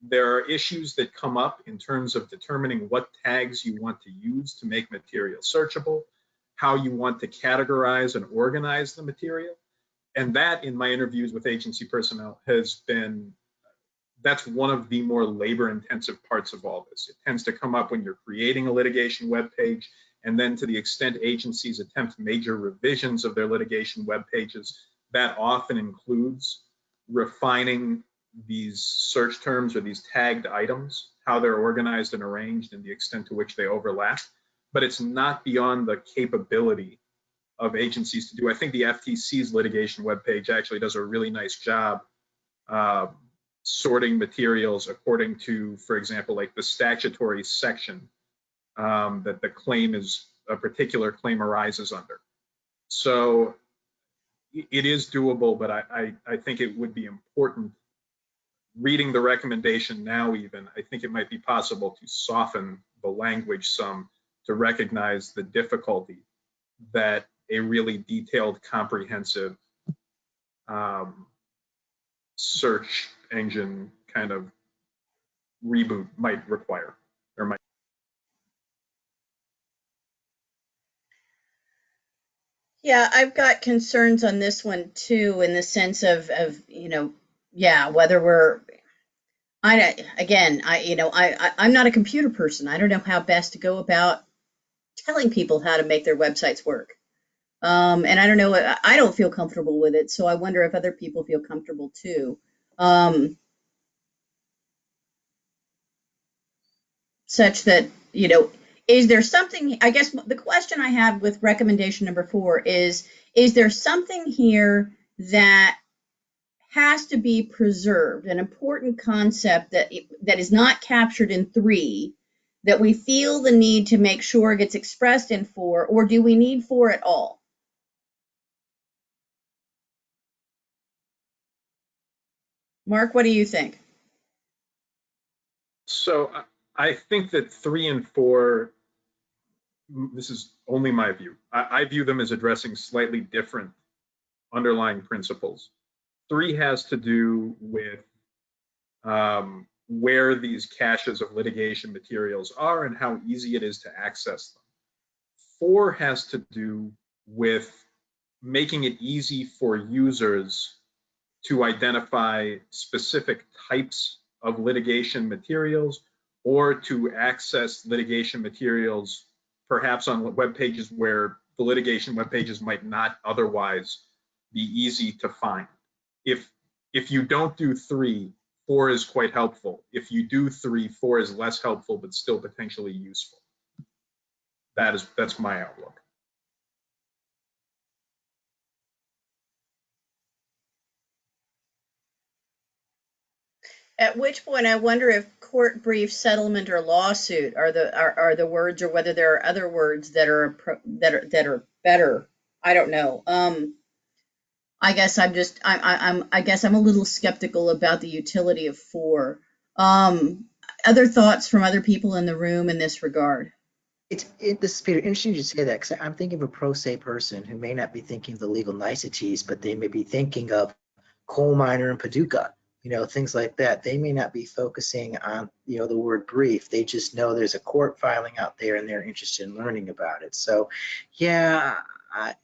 There are issues that come up in terms of determining what tags you want to use to make material searchable. how you want to categorize and organize the material. And that, in my interviews with agency personnel, has been, that's one of the more labor-intensive parts of all this. It tends to come up when you're creating a litigation web page, and then to the extent agencies attempt major revisions of their litigation web pages, that often includes refining these search terms or these tagged items, how they're organized and arranged, and the extent to which they overlap. But it's not beyond the capability of agencies to do. I think the FTC's litigation webpage actually does a really nice job sorting materials according to, for example, like the statutory section that the claim is, a particular claim arises under. So it is doable, but I think it would be important, reading the recommendation now even, I think it might be possible to soften the language some to recognize the difficulty that a really detailed, comprehensive search engine kind of reboot might require, or might. Yeah, I've got concerns on this one too, in the sense of yeah, whether we're, I'm not a computer person. I don't know how best to go about telling people how to make their websites work. And I don't know, I don't feel comfortable with it, so I wonder if other people feel comfortable too. Such that, is there something, I guess the question I have with recommendation number 4 is there something here that has to be preserved, an important concept that is not captured in 3, that we feel the need to make sure gets expressed in 4, or do we need 4 at all? Mark, what do you think? So I think that 3 and 4, this is only my view, I view them as addressing slightly different underlying principles. 3 has to do with where these caches of litigation materials are and how easy it is to access them. 4 has to do with making it easy for users to identify specific types of litigation materials, or to access litigation materials perhaps on web pages where the litigation web pages might not otherwise be easy to find. If you don't do 3, 4 is quite helpful. If you do 3, 4 is less helpful, but still potentially useful. That's my outlook. At which point I wonder if court brief, settlement, or lawsuit are the words, or whether there are other words that are better. I don't know. I guess I'm a little skeptical about the utility of 4. Other thoughts from other people in the room in this regard? This is Peter. Interesting you say that, because I'm thinking of a pro se person who may not be thinking of the legal niceties, but they may be thinking of coal miner and Paducah, things like that. They may not be focusing on, the word brief. They just know there's a court filing out there and they're interested in learning about it. So, yeah, I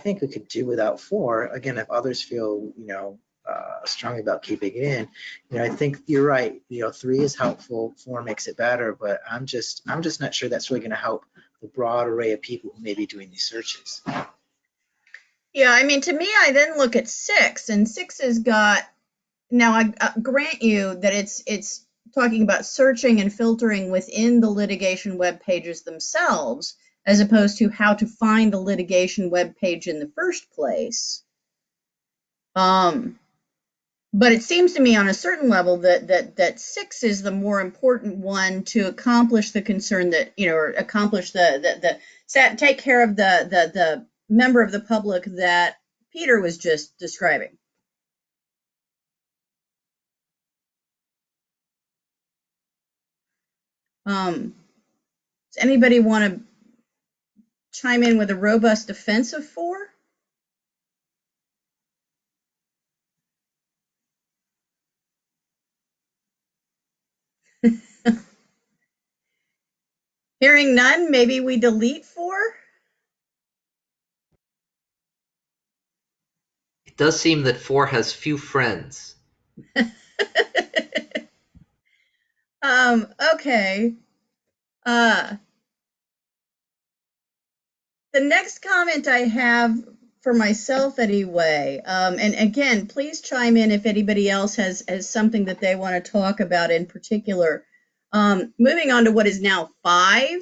think we could do without 4. Again, if others feel, strongly about keeping it in, I think you're right. 3 is helpful, 4 makes it better, but I'm just not sure that's really going to help the broad array of people who may be doing these searches. Yeah, I mean, to me, I then look at 6, and 6 has got, now I grant you that it's talking about searching and filtering within the litigation web pages themselves, as opposed to how to find the litigation web page in the first place. But it seems to me on a certain level that 6 is the more important one to accomplish the concern that, or accomplish take care of the member of the public that Peter was just describing. Does anybody want to chime in with a robust defense of 4? Hearing none, maybe we delete 4? does seem that 4 has few friends. Okay. The next comment I have for myself anyway, and again, please chime in if anybody else has something that they want to talk about in particular. Moving on to what is now 5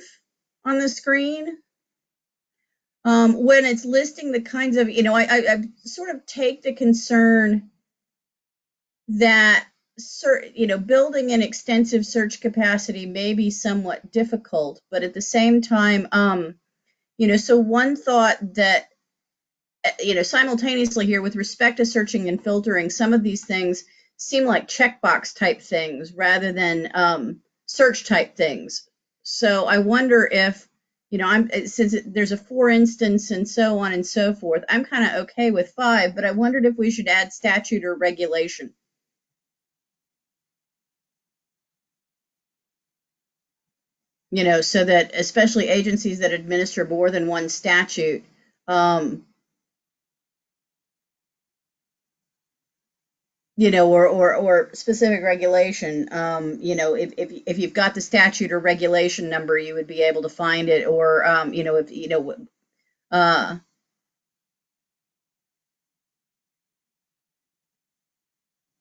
on the screen. When it's listing the kinds of, I sort of take the concern that building an extensive search capacity may be somewhat difficult, but at the same time, so one thought that, simultaneously here with respect to searching and filtering, some of these things seem like checkbox type things rather than search type things. So I wonder if, since there's a 4 instance and so on and so forth, I'm kind of okay with 5, but I wondered if we should add statute or regulation. So that especially agencies that administer more than one statute, or specific regulation, if you've got the statute or regulation number, you would be able to find it, or,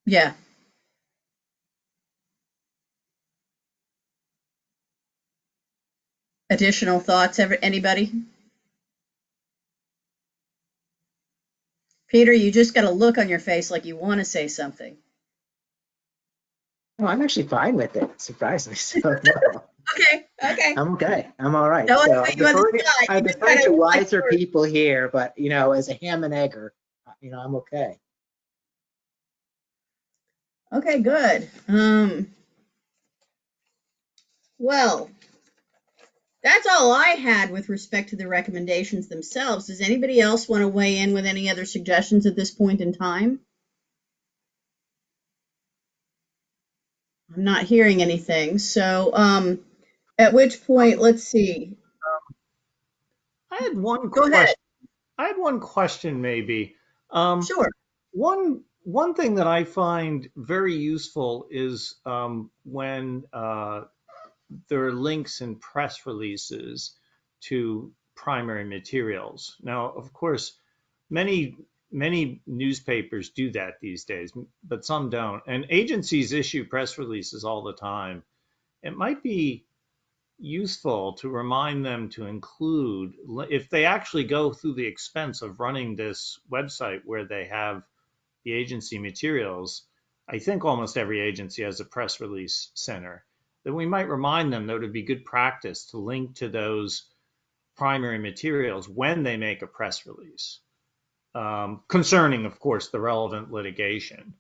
yeah. Additional thoughts, anybody? Peter, you just got a look on your face like you want to say something. No, I'm actually fine with it, surprisingly. So, no. Okay. I'm okay. I'm all right. No, So I I'm deferring to wiser people here, but, as a ham and egger, I'm okay. Okay, good. Well, that's all I had with respect to the recommendations themselves. Does anybody else want to weigh in with any other suggestions at this point in time? I'm not hearing anything. So, at which point, let's see. I had one Go question. ahead. I had one question, maybe. Sure. One thing that I find very useful is when there are links in press releases to primary materials. Now, of course, many newspapers do that these days, but some don't. And agencies issue press releases all the time. It might be useful to remind them to include, if they actually go through the expense of running this website where they have the agency materials. I think almost every agency has a press release center. Then we might remind them that it would be good practice to link to those primary materials when they make a press release, concerning, of course, the relevant litigation,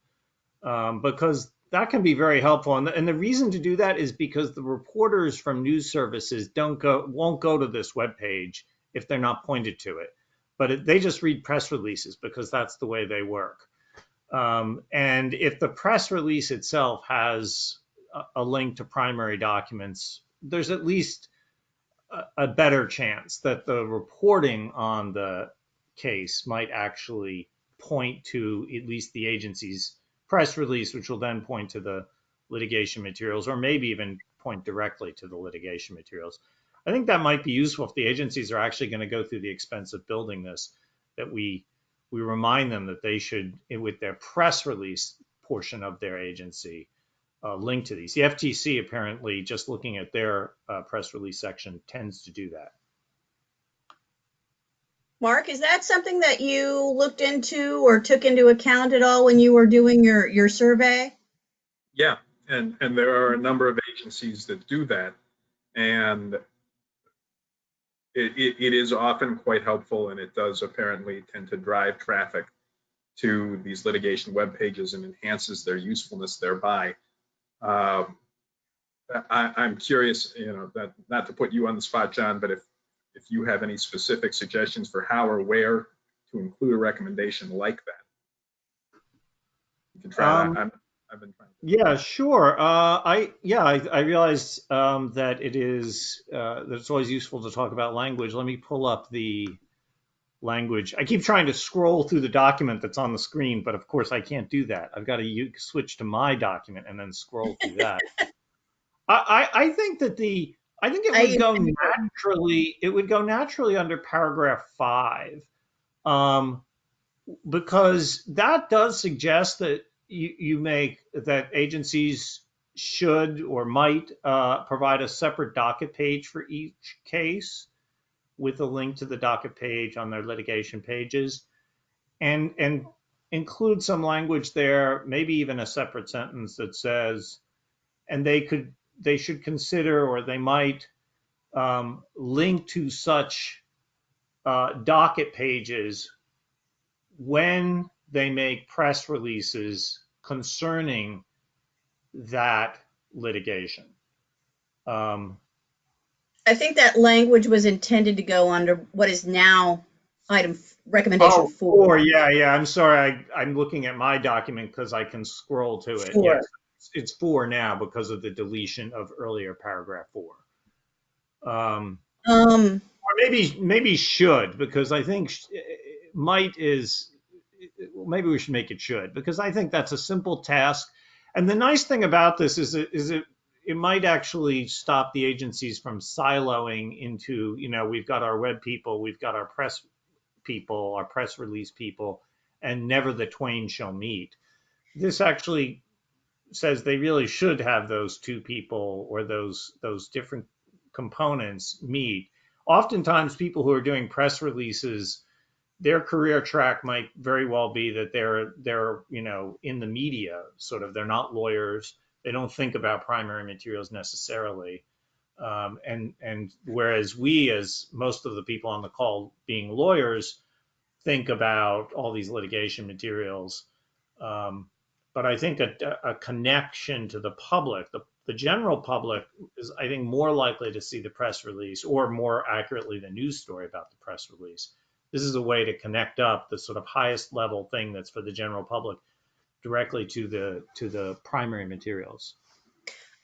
because that can be very helpful. And the reason to do that is because the reporters from news services won't go to this webpage if they're not pointed to it, but they just read press releases because that's the way they work. And if the press release itself has a link to primary documents, there's at least a better chance that the reporting on the case might actually point to at least the agency's press release, which will then point to the litigation materials, or maybe even point directly to the litigation materials. I think that might be useful if the agencies are actually going to go through the expense of building this, that we remind them that they should, with their press release portion of their agency, link to these. The FTC apparently, just looking at their press release section, tends to do that. Mark, is that something that you looked into or took into account at all when you were doing your survey? Yeah, and there are a number of agencies that do that, and it is often quite helpful, and it does apparently tend to drive traffic to these litigation web pages and enhances their usefulness thereby. I'm curious, that not to put you on the spot, John, but if you have any specific suggestions for how or where to include a recommendation like that. You can try that. I've been trying. Yeah, sure. I realize that that it's always useful to talk about language. Let me pull up the language. I keep trying to scroll through the document that's on the screen, but of course I can't do that. I've got to switch to my document and then scroll through that. I think that I think it would go naturally. It would go naturally under paragraph 5, because that does suggest that you make that agencies should or might provide a separate docket page for each case with a link to the docket page on their litigation pages, and include some language there, maybe even a separate sentence that says, and they should consider, or they might link to such docket pages when they make press releases concerning that litigation. I think that language was intended to go under what is now recommendation 4. Yeah. I'm sorry. I'm looking at my document because I can scroll to it. Sure. Yes, it's 4 now because of the deletion of earlier paragraph 4. Or maybe should, because I think might is, maybe we should make it should, because I think that's a simple task. And the nice thing about this is it might actually stop the agencies from siloing into, we've got our web people, we've got our press people, our press release people, and never the twain shall meet. This actually says they really should have those two people, or those different components meet. Oftentimes people who are doing press releases, their career track might very well be that they're in the media, sort of. They're not lawyers. They don't think about primary materials necessarily. And whereas we, as most of the people on the call being lawyers, think about all these litigation materials. But I think a connection to the public, the general public, is, I think, more likely to see the press release, or more accurately, the news story about the press release. This is a way to connect up the sort of highest level thing that's for the general public directly to the primary materials.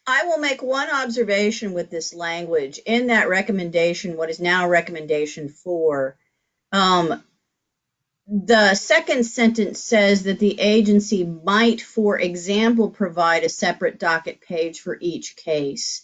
I will make one observation with this language in that recommendation, what is now recommendation 4. The second sentence says that the agency might, for example, provide a separate docket page for each case.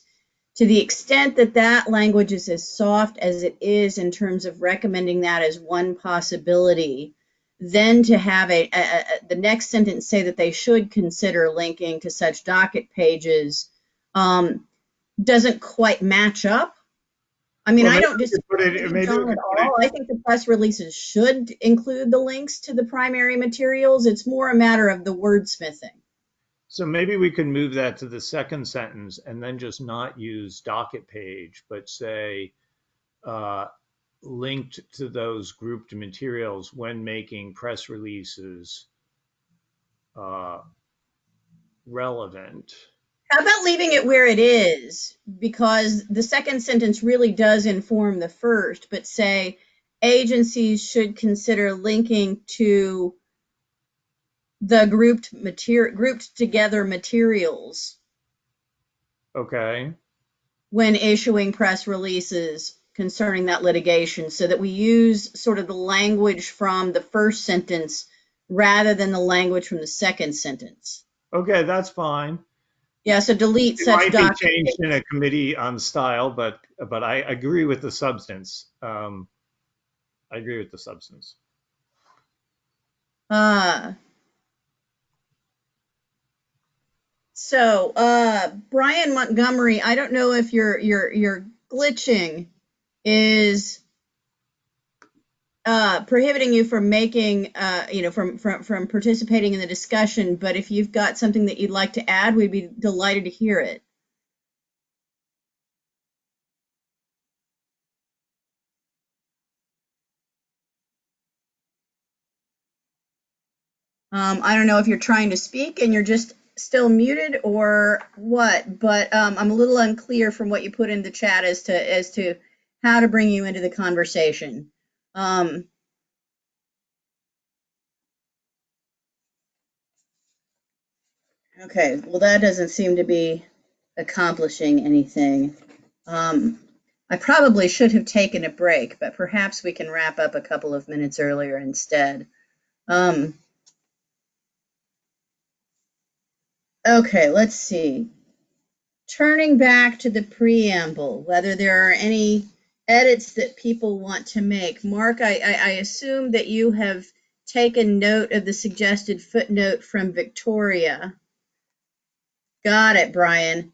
To the extent that that language is as soft as it is in terms of recommending that as one possibility, then to have the next sentence say that they should consider linking to such docket pages doesn't quite match up. I mean, I don't disagree with John at all. I think the press releases should include the links to the primary materials. It's more a matter of the wordsmithing. So maybe we can move that to the second sentence and then just not use docket page, but say linked to those grouped materials when making press releases relevant. How about leaving it where it is? Because the second sentence really does inform the first, but say agencies should consider linking to the grouped together materials. Okay. When issuing press releases concerning that litigation, so that we use sort of the language from the first sentence rather than the language from the second sentence. Okay, that's fine. Yeah, so delete such document. It might be changed in a committee on style, but I agree with the substance. I agree with the substance. So Brian Montgomery, I don't know if your glitching is prohibiting you from making, from participating in the discussion, but if you've got something that you'd like to add, we'd be delighted to hear it. I don't know if you're trying to speak and you're just still muted or what, but I'm a little unclear from what you put in the chat as to how to bring you into the conversation. Okay, well, that doesn't seem to be accomplishing anything. I probably should have taken a break, but perhaps we can wrap up a couple of minutes earlier instead. Okay, let's see. Turning back to the preamble, whether there are any edits that people want to make. Mark, I assume that you have taken note of the suggested footnote from Victoria. Got it, Brian.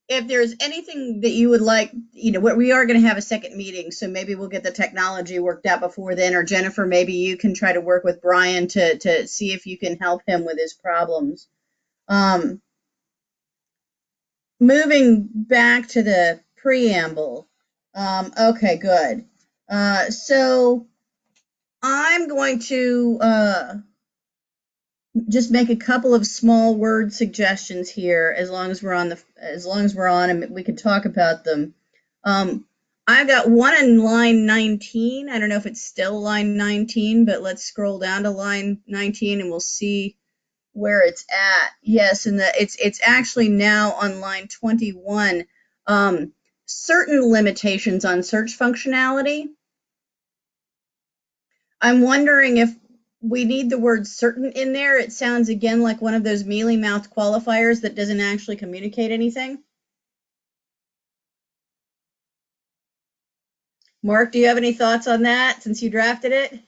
If there's anything that you would like, we are going to have a second meeting, so maybe we'll get the technology worked out before then, or Jennifer, maybe you can try to work with Brian to see if you can help him with his problems. Moving back to the preamble. Okay, good. So I'm going to just make a couple of small word suggestions here, as long as we're on and we can talk about them. I've got one in line 19. I don't know if it's still line 19, but let's scroll down to line 19 and we'll see where it's at. Yes, and it's actually now on line 21. Certain limitations on search functionality. I'm wondering if we need the word certain in there. It sounds again like one of those mealy-mouthed qualifiers that doesn't actually communicate anything. Mark, do you have any thoughts on that since you drafted it?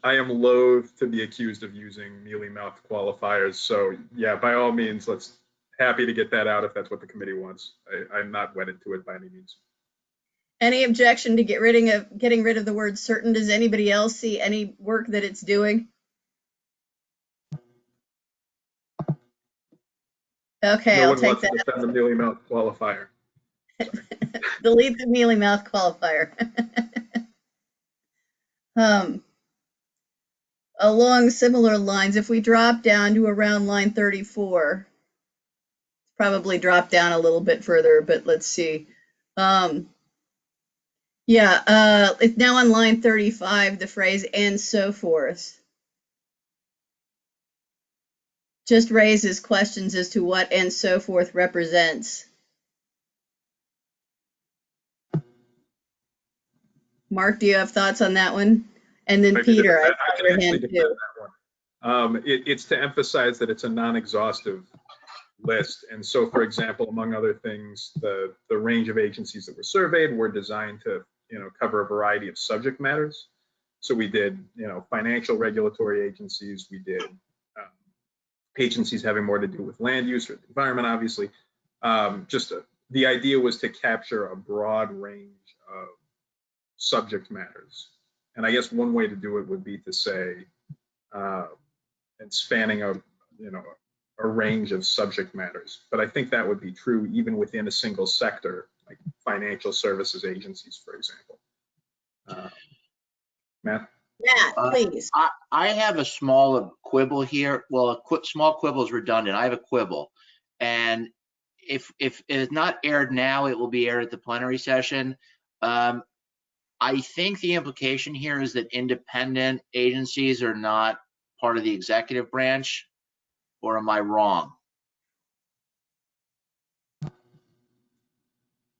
I am loath to be accused of using mealy-mouthed qualifiers. So yeah, by all means, happy to get that out if that's what the committee wants. I'm not wedded to it by any means. Any objection to getting rid of the word certain? Does anybody else see any work that it's doing? Okay, No I'll one take wants that. to defend the mealy-mouthed qualifier. Delete the mealy-mouthed qualifier. Along similar lines, if we drop down to around line 34, probably drop down a little bit further, but let's see. It's now on line 35, the phrase "and so forth" just raises questions as to what "and so forth" represents. Mark, do you have thoughts on that one? And then Peter, I saw your hand too. It's to emphasize that it's a non-exhaustive list. And so, for example, among other things, the range of agencies that were surveyed were designed to cover a variety of subject matters. So we did financial regulatory agencies, we did agencies having more to do with land use or the environment, obviously. The idea was to capture a broad range of subject matters. And I guess one way to do it would be to say, and spanning a range of subject matters. But I think that would be true even within a single sector, like financial services agencies, for example. Matt? Matt, please. I have a small quibble here. Well, small quibble is redundant. I have a quibble. And if it's not aired now, it will be aired at the plenary session. I think the implication here is that independent agencies are not part of the executive branch, or am I wrong?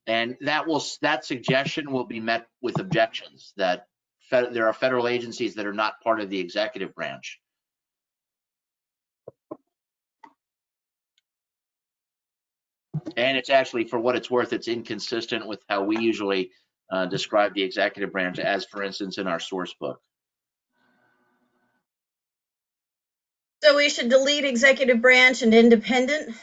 And that suggestion will be met with objections that there are federal agencies that are not part of the executive branch. And it's actually, for what it's worth, it's inconsistent with how we usually describe the executive branch, as for instance in our source book. So we should delete executive branch and independent?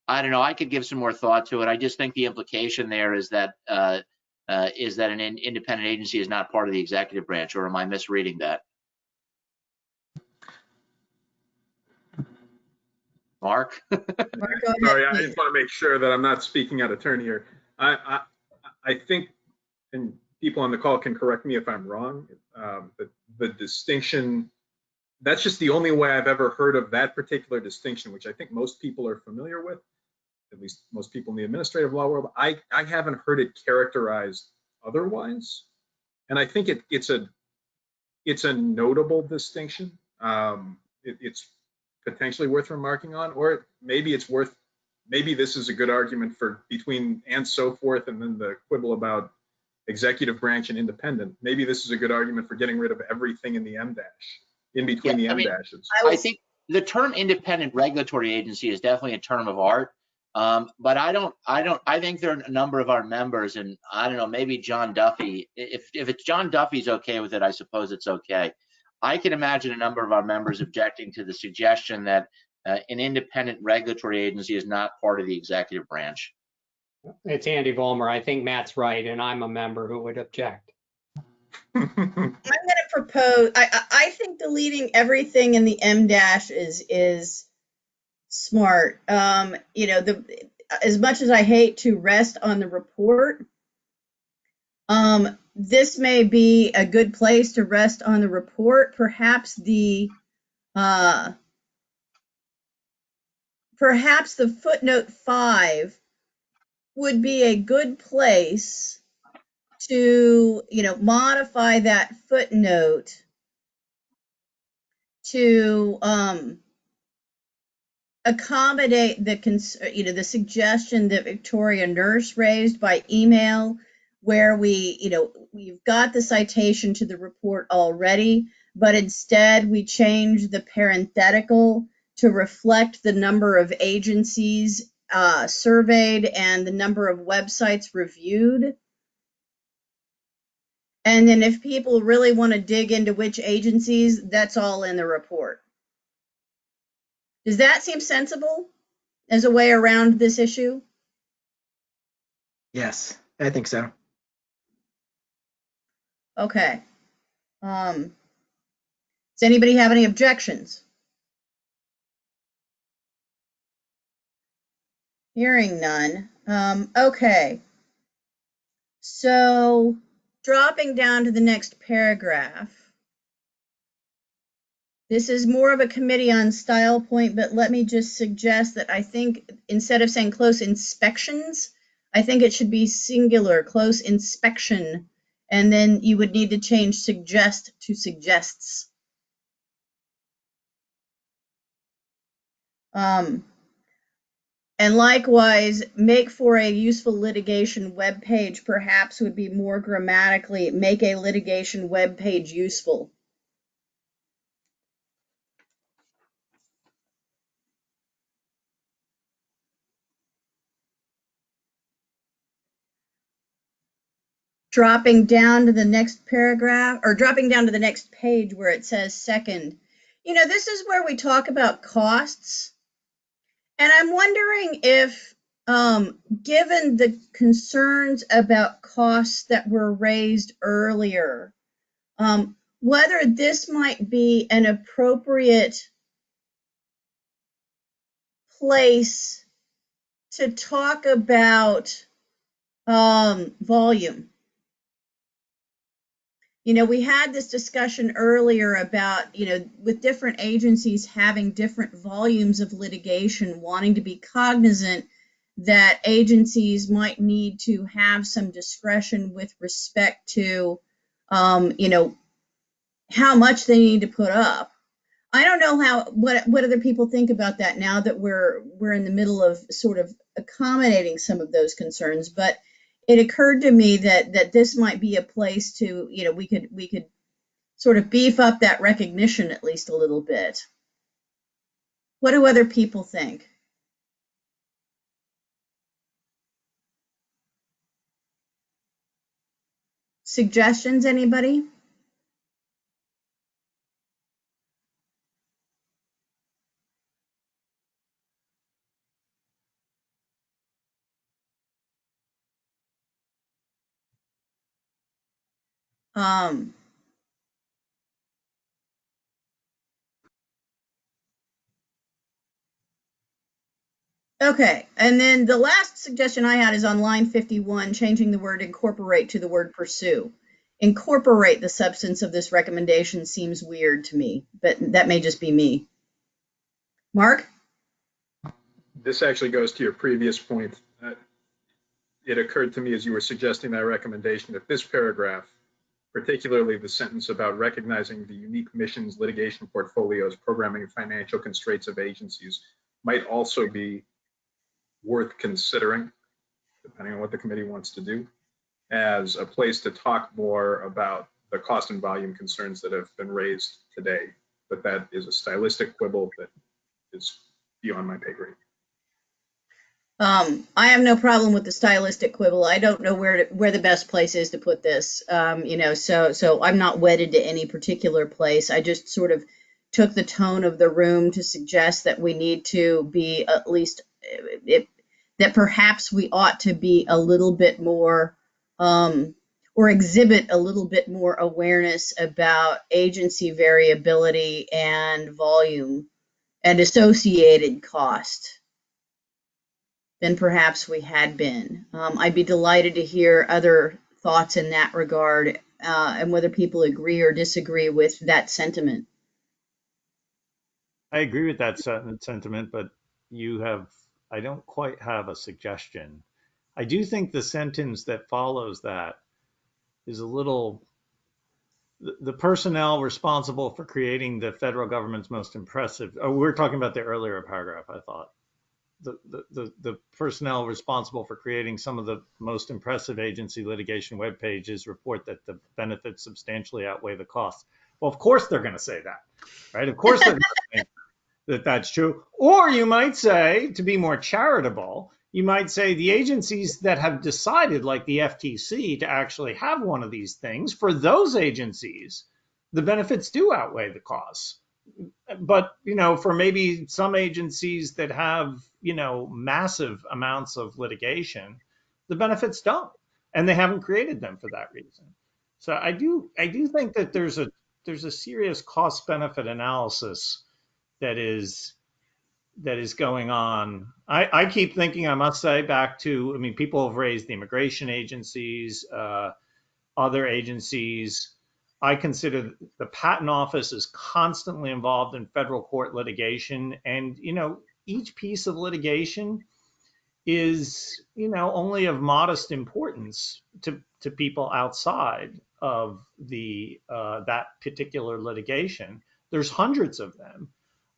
I don't know. I could give some more thought to it. I just think the implication there is that an independent agency is not part of the executive branch, or am I misreading that? Mark? Sorry, I just want to make sure that I'm not speaking out of turn here. I think, and people on the call can correct me if I'm wrong, the distinction, that's just the only way I've ever heard of that particular distinction, which I think most people are familiar with, at least most people in the administrative law world. I haven't heard it characterized otherwise. And I think it's a notable distinction. It's potentially worth remarking on, or maybe it's worth maybe this is a good argument for between and so forth, and then the quibble about executive branch and independent. Maybe this is a good argument for getting rid of everything in the M dash, in between the M dashes. I think the term independent regulatory agency is definitely a term of art. But I think there are a number of our members, and I don't know, maybe John Duffy, if it's John Duffy's okay with it, I suppose it's okay. I can imagine a number of our members objecting to the suggestion that an independent regulatory agency is not part of the executive branch. It's Andy Vollmer. I think Matt's right, and I'm a member who would object. I'm going to propose, I think deleting everything in the M dash is smart. You know, as much as I hate to rest on the report, this may be a good place to rest on the report. Perhaps the footnote 5 would be a good place to, you know, modify that footnote to accommodate the suggestion that Victoria Nurse raised by email, where we've got the citation to the report already, but instead we change the parenthetical to reflect the number of agencies surveyed and the number of websites reviewed. And then if people really want to dig into which agencies, that's all in the report. Does that seem sensible as a way around this issue? Yes, I think so. Okay. Does anybody have any objections? Hearing none. Okay. So dropping down to the next paragraph. This is more of a committee on style point, but let me just suggest that I think instead of saying close inspections, I think it should be singular, close inspection, and then you would need to change suggest to suggests. And likewise, make for a useful litigation web page perhaps would be more grammatically, make a litigation web page useful. Dropping down to the next paragraph, or dropping down to the next page where it says second. You know, this is where we talk about costs. And I'm wondering if, given the concerns about costs that were raised earlier, whether this might be an appropriate place to talk about volume. You know, we had this discussion earlier about, you know, with different agencies having different volumes of litigation, wanting to be cognizant that agencies might need to have some discretion with respect to, you know, how much they need to put up. I don't know what other people think about that now that we're in the middle of sort of accommodating some of those concerns, but it occurred to me that this might be a place to, you know, we could sort of beef up that recognition at least a little bit. What do other people think? Suggestions, anybody? Okay, and then the last suggestion I had is on line 51, changing the word incorporate to the word pursue. Incorporate the substance of this recommendation seems weird to me, but that may just be me. Mark? This actually goes to your previous point. It occurred to me as you were suggesting that recommendation that this paragraph, particularly the sentence about recognizing the unique missions, litigation portfolios, programming, and financial constraints of agencies, might also be worth considering, depending on what the committee wants to do, as a place to talk more about the cost and volume concerns that have been raised today. But that is a stylistic quibble that is beyond my pay grade. I have no problem with the stylistic quibble. I don't know where the best place is to put this. So I'm not wedded to any particular place. I just sort of took the tone of the room to suggest that we need to be at least that perhaps we ought to be a little bit more or exhibit a little bit more awareness about agency variability and volume and associated cost than perhaps we had been. I'd be delighted to hear other thoughts in that regard and whether people agree or disagree with that sentiment. I agree with that sentiment, but I don't quite have a suggestion. I do think the sentence that follows that is a little, the personnel responsible for creating the federal government's most impressive, we're talking about the earlier paragraph, I thought. The personnel responsible for creating some of the most impressive agency litigation web pages report that the benefits substantially outweigh the costs. Well, of course they're going to say that, right? Of course they're going to say that that's true. Or you might say, to be more charitable, you might say the agencies that have decided, like the FTC, to actually have one of these things, for those agencies, the benefits do outweigh the costs. But, for maybe some agencies that have, massive amounts of litigation, the benefits don't, and they haven't created them for that reason. So I do think that there's a serious cost benefit analysis that is going on. I keep thinking, I must say, back to, people have raised the immigration agencies, other agencies. I consider the Patent Office is constantly involved in federal court litigation. And, each piece of litigation is, only of modest importance to people outside of that particular litigation. There's hundreds of them.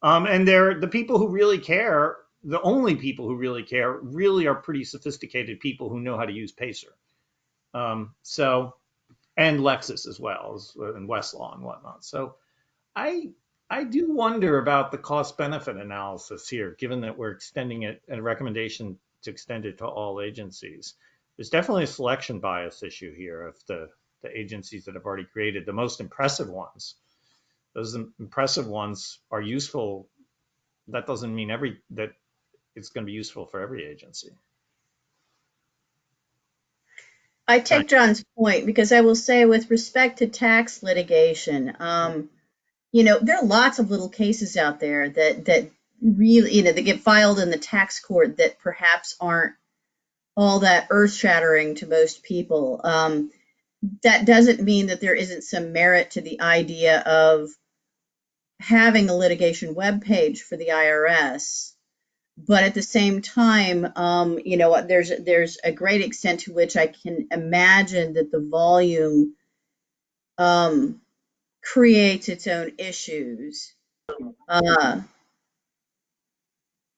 And they're the people who really care, the only people who really care, really are pretty sophisticated people who know how to use Pacer. And Lexis as well, and Westlaw and whatnot. So I do wonder about the cost benefit analysis here, given that we're extending it, a recommendation to extend it to all agencies. There's definitely a selection bias issue here of the agencies that have already created the most impressive ones. Those impressive ones are useful. That doesn't mean that it's going to be useful for every agency. I take John's point because I will say, with respect to tax litigation, there are lots of little cases out there that really, that get filed in the tax court that perhaps aren't all that earth-shattering to most people. That doesn't mean that there isn't some merit to the idea of having a litigation webpage for the IRS. But at the same time, there's a great extent to which I can imagine that the volume creates its own issues.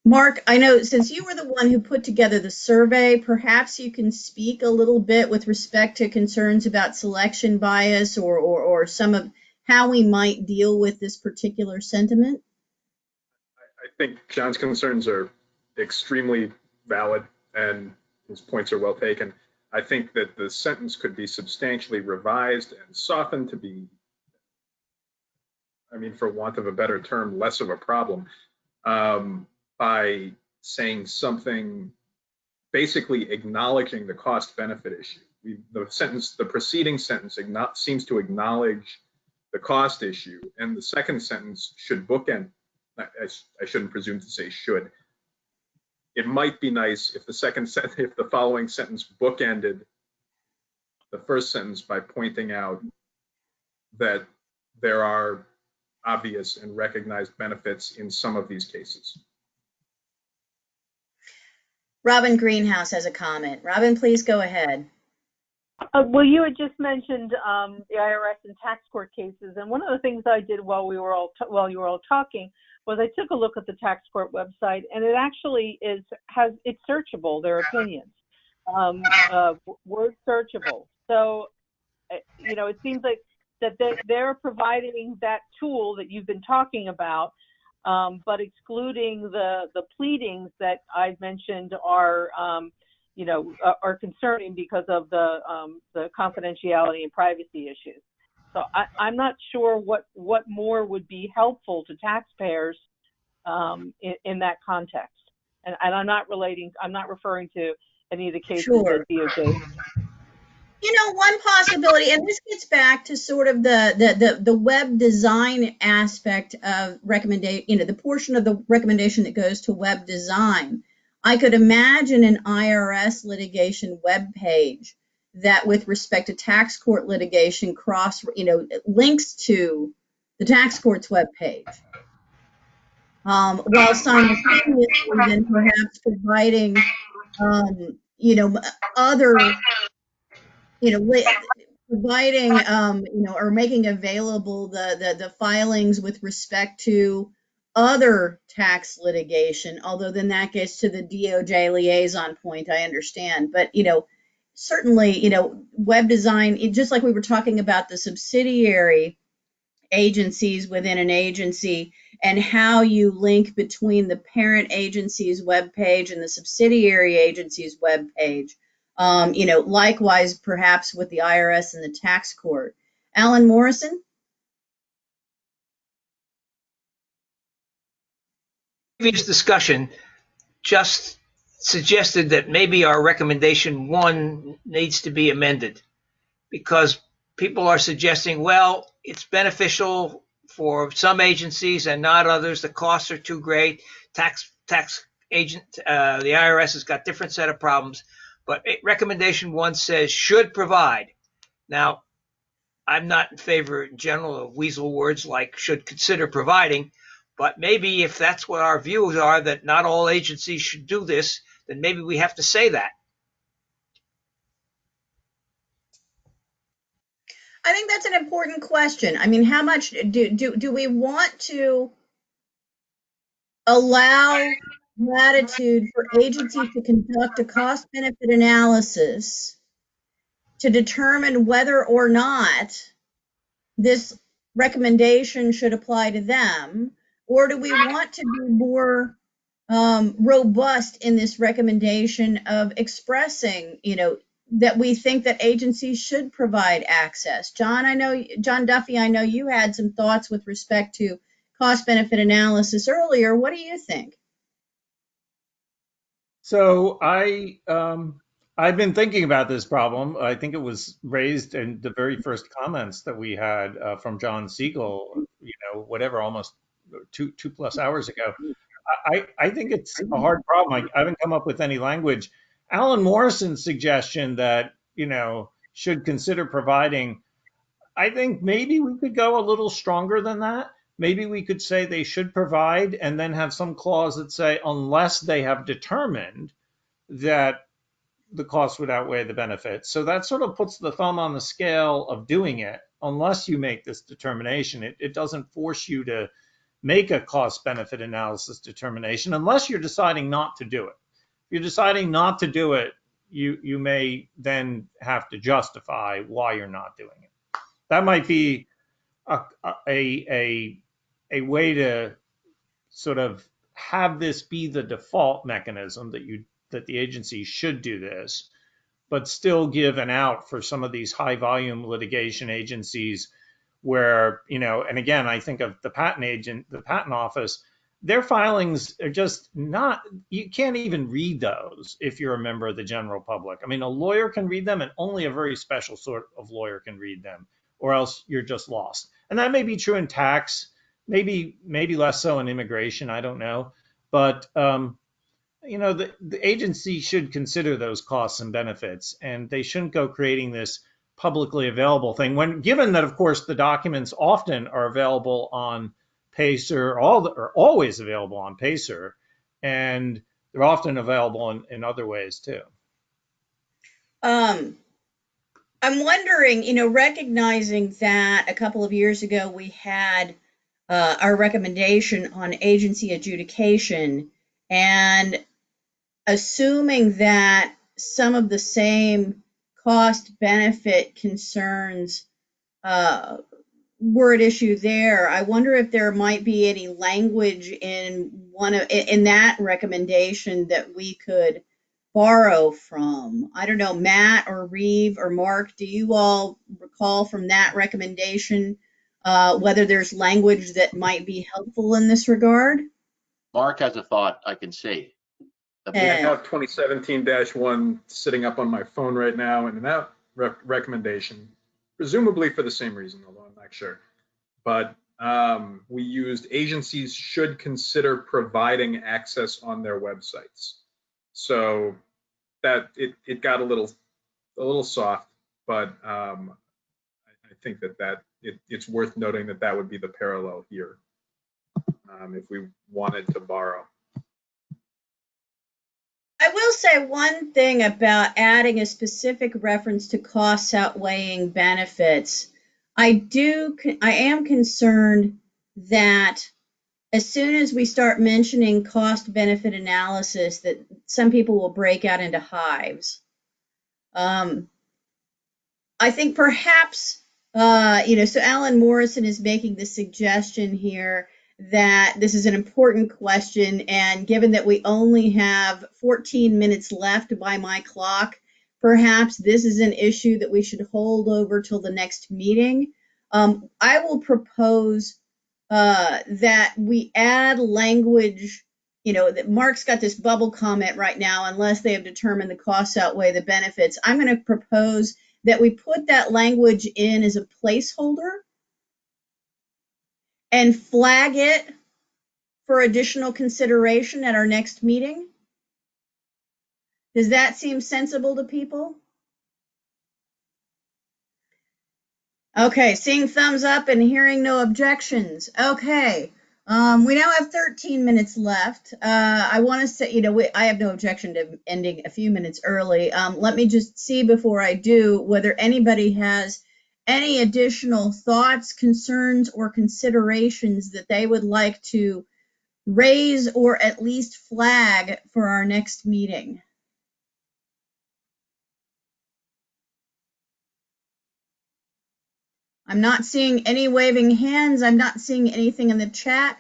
Mark, I know since you were the one who put together the survey, perhaps you can speak a little bit with respect to concerns about selection bias or some of how we might deal with this particular sentiment. I think John's concerns are extremely valid and his points are well taken. I think that the sentence could be substantially revised and softened to be, for want of a better term, less of a problem, by saying something, basically acknowledging the cost benefit issue. The preceding sentence seems to acknowledge the cost issue, and the second sentence should bookend. I shouldn't presume to say should. It might be nice if the following sentence bookended the first sentence by pointing out that there are obvious and recognized benefits in some of these cases. Robin Greenhouse has a comment. Robin, please go ahead. Well, you had just mentioned the IRS and tax court cases, and one of the things I did while you were all talking was I took a look at the tax court website, and it actually it's searchable, their opinions, word searchable. So, you know, it seems like that they're providing that tool that you've been talking about, but excluding the pleadings that I've mentioned are, you know, are concerning because of the confidentiality and privacy issues. So I'm not sure what more would be helpful to taxpayers in that context. And I'm not referring to any of the cases Sure. that DOJ. You know, one possibility, and this gets back to sort of the web design aspect of recommendation, you know, the portion of the recommendation that goes to web design. I could imagine an IRS litigation web page that, with respect to tax court litigation, links to the tax court's web page, while simultaneously then perhaps providing, you know, other, you know, providing, you know, or making available the filings with respect to other tax litigation, although then that gets to the DOJ liaison point, I understand. But, you know, certainly, you know, web design, just like we were talking about the subsidiary agencies within an agency and how you link between the parent agency's web page and the subsidiary agency's web page. You know, likewise, perhaps with the IRS and the tax court. Alan Morrison? Previous discussion just suggested that maybe our recommendation 1 needs to be amended because people are suggesting, well, it's beneficial for some agencies and not others. The costs are too great. Tax agent, the IRS has got different set of problems. But recommendation 1 says should provide. Now, I'm not in favor in general of weasel words like should consider providing, but maybe if that's what our views are, that not all agencies should do this, then maybe we have to say that. I think that's an important question. I mean, how much do we want to allow latitude for agencies to conduct a cost-benefit analysis to determine whether or not this recommendation should apply to them, or do we want to be more robust in this recommendation of expressing, you know, that we think that agencies should provide access? John Duffy, I know you had some thoughts with respect to cost-benefit analysis earlier. What do you think? So I've been thinking about this problem. I think it was raised in the very first comments that we had from John Siegel, you know, whatever, almost two plus hours ago. I think it's a hard problem. I haven't come up with any language. Alan Morrison's suggestion that, you know, should consider providing, I think maybe we could go a little stronger than that. Maybe we could say they should provide and then have some clause that say unless they have determined that the cost would outweigh the benefit. So that sort of puts the thumb on the scale of doing it. Unless you make this determination, it doesn't force you to make a cost benefit analysis determination unless you're deciding not to do it. If you're deciding not to do it, you may then have to justify why you're not doing it. That might be a way to sort of have this be the default mechanism that the agency should do this, but still give an out for some of these high volume litigation agencies where, you know, and again, I think of the patent office, their filings are just not, you can't even read those if you're a member of the general public. I mean, a lawyer can read them and only a very special sort of lawyer can read them, or else you're just lost. And that may be true in tax, maybe less so in immigration, I don't know. But, you know, the agency should consider those costs and benefits, and they shouldn't go creating this publicly available thing when, given that, of course, the documents often are available on Pacer, are always available on Pacer, and they're often available in other ways too. I'm wondering, you know, recognizing that a couple of years ago we had our recommendation on agency adjudication, and assuming that some of the same cost benefit concerns were at issue there, I wonder if there might be any language in that recommendation that we could borrow from. I don't know, Matt or Reeve or Mark, do you all recall from that recommendation whether there's language that might be helpful in this regard? Mark has a thought I can see. I have 2017-1 sitting up on my phone right now, and in that recommendation, presumably for the same reason, although I'm not sure, but we used agencies should consider providing access on their websites. So that it got a little soft, but I think that it's worth noting that that would be the parallel here if we wanted to borrow. I will say one thing about adding a specific reference to costs outweighing benefits. I am concerned that as soon as we start mentioning cost benefit analysis, that some people will break out into hives. I think perhaps, so Alan Morrison is making the suggestion here that this is an important question, and given that we only have 14 minutes left by my clock, perhaps this is an issue that we should hold over till the next meeting. I will propose that we add language, that Mark's got this bubble comment right now, unless they have determined the costs outweigh the benefits. I'm going to propose that we put that language in as a placeholder and flag it for additional consideration at our next meeting. Does that seem sensible to people? Okay, seeing thumbs up and hearing no objections. Okay, we now have 13 minutes left. I want to say, I have no objection to ending a few minutes early. Let me just see before I do whether anybody has any additional thoughts, concerns, or considerations that they would like to raise or at least flag for our next meeting. I'm not seeing any waving hands. I'm not seeing anything in the chat.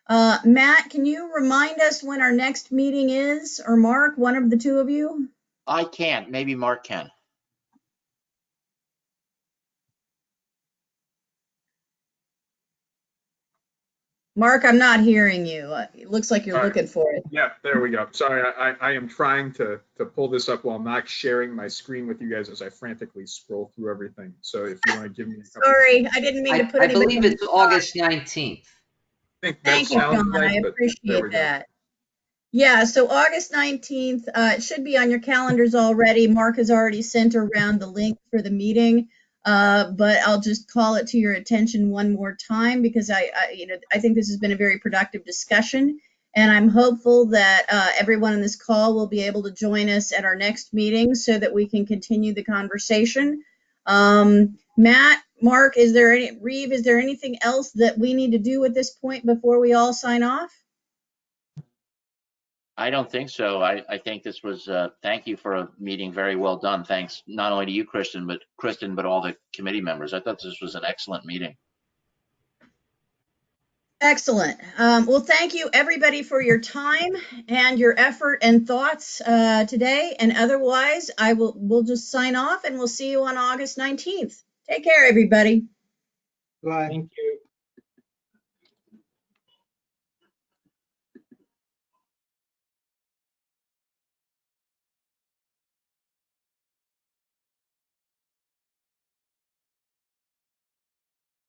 Matt, can you remind us when our next meeting is, or Mark, one of the two of you? I can't. Maybe Mark can. Mark, I'm not hearing you. It looks like you're looking for it. Yeah, there we go. Sorry, I am trying to pull this up while not sharing my screen with you guys as I frantically scroll through everything. So if you want to give me a couple. Sorry, I didn't mean to put I anybody believe on it's the August 19th. I think that Thank you, sounds John. right, I but there appreciate we go. that. Yeah, so August 19th, it should be on your calendars already. Mark has already sent around the link for the meeting, but I'll just call it to your attention one more time because I think this has been a very productive discussion, and I'm hopeful that everyone on this call will be able to join us at our next meeting so that we can continue the conversation. Matt, Mark, Reeve, is there anything else that we need to do at this point before we all sign off? I don't think so. I think this was, thank you for a meeting very well done. Thanks not only to you, Kristen, but all the committee members. I thought this was an excellent meeting. Excellent. Well, thank you everybody for your time and your effort and thoughts today. And otherwise, we'll just sign off and we'll see you on August 19th. Take care, everybody. Bye. Thank you.